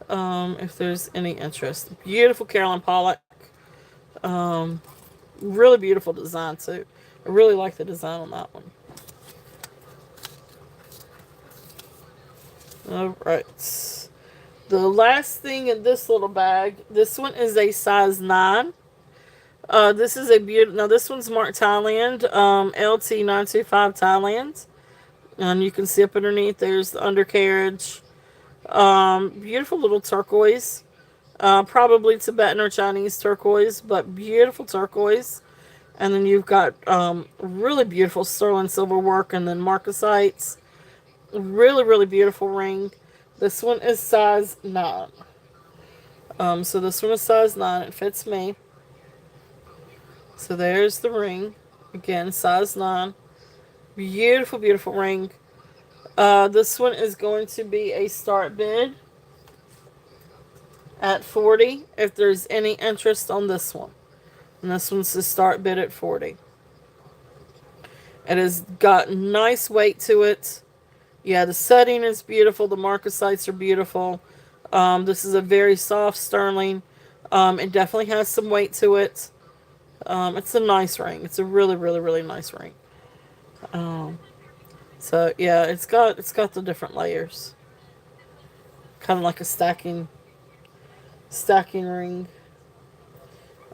If there's any interest. Beautiful Carolyn Pollock. Um, really beautiful design too. I really like the design on that one. Alright. The last thing in this little bag, this one is a size 9. This is a beautiful, now this one's marked Thailand, LT925 Thailand. And you can see up underneath, there's the undercarriage. Beautiful little turquoise. Probably Tibetan or Chinese turquoise, but beautiful turquoise. And then you've got really beautiful sterling silver work and then marcasites. Really, really beautiful ring. This one is size 9. So this one is size 9. It fits me. So there's the ring. Again, size 9. Beautiful, beautiful ring. This one is going to be a start bid at 40 if there's any interest on this one. And this one's the start bid at 40. It has got nice weight to it. Yeah, the setting is beautiful. The marcasites are beautiful. This is a very soft sterling. It definitely has some weight to it. It's a nice ring. It's a really, really, really nice ring. So yeah, it's got the different layers. Kind of like a stacking ring.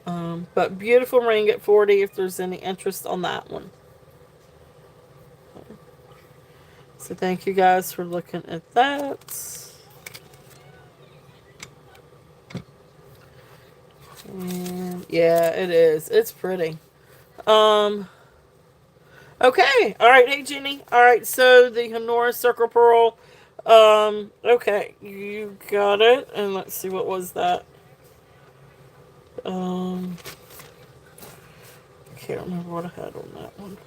But beautiful ring at 40 if there's any interest on that one. So thank you guys for looking at that. And yeah, it is. It's pretty. Okay. All right. Hey, Jenny. All right. So the Honora Circle Pearl. Okay. You got it. And let's see, what was that? I can't remember what I had on that one.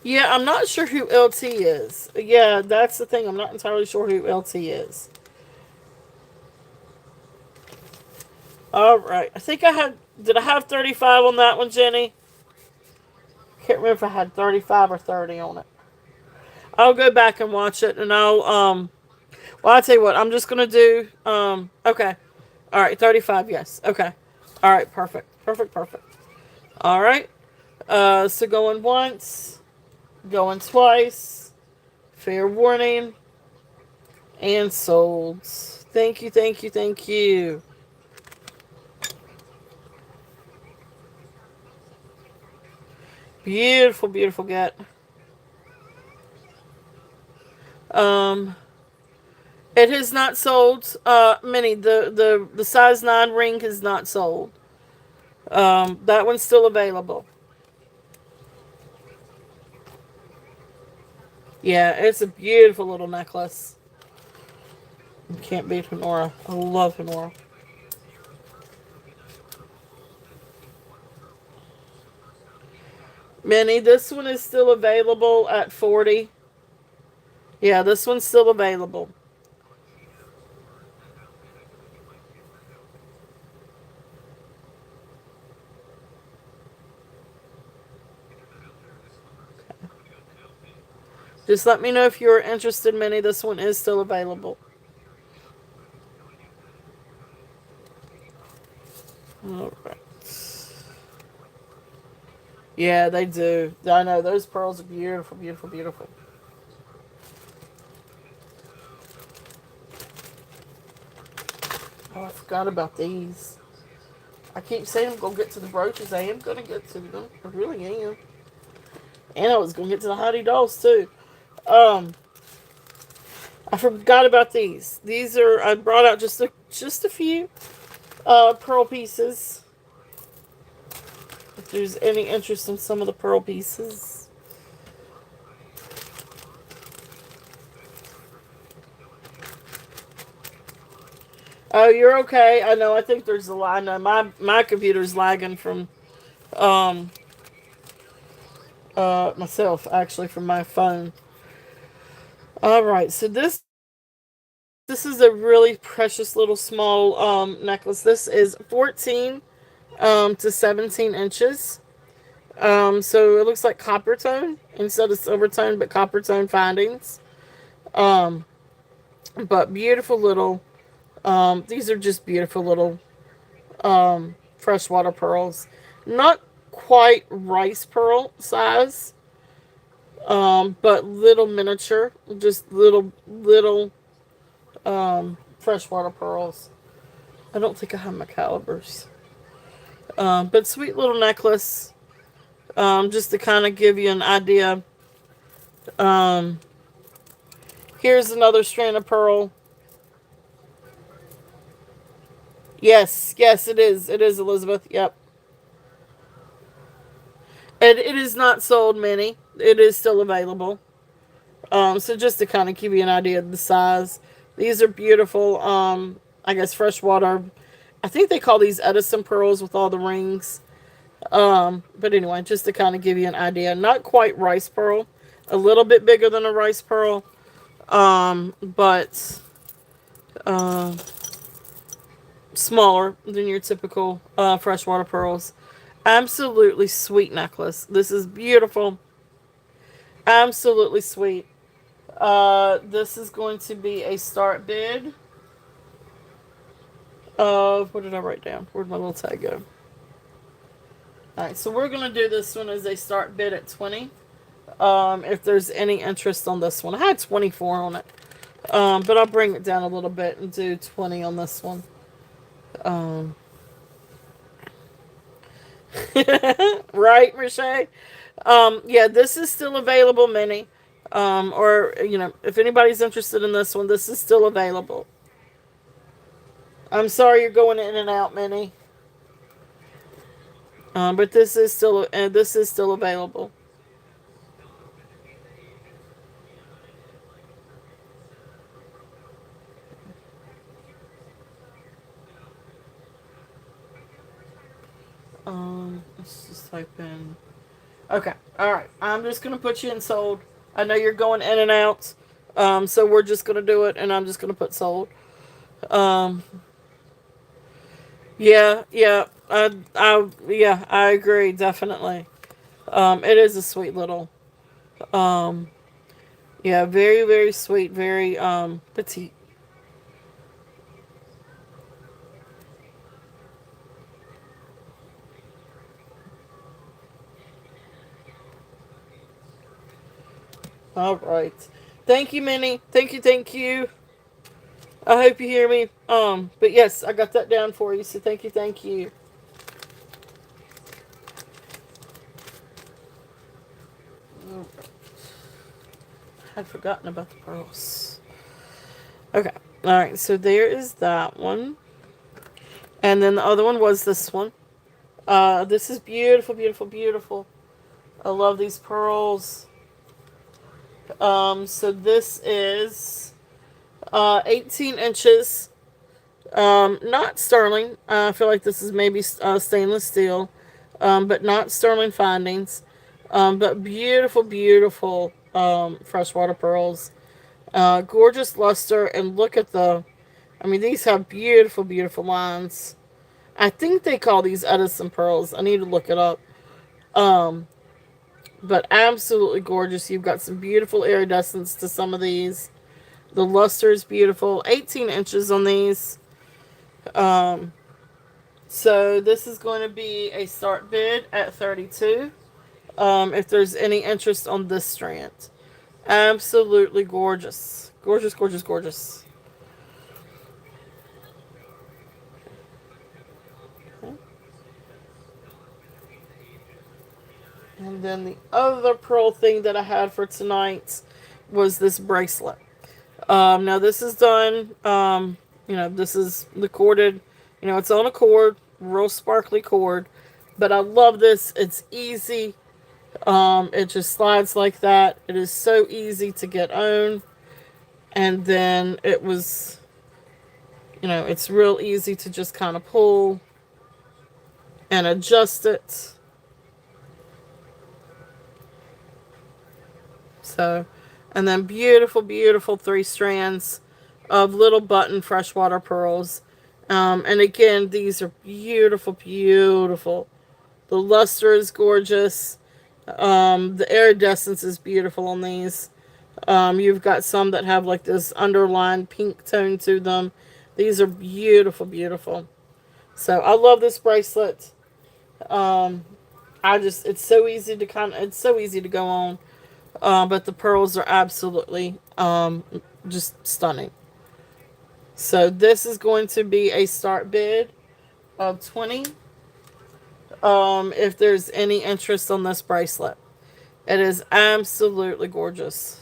Yeah, I'm not sure who LT is. Yeah, that's the thing. I'm not entirely sure who LT is. Alright. I think I had... Did I have 35 on that one, Jenny? Can't remember if I had 35 or 30 on it. I'll go back and watch it, and I'll, well, I'll tell you what. I'm just going to do, okay. Alright, 35, yes. Okay. Alright, perfect. Perfect, perfect. Alright. So going once... Going twice. Fair warning. And sold. Thank you, thank you, thank you. Beautiful, beautiful get. It has not sold. Minnie, the size 9 ring has not sold. That one's still available. Yeah, it's a beautiful little necklace. You can't beat Honora. I love Honora. Minnie, this one is still available at 40. Yeah, this one's still available. Just let me know if you're interested, Minnie. This one is still available. Alright. Yeah, they do. I know, those pearls are beautiful, beautiful, beautiful. Oh, I forgot about these. I keep saying I'm going to get to the brooches. I am going to get to them. I really am. And I was going to get to the Heidi dolls, too. I forgot about these. These are, I brought out just a few pearl pieces. If there's any interest in some of the pearl pieces. Oh, you're okay. I know. I think there's a line. My computer's lagging from um, myself actually from my phone. All right, so this is a really precious little small necklace. This is 14 to 17 inches. So it looks like copper tone instead of silver tone, but copper tone findings. Um, but beautiful little. These are just beautiful little freshwater pearls. Not quite rice pearl size, but little miniature, just little freshwater pearls. I don't think I have my calibers. But sweet little necklace. Just to kind of give you an idea. Um, Here's another strand of pearl. Yes, yes, it is. It is, Elizabeth. Yep. And it is not sold many. It is still available. So just to kind of give you an idea of the size, these are beautiful. I guess freshwater. I think they call these Edison pearls with all the rings. But anyway, just to kind of give you an idea, not quite rice pearl, a little bit bigger than a rice pearl, but smaller than your typical freshwater pearls. Absolutely sweet necklace. This is beautiful. Absolutely sweet. This is going to be a start bid of, what did I write down? Where'd my little tag go? Alright, so we're going to do this one as a start bid at 20. If there's any interest on this one. I had 24 on it. But I'll bring it down a little bit and do 20 on this one. Right, Riche? Yeah, this is still available, Minnie. Or, if anybody's interested in this one, this is still available. I'm sorry you're going in and out, Minnie. But this is still available. Let's just type in. Okay, all right. I'm just gonna put you in sold. I know you're going in and out, so we're just gonna do it, and I'm just gonna put sold. Um, yeah, yeah, yeah, I agree definitely. It is a sweet little, um, yeah, very very sweet, very petite. All right, thank you, Minnie. Thank you, thank you. I hope you hear me. But yes, I got that down for you. So thank you, thank you. I'd forgotten about the pearls. Okay. All right. So there is that one, and then the other one was this one. This is beautiful, beautiful, beautiful. I love these pearls. So this is 18 inches. Not sterling. I feel like this is maybe stainless steel, but not sterling findings. But beautiful, beautiful freshwater pearls. Gorgeous luster, and look at I mean, these have beautiful, beautiful lines. I think they call these Edison pearls. I need to look it up. Um, but absolutely gorgeous. You've got some beautiful iridescence to some of these. The luster is beautiful. 18 inches on these. Um, so this is going to be a start bid at 32. If there's any interest on this strand. Absolutely gorgeous. Gorgeous, gorgeous, gorgeous. Okay. And then the other pearl thing that I had for tonight was this bracelet. Now this is done, this is the corded, it's on a cord, real sparkly cord. But I love this. It's easy. It just slides like that. It is so easy to get on. And then it's real easy to just kind of pull and adjust it. So, and then beautiful, beautiful 3 strands of little button freshwater pearls. And again, these are beautiful, beautiful. The luster is gorgeous. The iridescence is beautiful on these. You've got some that have like this underlined pink tone to them. These are beautiful, beautiful. So I love this bracelet. Um, it's so easy to it's so easy to go on. But the pearls are absolutely just stunning. So this is going to be a start bid of 20. If there's any interest on this bracelet, it is absolutely gorgeous.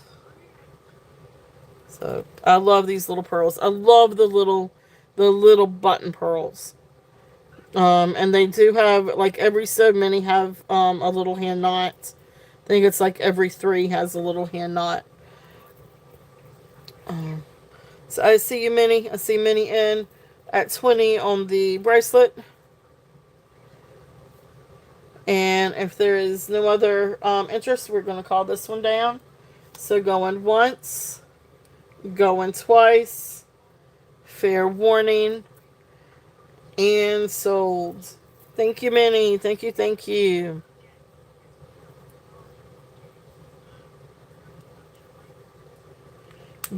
So I love these little pearls. I love the little button pearls. And they do have like every so many have a little hand knot. I think it's like every 3 has a little hand knot. So I see you, Minnie. I see Minnie in at 20 on the bracelet. And if there is no other interest, we're going to call this one down. So going once, going twice, fair warning, and sold. Thank you, Minnie. Thank you, thank you.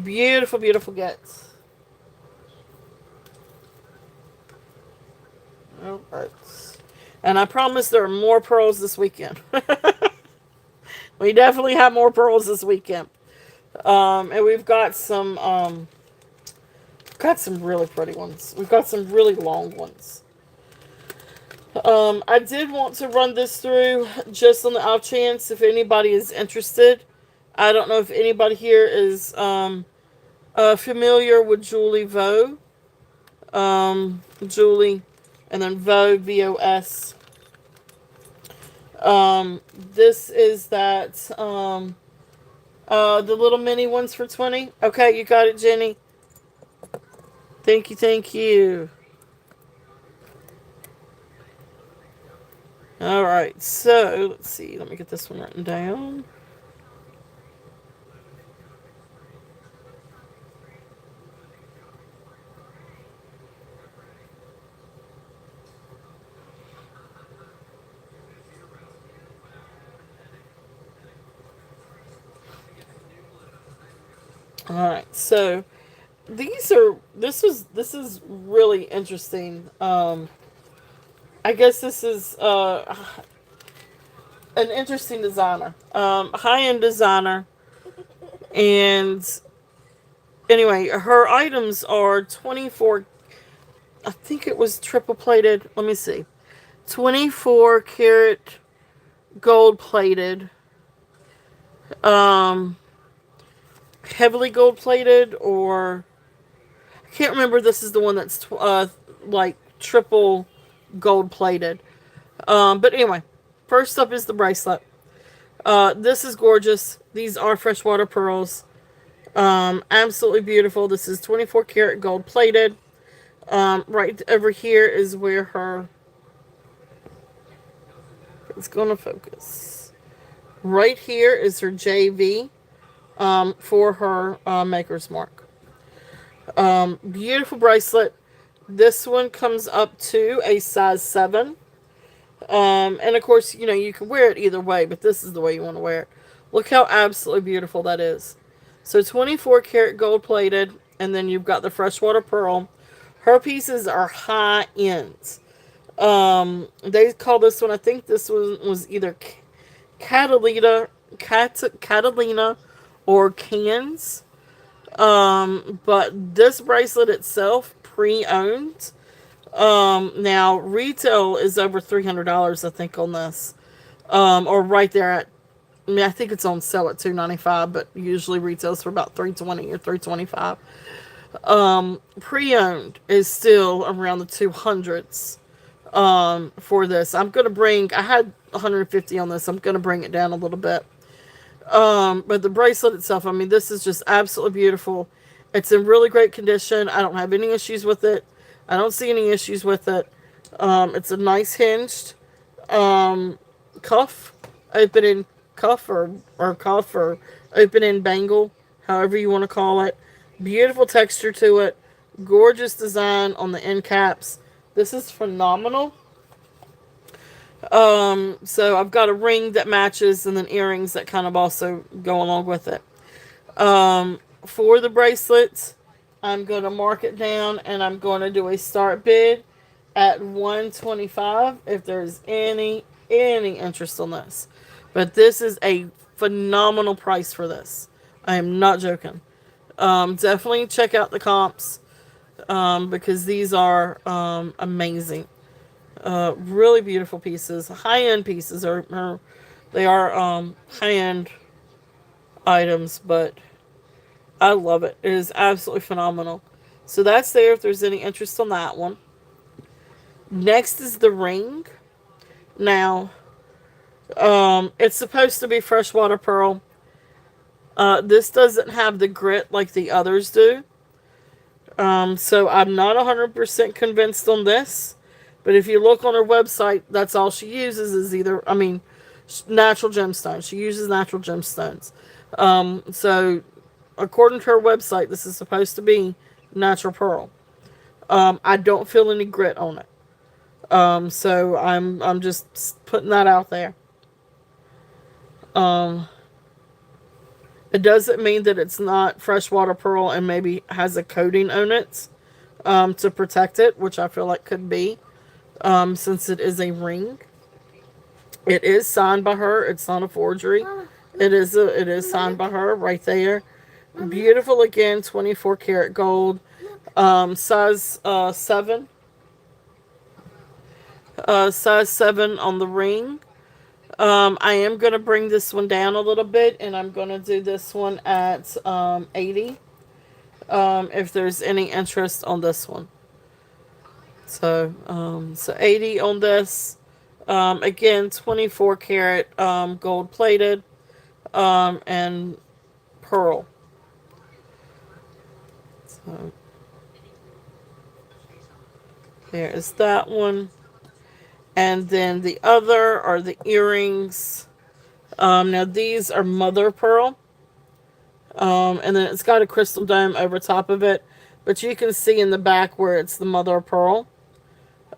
Beautiful, beautiful gets. Alright. And I promise there are more pearls this weekend. We definitely have more pearls this weekend. And we've got some really pretty ones. We've got some really long ones. I did want to run this through just on the off chance if anybody is interested. I don't know if anybody here is familiar with Julie Vaux. Julie, and then Vaux, V-O-S. This is that, the little mini ones for 20. Okay, you got it, Jenny. Thank you, thank you. Alright, so, let's see. Let me get this one written down. Alright, so this is really interesting. I guess this is an interesting designer. High-end designer. And anyway, her items are 24, I think it was triple plated. Let me see. 24 karat gold plated. Heavily gold plated, or I can't remember. This is the one that's like triple gold plated. But anyway, first up is the bracelet. This is gorgeous. These are freshwater pearls. Absolutely beautiful. This is 24 karat gold plated. Right over here is where it's gonna focus. Right here is her JV. For her maker's mark. Beautiful bracelet. This one comes up to a size 7. And of course, you can wear it either way, but this is the way you want to wear it. Look how absolutely beautiful that is. So 24 karat gold plated, and then you've got the freshwater pearl. Her pieces are high ends. They call this one, I think this one was either Catalina or cans. But this bracelet itself, pre-owned. Now retail is over $300, I think, on this. Or right there at, I think it's on sale at $295, but usually retails for about $320 or $325. Pre-owned is still around the 200s. For this, I had 150 on this. I'm gonna bring it down a little bit. But the bracelet itself, I mean, this is just absolutely beautiful. It's in really great condition. I don't have any issues with it. I don't see any issues with it. It's a nice hinged cuff, opening cuff or cuff or open-end bangle, however you want to call it. Beautiful texture to it. Gorgeous design on the end caps. This is phenomenal. So I've got a ring that matches and then earrings that kind of also go along with it. For the bracelets, I'm going to mark it down and I'm going to do a start bid at 125 if there's any interest on this. But this is a phenomenal price for this. I am not joking. Definitely check out the comps because these are amazing. Really beautiful pieces. High-end pieces they are high-end items, but I love it. It is absolutely phenomenal. So that's there if there's any interest on that one. Next is the ring. Now, it's supposed to be freshwater pearl. This doesn't have the grit like the others do. So I'm not 100% convinced on this. But if you look on her website, that's all she uses is natural gemstones. She uses natural gemstones. So according to her website, this is supposed to be natural pearl. I don't feel any grit on it. So I'm just putting that out there. It doesn't mean that it's not freshwater pearl and maybe has a coating on it to protect it, which I feel like could be. Since it is a ring. It is signed by her. It's not a forgery. It is signed by her right there. Beautiful again, 24 karat gold. Size 7. Size 7 on the ring. I am going to bring this one down a little bit, and I'm going to do this one at 80. If there's any interest on this one. So 80 on this. Again, 24 karat gold plated and pearl. So there is that one. And then the other are the earrings. Now these are mother of pearl. And then it's got a crystal dome over top of it. But you can see in the back where it's the mother of pearl.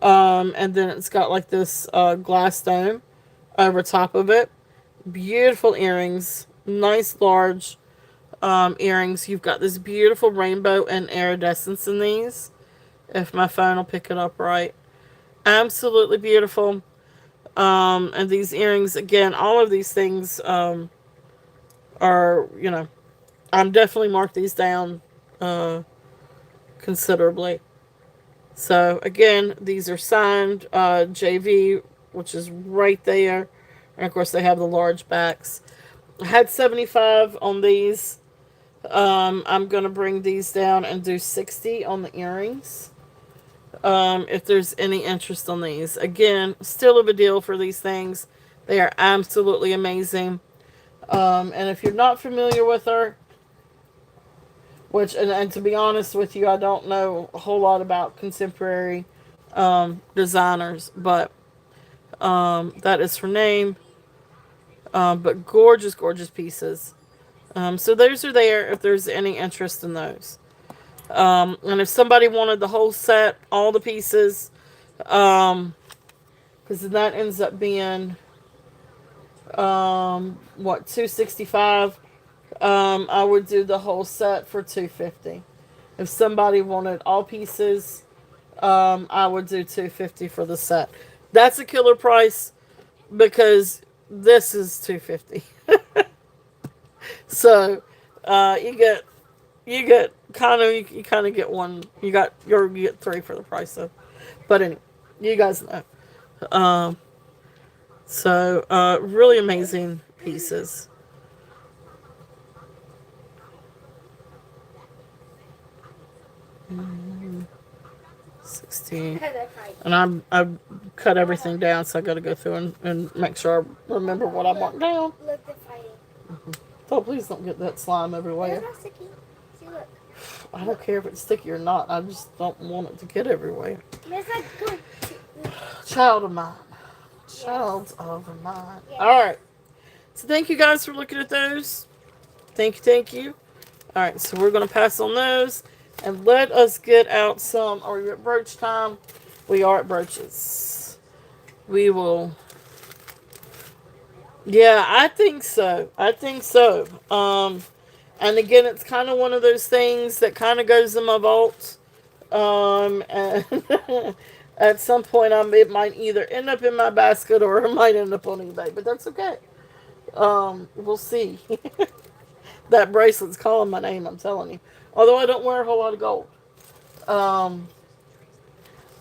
And then it's got like this glass dome over top of it. Beautiful earrings. Nice large earrings. You've got this beautiful rainbow and iridescence in these. If my phone will pick it up right. Absolutely beautiful. And these earrings, again, all of these things are, I'm definitely marked these down considerably. So, again, these are signed JV, which is right there. And, of course, they have the large backs. I had 75 on these. I'm going to bring these down and do 60 on the earrings. If there's any interest on these. Again, still of a deal for these things. They are absolutely amazing. And if you're not familiar with her, and to be honest with you, I don't know a whole lot about contemporary designers, but that is her name. But gorgeous, gorgeous pieces. So those are there if there's any interest in those. And if somebody wanted the whole set, all the pieces, because that ends up being, $265. I would do the whole set for $250. If somebody wanted all pieces, I would do $250 for the set. That's a killer price because this is $250. So you get kind of get one. You get 3 for the price of. But anyway, you guys know. So really amazing pieces. Mm-hmm. 16. And I've cut everything down, so I got to go through and make sure I remember what I marked down. Look, they're fighting. Mm-hmm. So please don't get that slime everywhere. It's not sticky. See, look. I don't care if it's sticky or not. I just don't want it to get everywhere. It's not good. Child of mine. Child of mine. Yes. All right. So thank you guys for looking at those. Thank you, thank you. All right, so we're going to pass on those. And let us get out some. Are we at brooch time? We are at brooches. We will. Yeah, I think so. I think so. And again, it's kind of one of those things that kind of goes in my vault. And at some point, it might either end up in my basket or it might end up on eBay, but that's okay. We'll see. That bracelet's calling my name, I'm telling you. Although I don't wear a whole lot of gold. Um,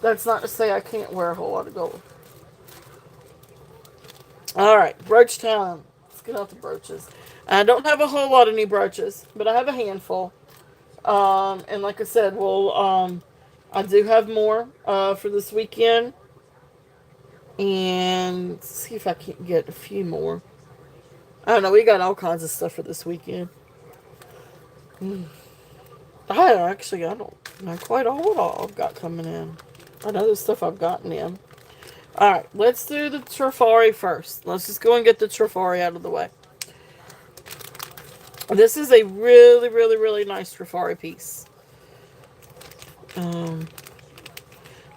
that's not to say I can't wear a whole lot of gold. Alright, brooch time. Let's get out the brooches. I don't have a whole lot of new brooches, but I have a handful. And like I said, I do have more for this weekend. And let's see if I can get a few more. I don't know, we got all kinds of stuff for this weekend. I don't know quite all what I've got coming in. I know the stuff I've gotten in. Alright, let's do the Trifari first. Let's just go and get the Trifari out of the way. This is a really, really, really nice Trifari piece.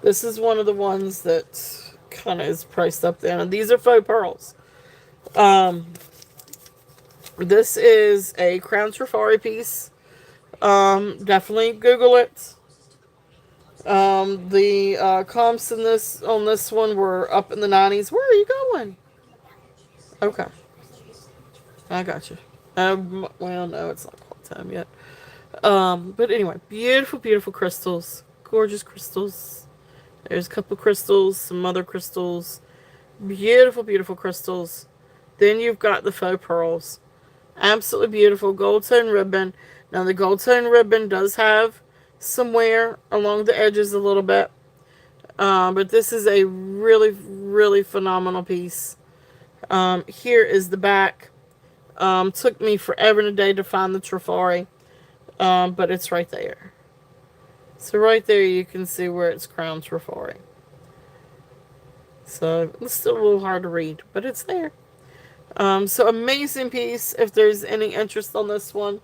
This is one of the ones that kind of is priced up there. And these are faux pearls. This is a Crown Trifari piece. Definitely Google it. The comps on this one were up in the 90s. Where are you going? Okay. I got you. Well, no, it's not quite time yet. But anyway, beautiful, beautiful crystals. Gorgeous crystals. There's a couple crystals, some other crystals. Beautiful, beautiful crystals. Then you've got the faux pearls. Absolutely beautiful gold tone ribbon. Now the gold tone ribbon does have some wear along the edges a little bit. But this is a really, really phenomenal piece. Here is the back. Took me forever and a day to find the Trifari. But it's right there. So right there you can see where it's Crown Trifari. So it's still a little hard to read, but it's there. So amazing piece. If there's any interest on this one,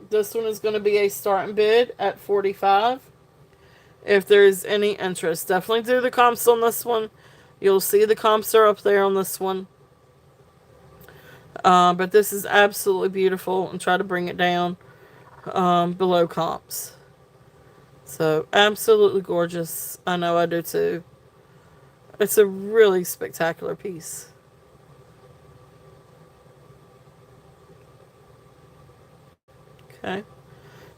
this one is going to be a starting bid at $45. If there's any interest, definitely do the comps on this one. You'll see the comps are up there on this one. But this is absolutely beautiful, and try to bring it down below comps. So absolutely gorgeous. I know I do too. It's a really spectacular piece. Okay.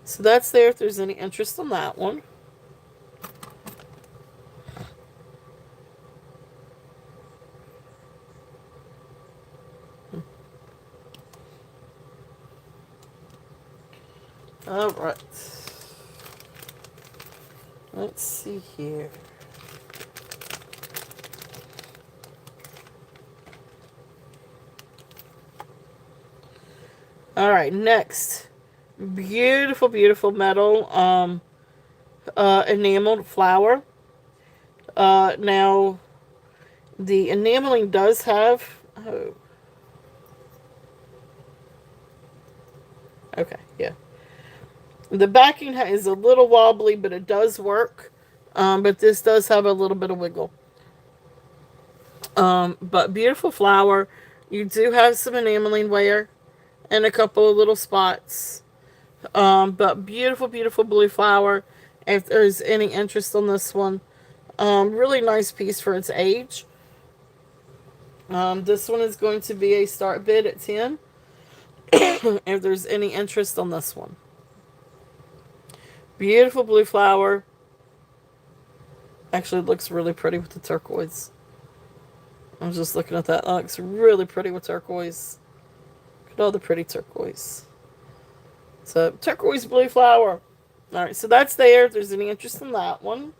So that's there if there's any interest on that one. All right. Let's see here. All right, next. Beautiful, beautiful metal enameled flower. Now, the enameling does have... Oh. Okay, yeah. The backing is a little wobbly, but it does work. But this does have a little bit of wiggle. But beautiful flower. You do have some enameling wear and a couple of little spots. But beautiful, beautiful blue flower. If there's any interest on this one. Really nice piece for its age. This one is going to be a start bid at $10. If there's any interest on this one. Beautiful blue flower. Actually, it looks really pretty with the turquoise. I was just looking at that. That looks really pretty with turquoise. Look at all the pretty turquoise. So, turquoise blue flower. Alright, so that's there. If there's any interest in that one.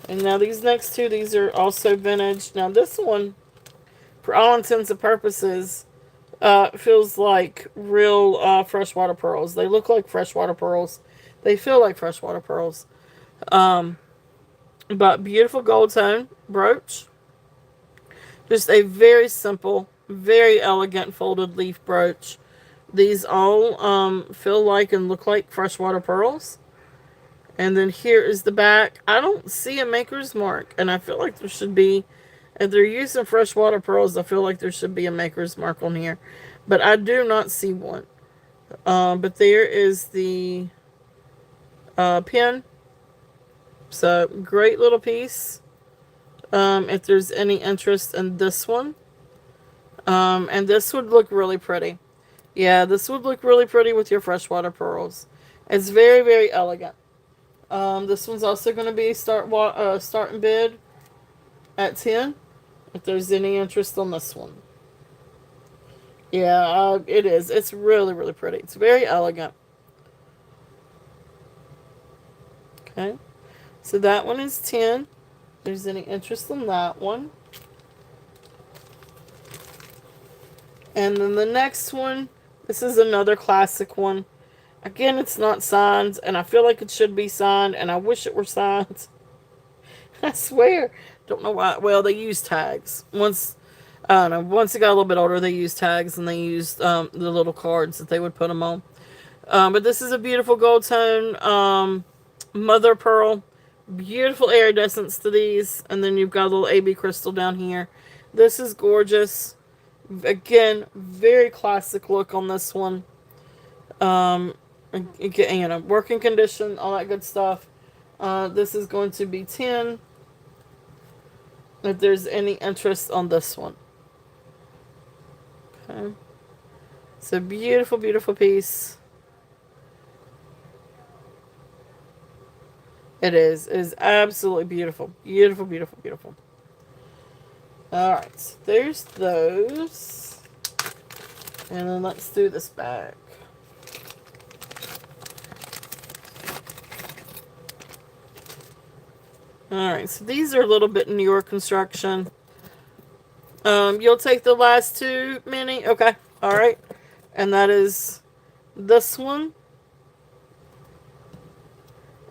And now these next two, these are also vintage. Now this one, for all intents and purposes, feels like real freshwater pearls. They look like freshwater pearls. They feel like freshwater pearls. But beautiful gold tone brooch. Just a very simple Very elegant folded leaf brooch. These all feel like and look like freshwater pearls. And then here is the back. I don't see a maker's mark, and I feel like there should be. If they're using freshwater pearls, I feel like there should be a maker's mark on here. But I do not see one. But there is the pin. So, great little piece. If there's any interest in this one. And this would look really pretty. Yeah, this would look really pretty with your freshwater pearls. It's very, very elegant. This one's also going to be start and bid at 10. If there's any interest on this one. Yeah, it is. It's really, really pretty. It's very elegant. Okay. So that one is 10. If there's any interest in that one. And then the next one, this is another classic one. Again, it's not signed, and I feel like it should be signed, and I wish it were signed. I swear. Don't know why. Well, they use tags. I don't know, once it got a little bit older, they used tags, and they used the little cards that they would put them on. But this is a beautiful gold tone mother pearl. Beautiful iridescence to these. And then you've got a little AB crystal down here. This is gorgeous. Again, very classic look on this one. Working condition, all that good stuff. This is going to be 10. If there's any interest on this one. Okay. It's a beautiful, beautiful piece. It is. It is absolutely beautiful. Beautiful, beautiful, beautiful. Alright, so there's those. And then let's do this back. Alright, so these are a little bit newer construction. You'll take the last two, Minnie? Okay, alright. And that is this one.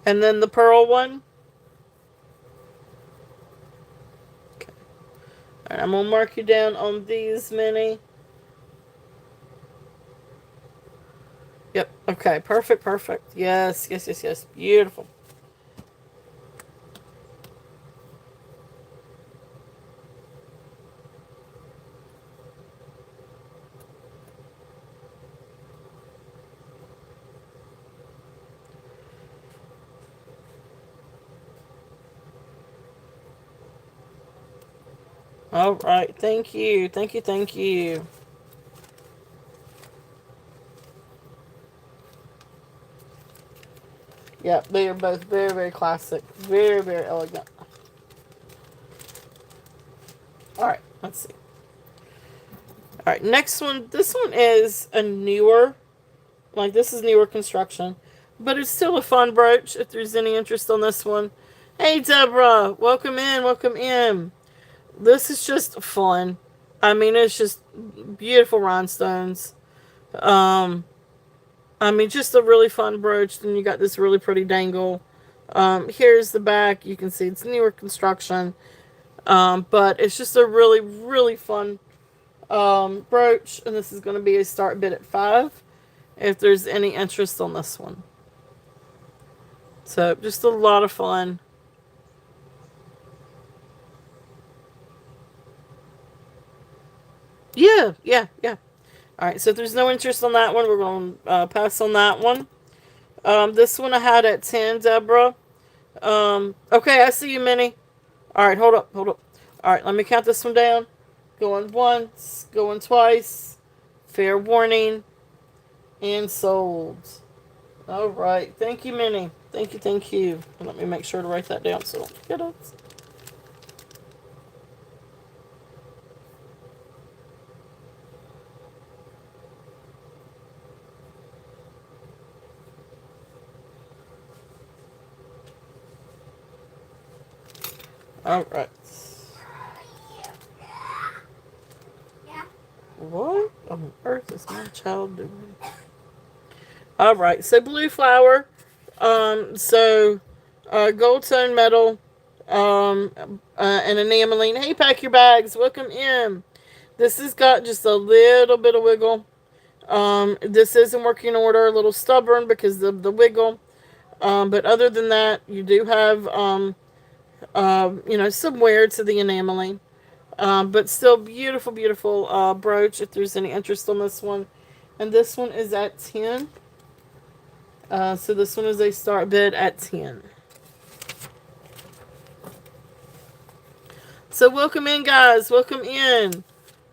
And then the pearl one. Okay. Alright, I'm going to mark you down on these, Minnie. Yep, okay, perfect, perfect. Yes, yes, yes, yes. Beautiful. All right. Thank you. Thank you. Thank you. Yep, they are both very, very classic. Very, very elegant. All right. Let's see. All right. Next one. This one is a newer. Like, this is newer construction. But it's still a fun brooch if there's any interest on this one. Hey, Deborah. Welcome in. Welcome in. This is just fun. I mean, it's just beautiful rhinestones. I mean, just a really fun brooch. Then you got this really pretty dangle. Here's the back. You can see it's newer construction. But it's just a really, really fun brooch. And this is going to be a start bid at 5. If there's any interest on this one. So, just a lot of fun. Yeah. Alright, so if there's no interest on that one, we're going to pass on that one. This one I had at 10, Deborah. Okay, I see you, Minnie. Alright, hold up. Alright, let me count this one down. Going once, going twice. Fair warning. And sold. Alright, thank you, Minnie. Thank you. And let me make sure to write that down so I don't forget it. Alright. Yeah. What on earth is my child doing? Alright, so blue flower. Gold tone metal. And enameling. Hey, pack your bags. Welcome in. This has got just a little bit of wiggle. This is in working order, a little stubborn because of the wiggle. But other than that, you do have, some wear to the enameling. But still beautiful, beautiful brooch if there's any interest on this one. And this one is at 10. So this one is a start bid at 10. So welcome in, guys. Welcome in.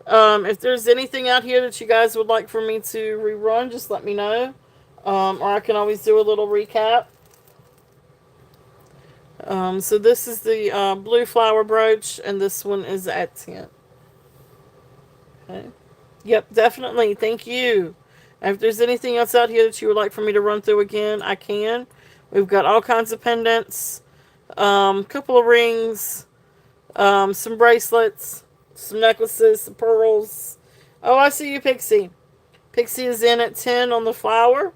If there's anything out here that you guys would like for me to rerun, just let me know. Or I can always do a little recap. So this is the blue flower brooch, and this one is at 10. Okay. Yep, definitely. Thank you. If there's anything else out here that you would like for me to run through again, I can. We've got all kinds of pendants, couple of rings, some bracelets, some necklaces, some pearls. Oh, I see you, Pixie. Pixie is in at 10 on the flower.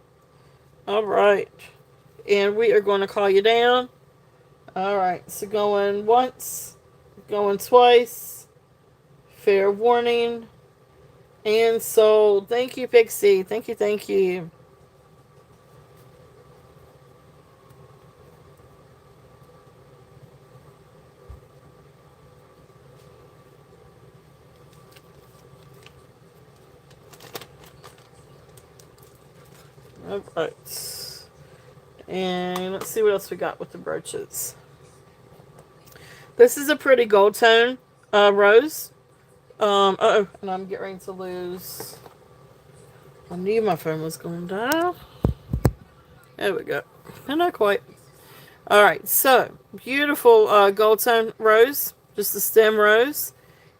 All right. And we are going to call you down. All right. So going once, going twice. Fair warning. And sold. Thank you, Pixie. Thank you, thank you. Alright. And let's see what else we got with the brooches. This is a pretty gold tone rose. Uh-oh. And I'm getting ready to lose. I knew my phone was going to die. There we go. And not quite. Alright, so beautiful gold tone rose. Just a stem rose.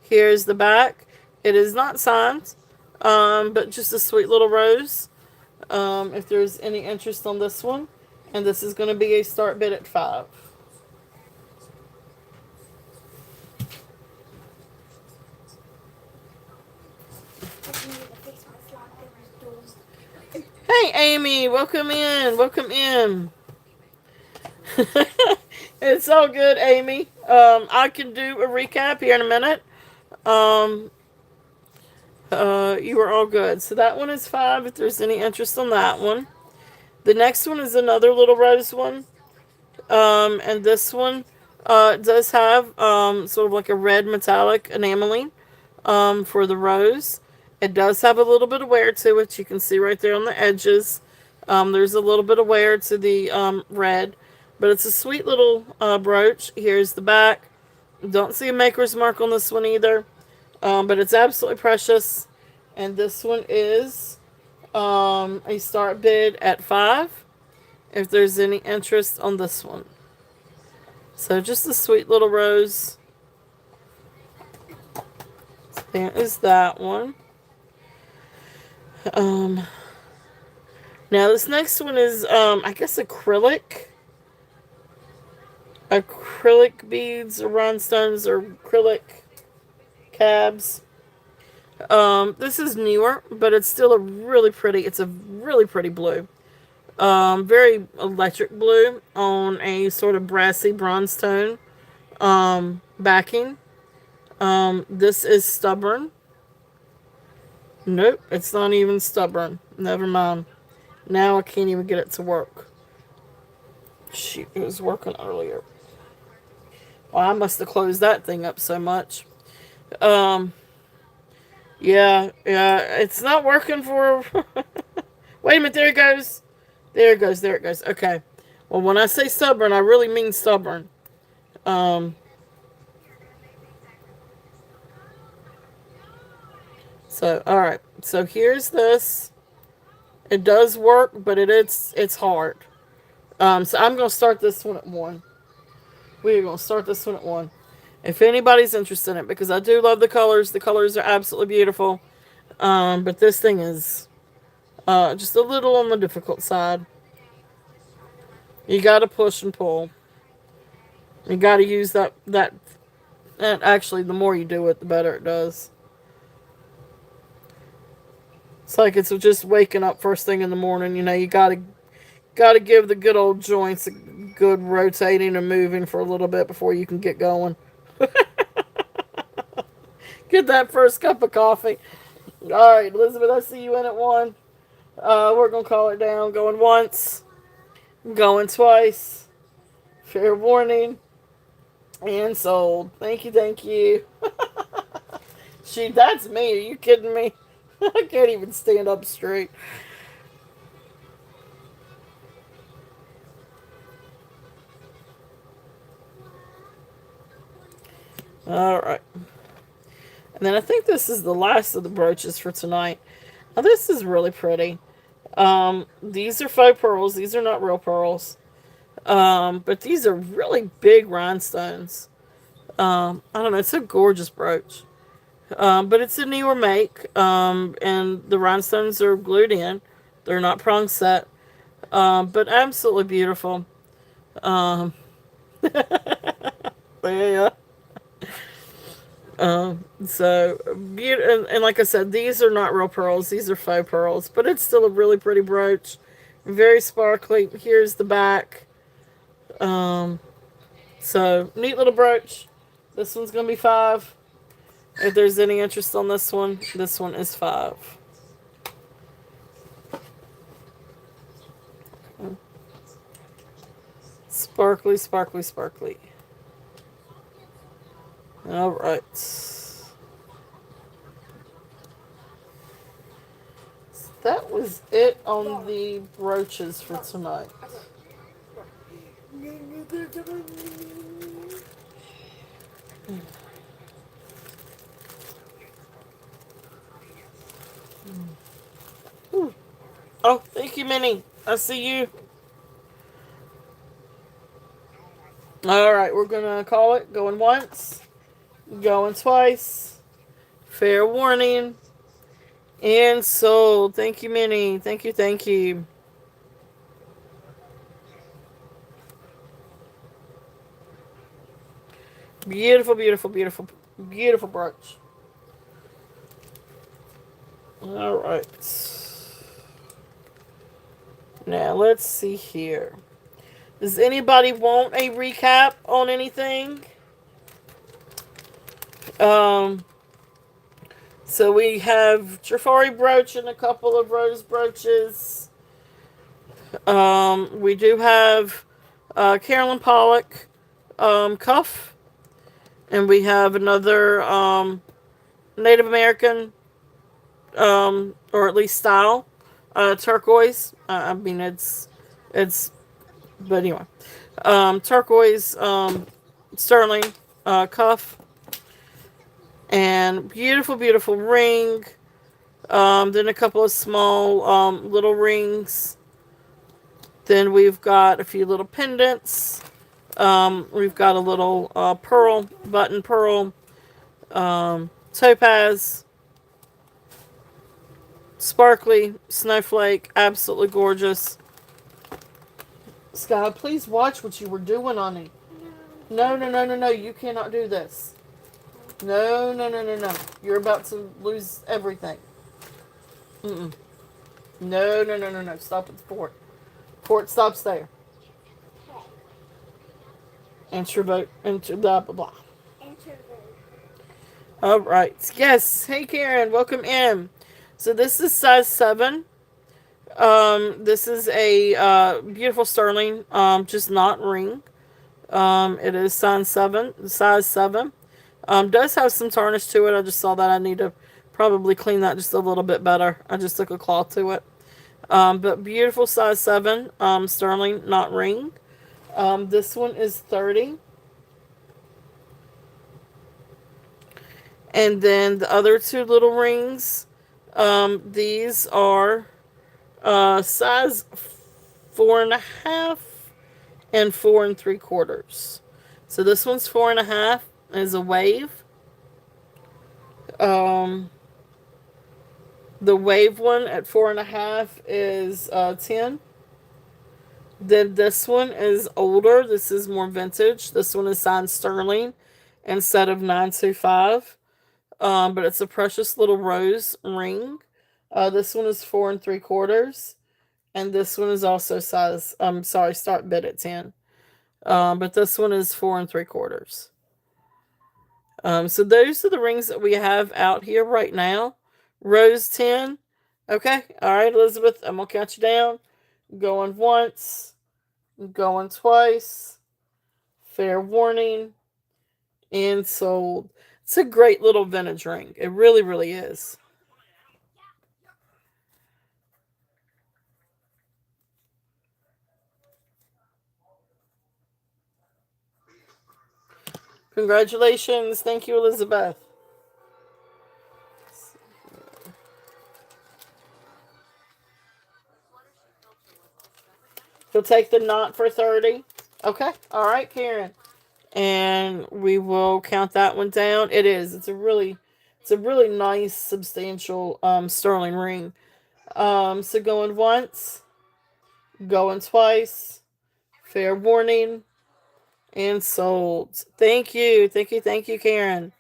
Here's the back. It is not signed, but just a sweet little rose. If there's any interest on this one. And this is going to be a start bid at 5. Hey, Amy, welcome in. Welcome in. It's all good, Amy. I can do a recap here in a minute. You are all good. So that one is 5 if there's any interest on that one. The next one is another little rose one. And this one does have sort of like a red metallic enameling for the rose. It does have a little bit of wear to it. You can see right there on the edges. There's a little bit of wear to the red. But it's a sweet little brooch. Here's the back. Don't see a maker's mark on this one either. But it's absolutely precious. And this one is a start bid at 5. If there's any interest on this one. So just a sweet little rose. There is that one. Now this next one is I guess acrylic beads or rhinestones or acrylic cabs. This is newer, but it's still a really pretty blue. Very electric blue on a sort of brassy bronze tone backing. This is stubborn. Nope, it's not even stubborn. Never mind. Now I can't even get it to work. Shoot, it was working earlier. Well, I must have closed that thing up so much. Yeah, it's not working for... Wait a minute, there it goes. There it goes. Okay. Well, when I say stubborn, I really mean stubborn. So, alright. So, here's this. It does work, but it's hard. So, I'm going to start this one at 1. We're going to start this one at 1. If anybody's interested in it, because I do love the colors. The colors are absolutely beautiful. But this thing is just a little on the difficult side. You got to push and pull. You got to use that. And actually, the more you do it, the better it does. It's like it's just waking up first thing in the morning. You know, you got to give the good old joints a good rotating and moving for a little bit before you can get going. Get that first cup of coffee. All right, Elizabeth, I see you in at one. We're gonna call it down. Going once, going twice. Fair warning. And sold. Thank you, thank you. That's me. Are you kidding me? I can't even stand up straight. All right. And then I think this is the last of the brooches for tonight. Now, this is really pretty. These are faux pearls. These are not real pearls. But these are really big rhinestones. I don't know. It's a gorgeous brooch. But it's a newer make. And the rhinestones are glued in. They're not prong set. But absolutely beautiful. Um, yeah. So, and like I said, these are not real pearls. These are faux pearls. But it's still a really pretty brooch. Very sparkly. Here's the back. Um, so, neat little brooch. This one's going to be 5. If there's any interest on this one is 5. Sparkly, sparkly, sparkly. All right. That was it on the brooches for tonight. Ooh. Oh, thank you, Minnie. I see you. All right, we're gonna call it. Going once, going twice. Fair warning. And sold. Thank you, Minnie. Thank you, thank you. Beautiful, beautiful, beautiful, beautiful brooch. All right. Now, let's see here. Does anybody want a recap on anything? So we have Trifari brooch and a couple of rose brooches. We do have Carolyn Pollock cuff. And we have another Native American, or at least style, turquoise. I mean, but anyway. Turquoise sterling cuff. And beautiful, beautiful ring. Then a couple of small little rings. Then we've got a few little pendants. We've got a little pearl, button pearl, topaz, sparkly, snowflake, absolutely gorgeous. Sky, please watch what you were doing on it. No, no, no, no, no, you cannot do this. No, no, no, no, no. You're about to lose everything. Mm-mm. No, no, no, no, no. Stop at the port. Port stops there. Introvert, blah, blah, blah. All right. Yes. Hey, Karen. Welcome in. So this is size 7. This is a beautiful sterling, just not ring. It is size 7. Does have some tarnish to it. I just saw that I need to probably clean that just a little bit better. I just took a cloth to it. But beautiful size 7, sterling, not ring. This one is 30. And then the other 2 little rings, these are size 4.5 and 4 3/4. So this one's 4.5 is a wave. The wave one at 4.5 is 10. Then this one is older. This is more vintage. This one is signed sterling instead of 925. But it's a precious little rose ring. This one is 4 3/4. And this one is also size, start bid at 10. But this one is 4 3/4. So those are the rings that we have out here right now. Rose 10. Okay. All right, Elizabeth, I'm going to count you down. Going once, going twice. Fair warning. And sold. It's a great little vintage ring. It really, really is. Congratulations. Thank you, Elizabeth. He'll take the knot for 30. Okay. All right, Karen. And we will count that one down. It is. It's a really nice, substantial sterling ring. So going once, going twice, fair warning, and sold. Thank you, Karen.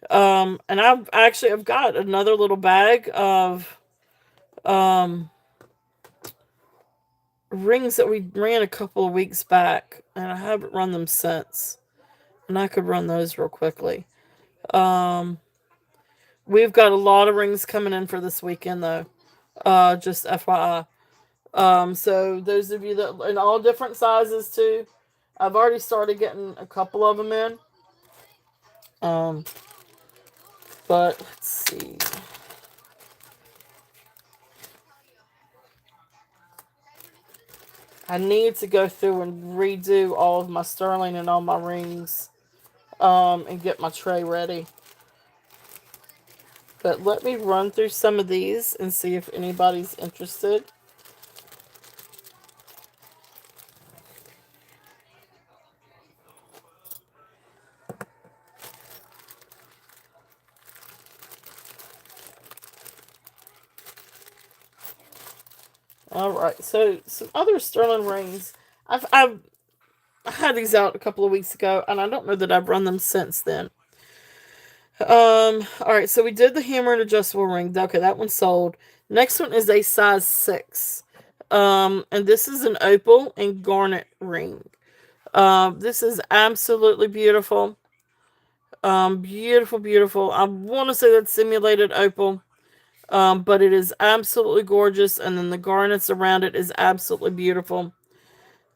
And I've got another little bag of um rings that we ran a couple of weeks back, and I haven't run them since. And I could run those real quickly. Um, we've got a lot of rings coming in for this weekend, though. Just FYI. So those of you that in all different sizes too, I've already started getting a couple of them in. Um, but let's see. I need to go through and redo all of my sterling and all my rings, and get my tray ready. But let me run through some of these and see if anybody's interested. All right, so some other sterling rings. I've had these out a couple of weeks ago, and I don't know that I've run them since then. All right, so we did the hammer and adjustable ring. Okay, that one sold. Next one is a size 6. And this is an opal and garnet ring. This is absolutely beautiful. Beautiful, beautiful. I want to say that's simulated opal. But it is absolutely gorgeous, and then the garnets around it is absolutely beautiful.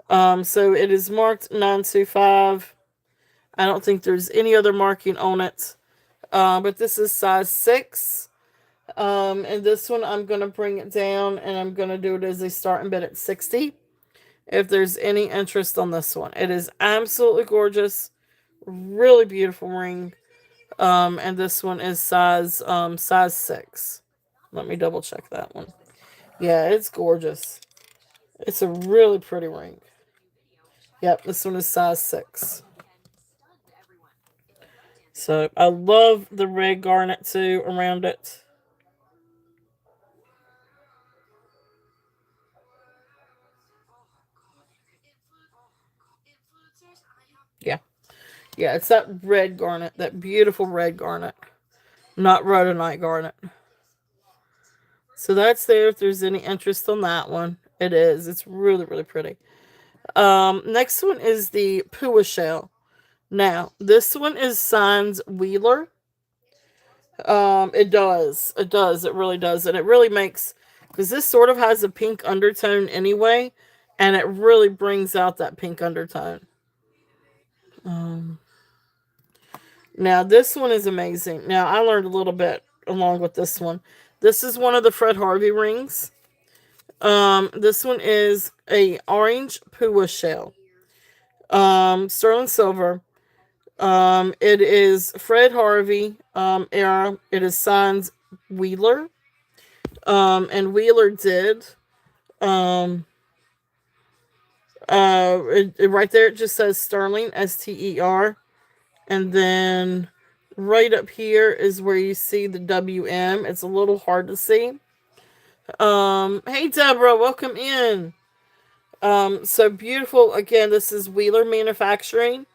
So it is marked 925. I don't think there's any other marking on it. But this is size 6. And this one I'm going to bring it down, and I'm going to do it as a starting bid at 60. If there's any interest on this one. It is absolutely gorgeous. Really beautiful ring. And this one is size 6. Let me double check that one. Yeah, it's gorgeous. It's a really pretty ring. Yep, this one is size 6. So I love the red garnet too around it. Yeah. Yeah, it's that red garnet, that beautiful red garnet. Not rhodonite garnet. So that's there if there's any interest on that one. It is. It's really, really pretty. Next one is the Pua shell. Now, this one is signed Wheeler. It does. It does. It really does. And it really makes, because this sort of has a pink undertone anyway, and it really brings out that pink undertone. Um, Now, this one is amazing. Now, I learned a little bit along with this one. This is one of the Fred Harvey rings. This one is a orange Pua shell. Sterling silver. It is Fred Harvey era. It is signed Wheeler. And Wheeler did. Um, right there it just says Sterling, Ster. And then right up here is where you see the WM. It's a little hard to see. Hey Deborah, welcome in. So beautiful. Again, this is Wheeler Manufacturing.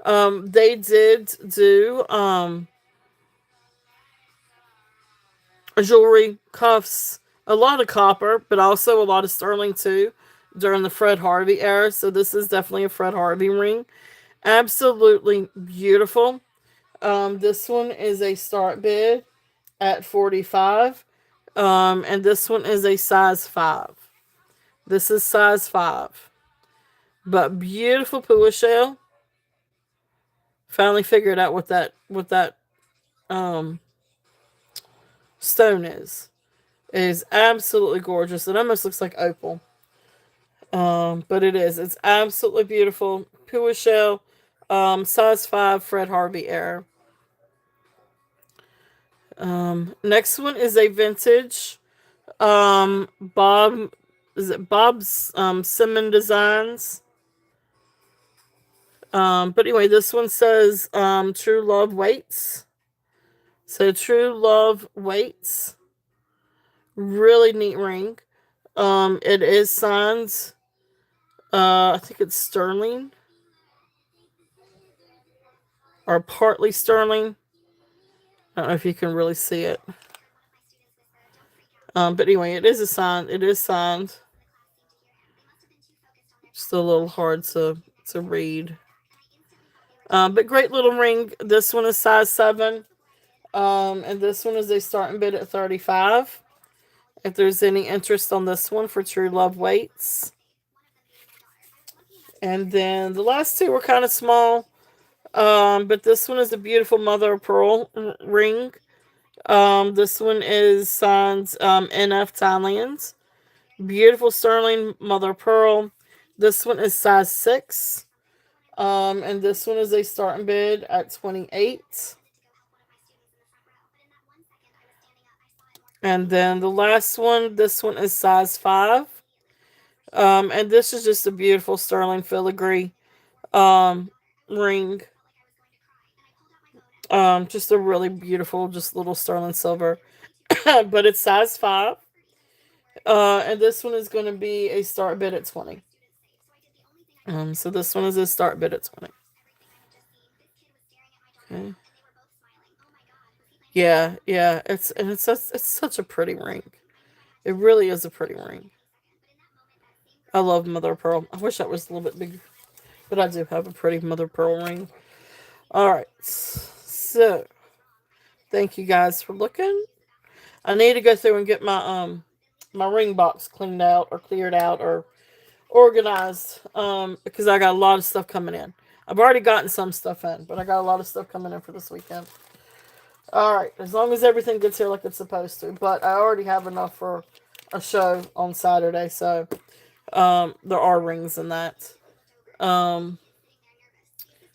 They did do jewelry, cuffs, a lot of copper, but also a lot of sterling too during the Fred Harvey era. So this is definitely a Fred Harvey ring. Absolutely beautiful. This one is a start bid at 45. And this one is a size 5. This is size 5. But beautiful pua shell. Finally figured out what that um stone is. It is absolutely gorgeous. It almost looks like opal. But it is. It's absolutely beautiful. Pua shell. Size 5 Fred Harvey era. Next one is a vintage Bob, is it Bob's Simon Designs? But anyway, this one says True Love Waits. So True Love Waits. Really neat ring. It is signed. I think it's sterling or partly sterling. I don't know if you can really see it. But anyway, it is a sign. It is signed. Just a little hard to read. But great little ring. This one is size 7. And this one is a starting bid at 35. If there's any interest on this one for True Love Weights. And then the last two were kind of small. But this one is a beautiful mother of pearl ring. This one is signed NF Thailand. Beautiful sterling mother of pearl. This one is size 6. And this one is a starting bid at 28. And then the last one, this one is size 5. And this is just a beautiful sterling filigree ring. Just a really beautiful, just little sterling silver. But it's size 5. And this one is going to be a start bid at 20. So this one is a start bid at 20. Okay. Yeah. It's such a pretty ring. It really is a pretty ring. I love mother of pearl. I wish that was a little bit bigger, but I do have a pretty mother of pearl ring. All right. So, thank you guys for looking. I need to go through and get my ring box cleaned out or cleared out or organized because I got a lot of stuff coming in. I've already gotten some stuff in, but I got a lot of stuff coming in for this weekend. All right, as long as everything gets here like it's supposed to. But I already have enough for a show on Saturday, so there are rings in that. Um,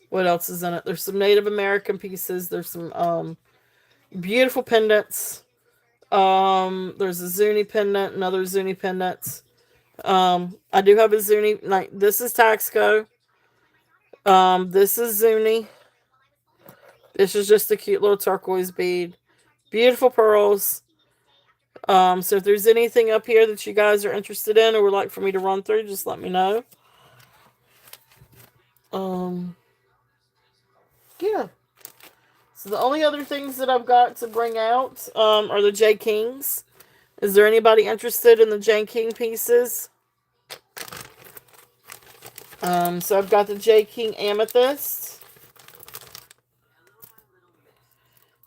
what else is in it? There's some Native American pieces. There's some beautiful pendants. There's a Zuni pendant, another Zuni pendant. I do have a Zuni. Like this is Taxco. This is Zuni. This is just a cute little turquoise bead. Beautiful pearls. So if there's anything up here that you guys are interested in or would like for me to run through, just let me know. Yeah. So the only other things that I've got to bring out are the J Kings. Is there anybody interested in the J King pieces? So I've got the J King Amethyst.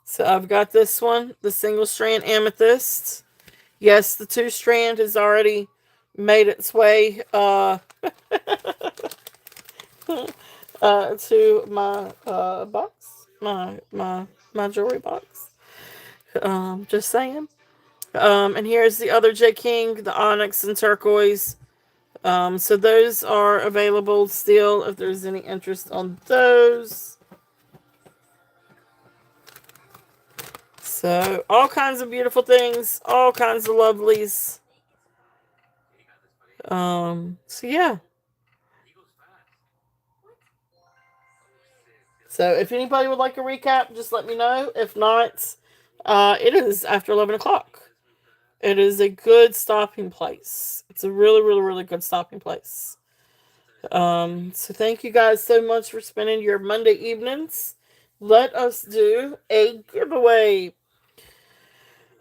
So I've got this one, the single strand amethyst. Yes, the 2-strand has already made its way to my box, my jewelry box. Just saying. And here's the other J King, the onyx and turquoise. So those are available still if there's any interest on those. So all kinds of beautiful things, all kinds of lovelies. So yeah. So if anybody would like a recap, just let me know. If not, it is after 11 o'clock. It is a good stopping place. It's a really, really, really good stopping place. So thank you guys so much for spending your Monday evenings. Let us do a giveaway.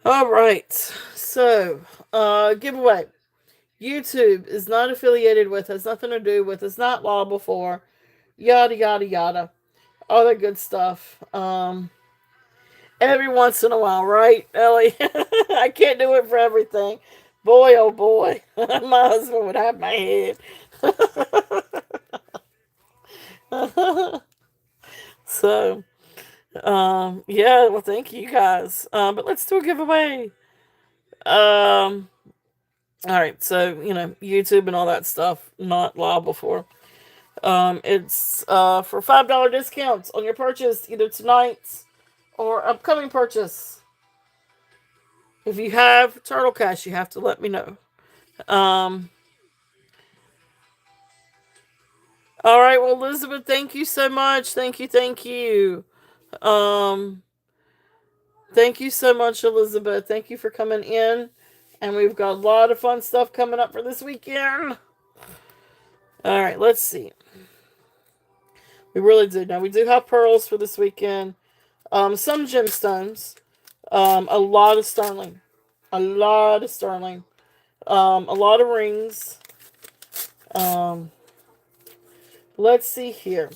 All right. So, giveaway. YouTube is not affiliated with, has nothing to do with, is not liable for, yada, yada, yada. all that good stuff. Every once in a while, right, Ellie? I can't do it for everything. Boy, oh boy, my husband would have my head. So, yeah, well, thank you guys. But let's do a giveaway. Um, all right, so YouTube and all that stuff not liable for. It's for $5 discounts on your purchase either tonight or upcoming purchase. If you have Turtle Cash, you have to let me know. Um, all right, well, Elizabeth, thank you so much. Thank you, thank you. Um, thank you so much, Elizabeth. Thank you for coming in. And we've got a lot of fun stuff coming up for this weekend. All right, let's see. We really do. Now, we do have pearls for this weekend. Some gemstones. A lot of sterling. A lot of sterling. A lot of rings. Um, let's see here.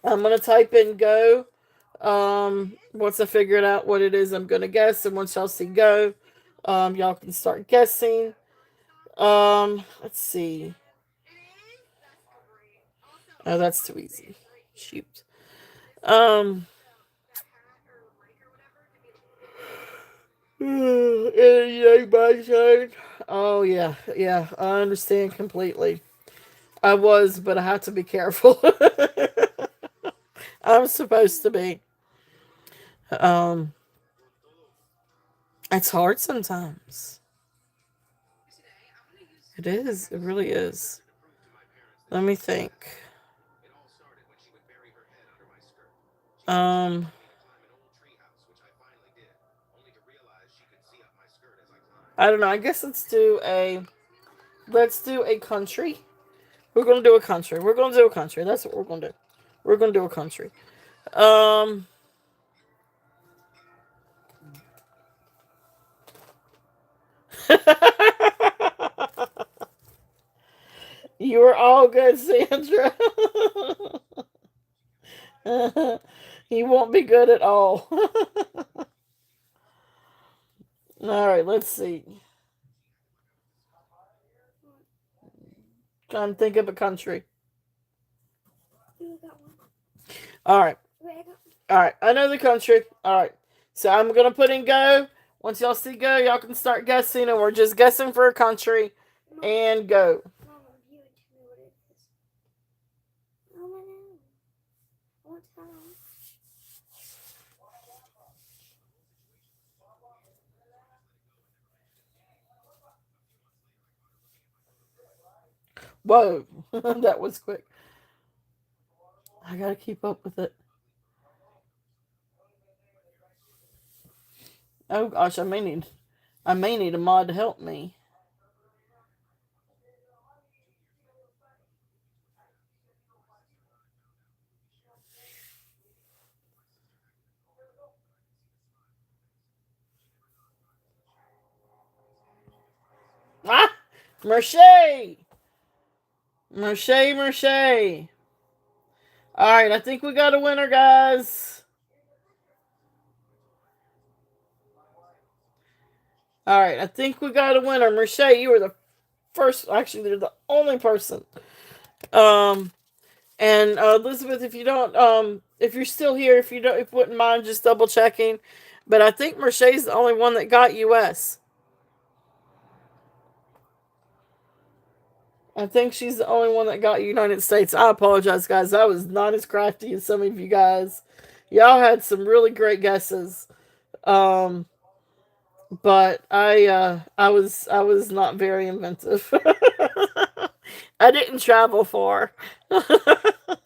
I'm going to type in go. Once I figure it out what it is I'm going to guess. And once y'all see go, y'all can start guessing. Let's see. Oh, that's too easy. Shoot. Um, oh yeah, yeah, I understand completely. I was, but I have to be careful. I'm supposed to be. Um, it's hard sometimes. It is. It really is. Let me think. Um, I don't know. I guess let's do a country. We're gonna do a country. We're gonna do a country. That's what we're gonna do. We're gonna do a country. Um, you are all good, Sandra. You won't be good at all. All right, let's see. Trying to think of a country. All right. All right. I know the country. All right. So I'm going to put in go. Once y'all see go, y'all can start guessing. And we're just guessing for a country. And go. Whoa. That was quick. I got to keep up with it. Oh gosh, I may need a mod to help me. Ah! Merche! Merche, Merche. Alright, I think we got a winner, guys. Alright, I think we got a winner. Merche, you were the first. Actually, they're the only person. And Elizabeth, if you don't, if you're still here, if you wouldn't mind just double checking. But I think Merce's the only one that got US. I think she's the only one that got United States. I apologize, guys. I was not as crafty as some of you guys. Y'all had some really great guesses. But I was not very inventive. I didn't travel far. I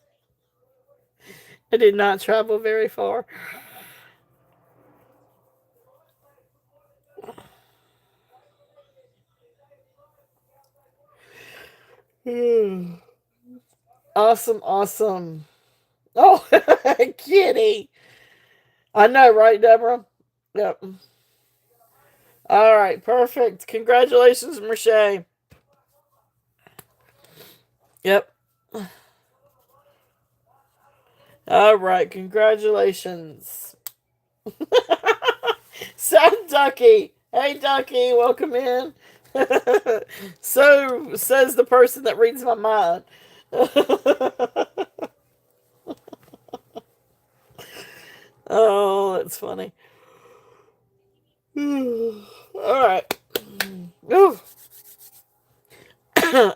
did not travel very far. Awesome, awesome. Oh, kitty. I know, right, Deborah? Yep. All right, perfect. Congratulations, Merche. Yep. All right, congratulations. Sad Ducky. Hey, Ducky, welcome in. So says the person that reads my mind. Oh, that's funny. All right. Ooh.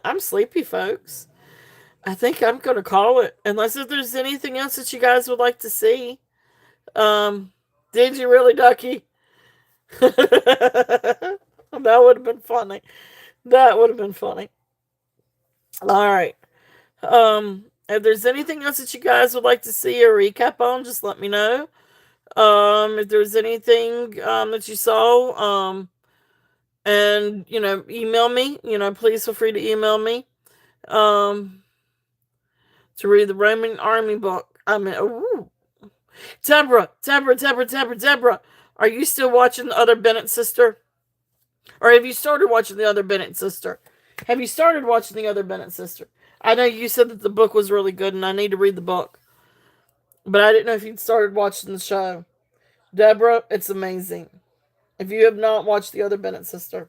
I'm sleepy, folks. I think I'm going to call it. Unless if there's anything else that you guys would like to see. Um, did you really, Ducky? That would have been funny. That would have been funny. All right. If there's anything else that you guys would like to see a recap on, just let me know. If there's anything that you saw, and email me. Please feel free to email me. Um, to read the Roman Army book. I mean, ooh. Deborah. Are you still watching the other Bennett sister? Or have you started watching the other Bennett sister? Have you started watching the other Bennett sister? I know you said that the book was really good and I need to read the book. But I didn't know if you'd started watching the show. Deborah, it's amazing. If you have not watched the other Bennett sister,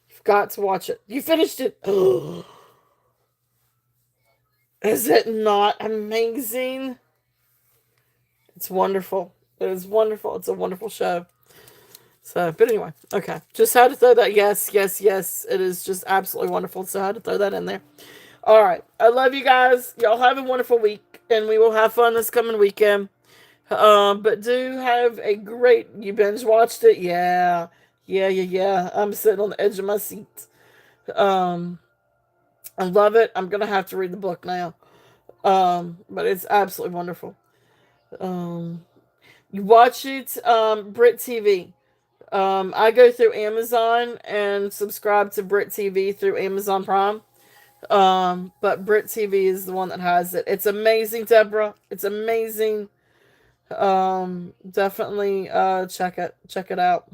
you've got to watch it. You finished it. Is it not amazing? It's wonderful. It is wonderful. It's a wonderful show. So, but anyway, okay. Just had to throw that. Yes. It is just absolutely wonderful. So I had to throw that in there. All right. I love you guys. Y'all have a wonderful week, and we will have fun this coming weekend. But do have a great. You binge watched it? Yeah. I'm sitting on the edge of my seat. I love it. I'm gonna have to read the book now. But it's absolutely wonderful. You watch it, Brit TV. I go through Amazon and subscribe to Brit TV through Amazon Prime. But Brit TV is the one that has it. It's amazing, Deborah. It's amazing. Definitely check it out.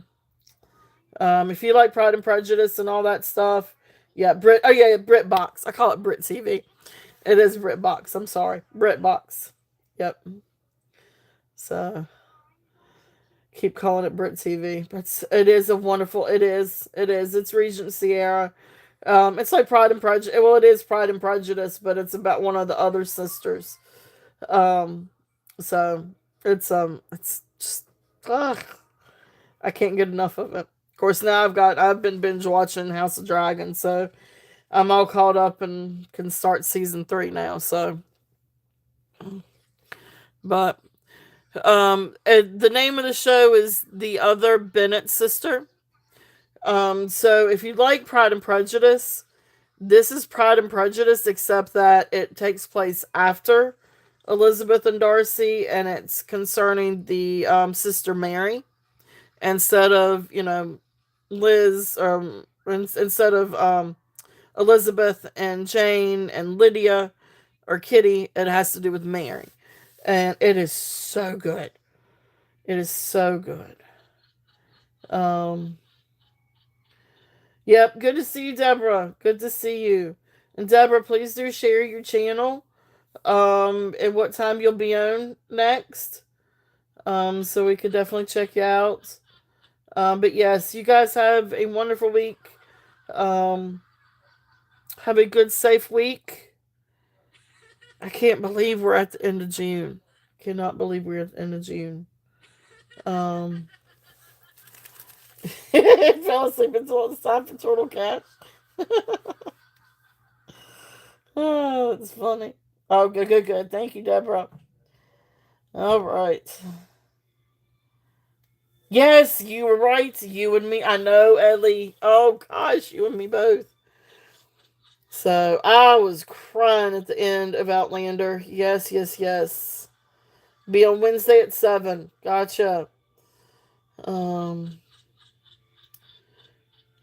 If you like Pride and Prejudice and all that stuff, yeah, Brit Box. I call it Brit TV. It is Brit Box. I'm sorry, Brit Box. Yep. So keep calling it Brit TV, but it is a wonderful. It is. It's Regency era. It's like Pride and Prejudice. Well, it is Pride and Prejudice, but it's about one of the other sisters. Um, so it's just, I can't get enough of it. Of course, now I've been binge watching House of Dragon, so I'm all caught up and can start season 3 now. So, but the name of the show is The Other Bennett Sister. So if you like Pride and Prejudice, this is Pride and Prejudice, except that it takes place after Elizabeth and Darcy, and it's concerning the sister Mary instead of Liz, instead of Elizabeth and Jane and Lydia or Kitty. It has to do with Mary, and it is so good. It is so good. Yep, good to see you, Deborah. Good to see you. And Deborah, please do share your channel. And what time you'll be on next. So we could definitely check you out. But yes, you guys have a wonderful week. Have a good, safe week. I can't believe we're at the end of June. Cannot believe we're at the end of June. Fell asleep until it's time for Turtle Cat. Oh, it's funny. Oh, good. Thank you, Deborah. All right. Yes, you were right. You and me. I know, Ellie. Oh, gosh, you and me both. So, I was crying at the end of Outlander. Yes. Be on Wednesday at 7. Gotcha.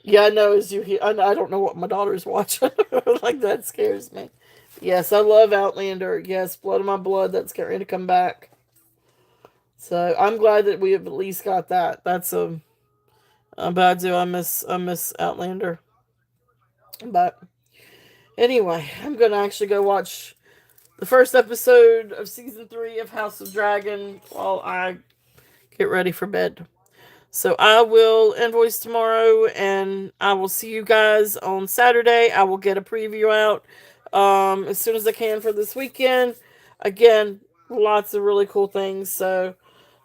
Yeah, I know. As you hear, I don't know what my daughter's watching. Like, that scares me. Yes, I love Outlander. Yes, Blood of My Blood. That's getting ready to come back. So I'm glad that we have at least got that. That's but I miss Outlander. But anyway, I'm gonna actually go watch the first episode of season 3 of House of Dragon while I get ready for bed. So I will invoice tomorrow, and I will see you guys on Saturday. I will get a preview out as soon as I can for this weekend. Again, lots of really cool things. So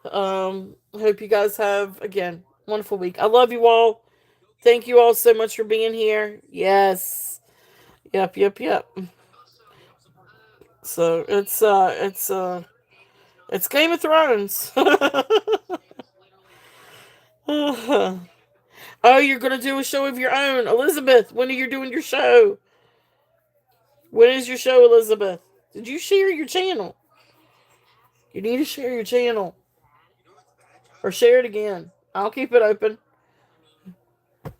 I hope you guys have, again, wonderful week. I love you all. Thank you all so much for being here. Yes. Yep, yep, yep. So it's Game of Thrones. Oh, you're gonna do a show of your own, Elizabeth. When are you doing your show? When is your show, Elizabeth? Did you share your channel? You need to share your channel, or share it again. I'll keep it open.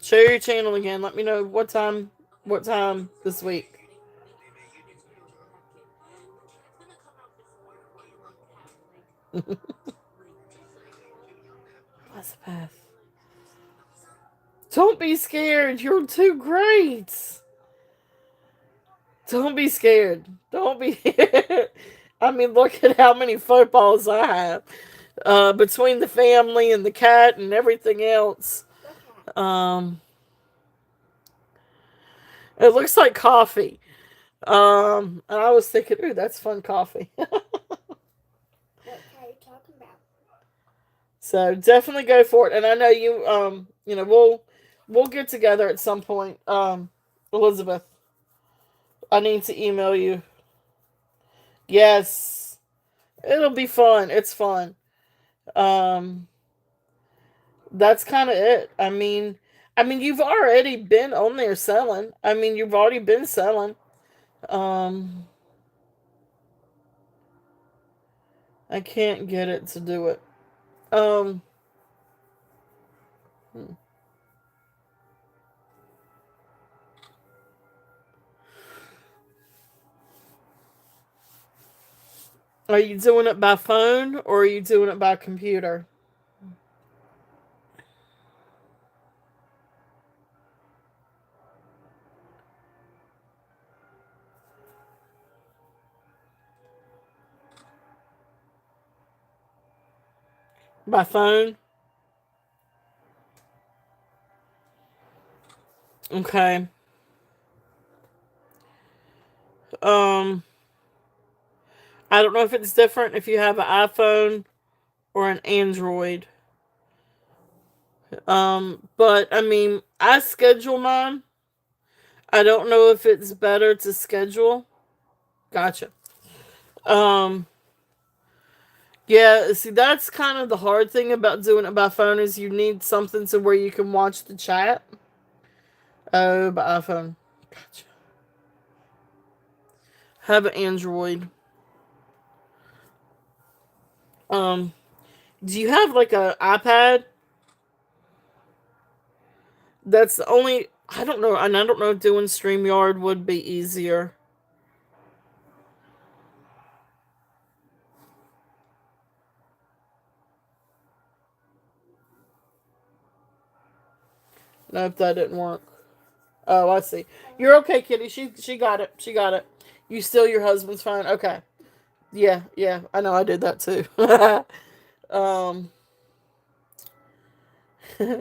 Share your channel again. Let me know what time. What time this week? Elizabeth, don't be scared. You're too great. Don't be scared. Don't be. I mean, look at how many footballs I have. Between the family and the cat and everything else. Um, it looks like coffee. And I was thinking, ooh, that's fun coffee. What are you talking about? So definitely go for it. And I know we'll get together at some point. Elizabeth, I need to email you. Yes, it'll be fun. It's fun. Um, that's kind of it. I mean, you've already been on there selling. I mean, you've already been selling. Um, I can't get it to do it. Um, hmm. Are you doing it by phone or are you doing it by computer? By phone? Okay. Um, I don't know if it's different if you have an iPhone or an Android. But I mean, I schedule mine. I don't know if it's better to schedule. Gotcha. Um, yeah, see, that's kind of the hard thing about doing it by phone is you need something to where you can watch the chat. Oh, by iPhone. Gotcha. Have an Android. Um, do you have like a iPad? That's the only. I don't know, and I don't know if doing StreamYard would be easier. Nope, that didn't work. Oh, I see. You're okay, Kitty. She got it. She got it. You steal your husband's phone. Okay. Yeah, yeah. I know I did that too. um,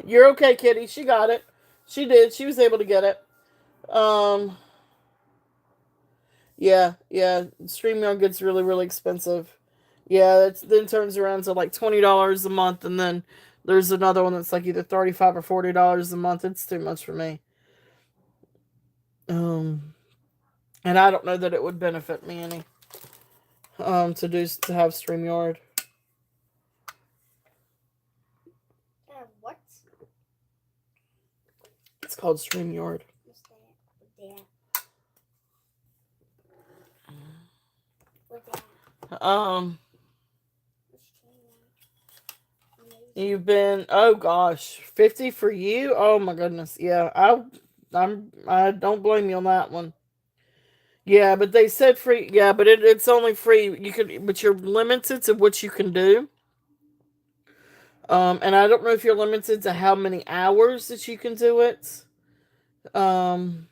you're okay, Kitty. She got it. She did. She was able to get it. Um, yeah, yeah. StreamYard gets really, really expensive. Yeah, it then turns around to like $20 a month, and then there's another one that's like either $35 or $40 a month. It's too much for me. Um, and I don't know that it would benefit me any. To have StreamYard. What? It's called StreamYard. What's that? What's that? You've been, oh gosh, 50 for you. Oh my goodness, yeah. I don't blame you on that one. Yeah, but they said free. Yeah, but it's only free. But you're limited to what you can do. And I don't know if you're limited to how many hours that you can do it. Um,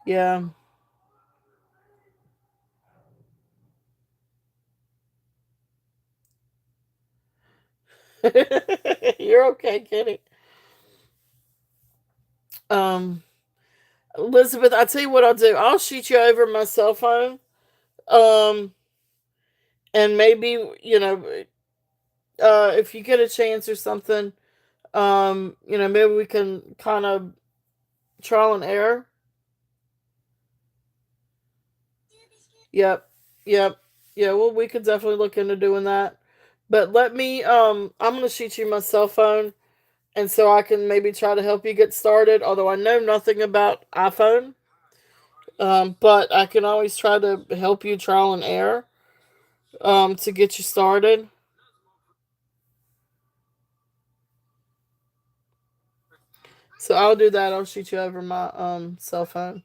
Yeah. You're okay, Kitty. Um, Elizabeth, I tell you what I'll do. I'll shoot you over my cell phone. Um, and maybe if you get a chance or something, maybe we can kind of trial and error. Yep, yep, yeah. Well, we could definitely look into doing that. But let me. I'm gonna shoot you my cell phone, and so I can maybe try to help you get started. Although I know nothing about iPhone, but I can always try to help you trial and error. To get you started. So I'll do that. I'll shoot you over my cell phone.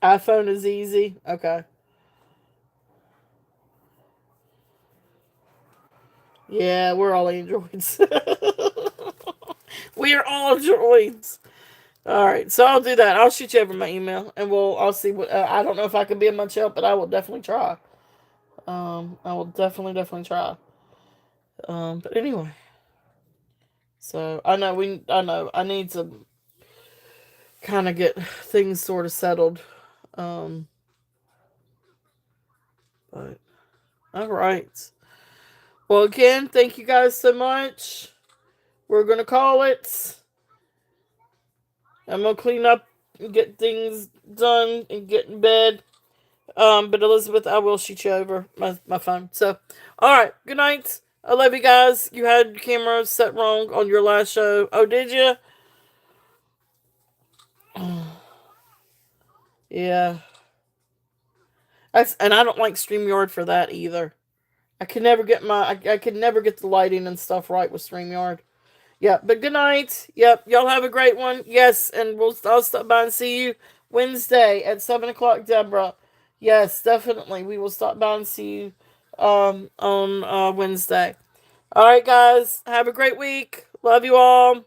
iPhone is easy. Okay. Yeah, we're all androids. We are all droids. All right, so I'll do that. I'll shoot you over my email, and I'll see what. I don't know if I can be of much help, but I will definitely try. I will definitely try. But anyway, so I know I need to kind of get things sort of settled. Um, but all right. Well, again, thank you guys so much. We're gonna call it. I'm gonna clean up and get things done and get in bed. But Elizabeth, I will shoot you over my phone. So, all right. Good night. I love you guys. You had your camera set wrong on your last show. Oh, did you? Yeah. And I don't like StreamYard for that either. I could never get the lighting and stuff right with StreamYard. Yeah, but good night. Yep, y'all have a great one. Yes, and I'll stop by and see you Wednesday at 7 o'clock, Deborah. Yes, definitely. We will stop by and see you on Wednesday. All right, guys. Have a great week. Love you all.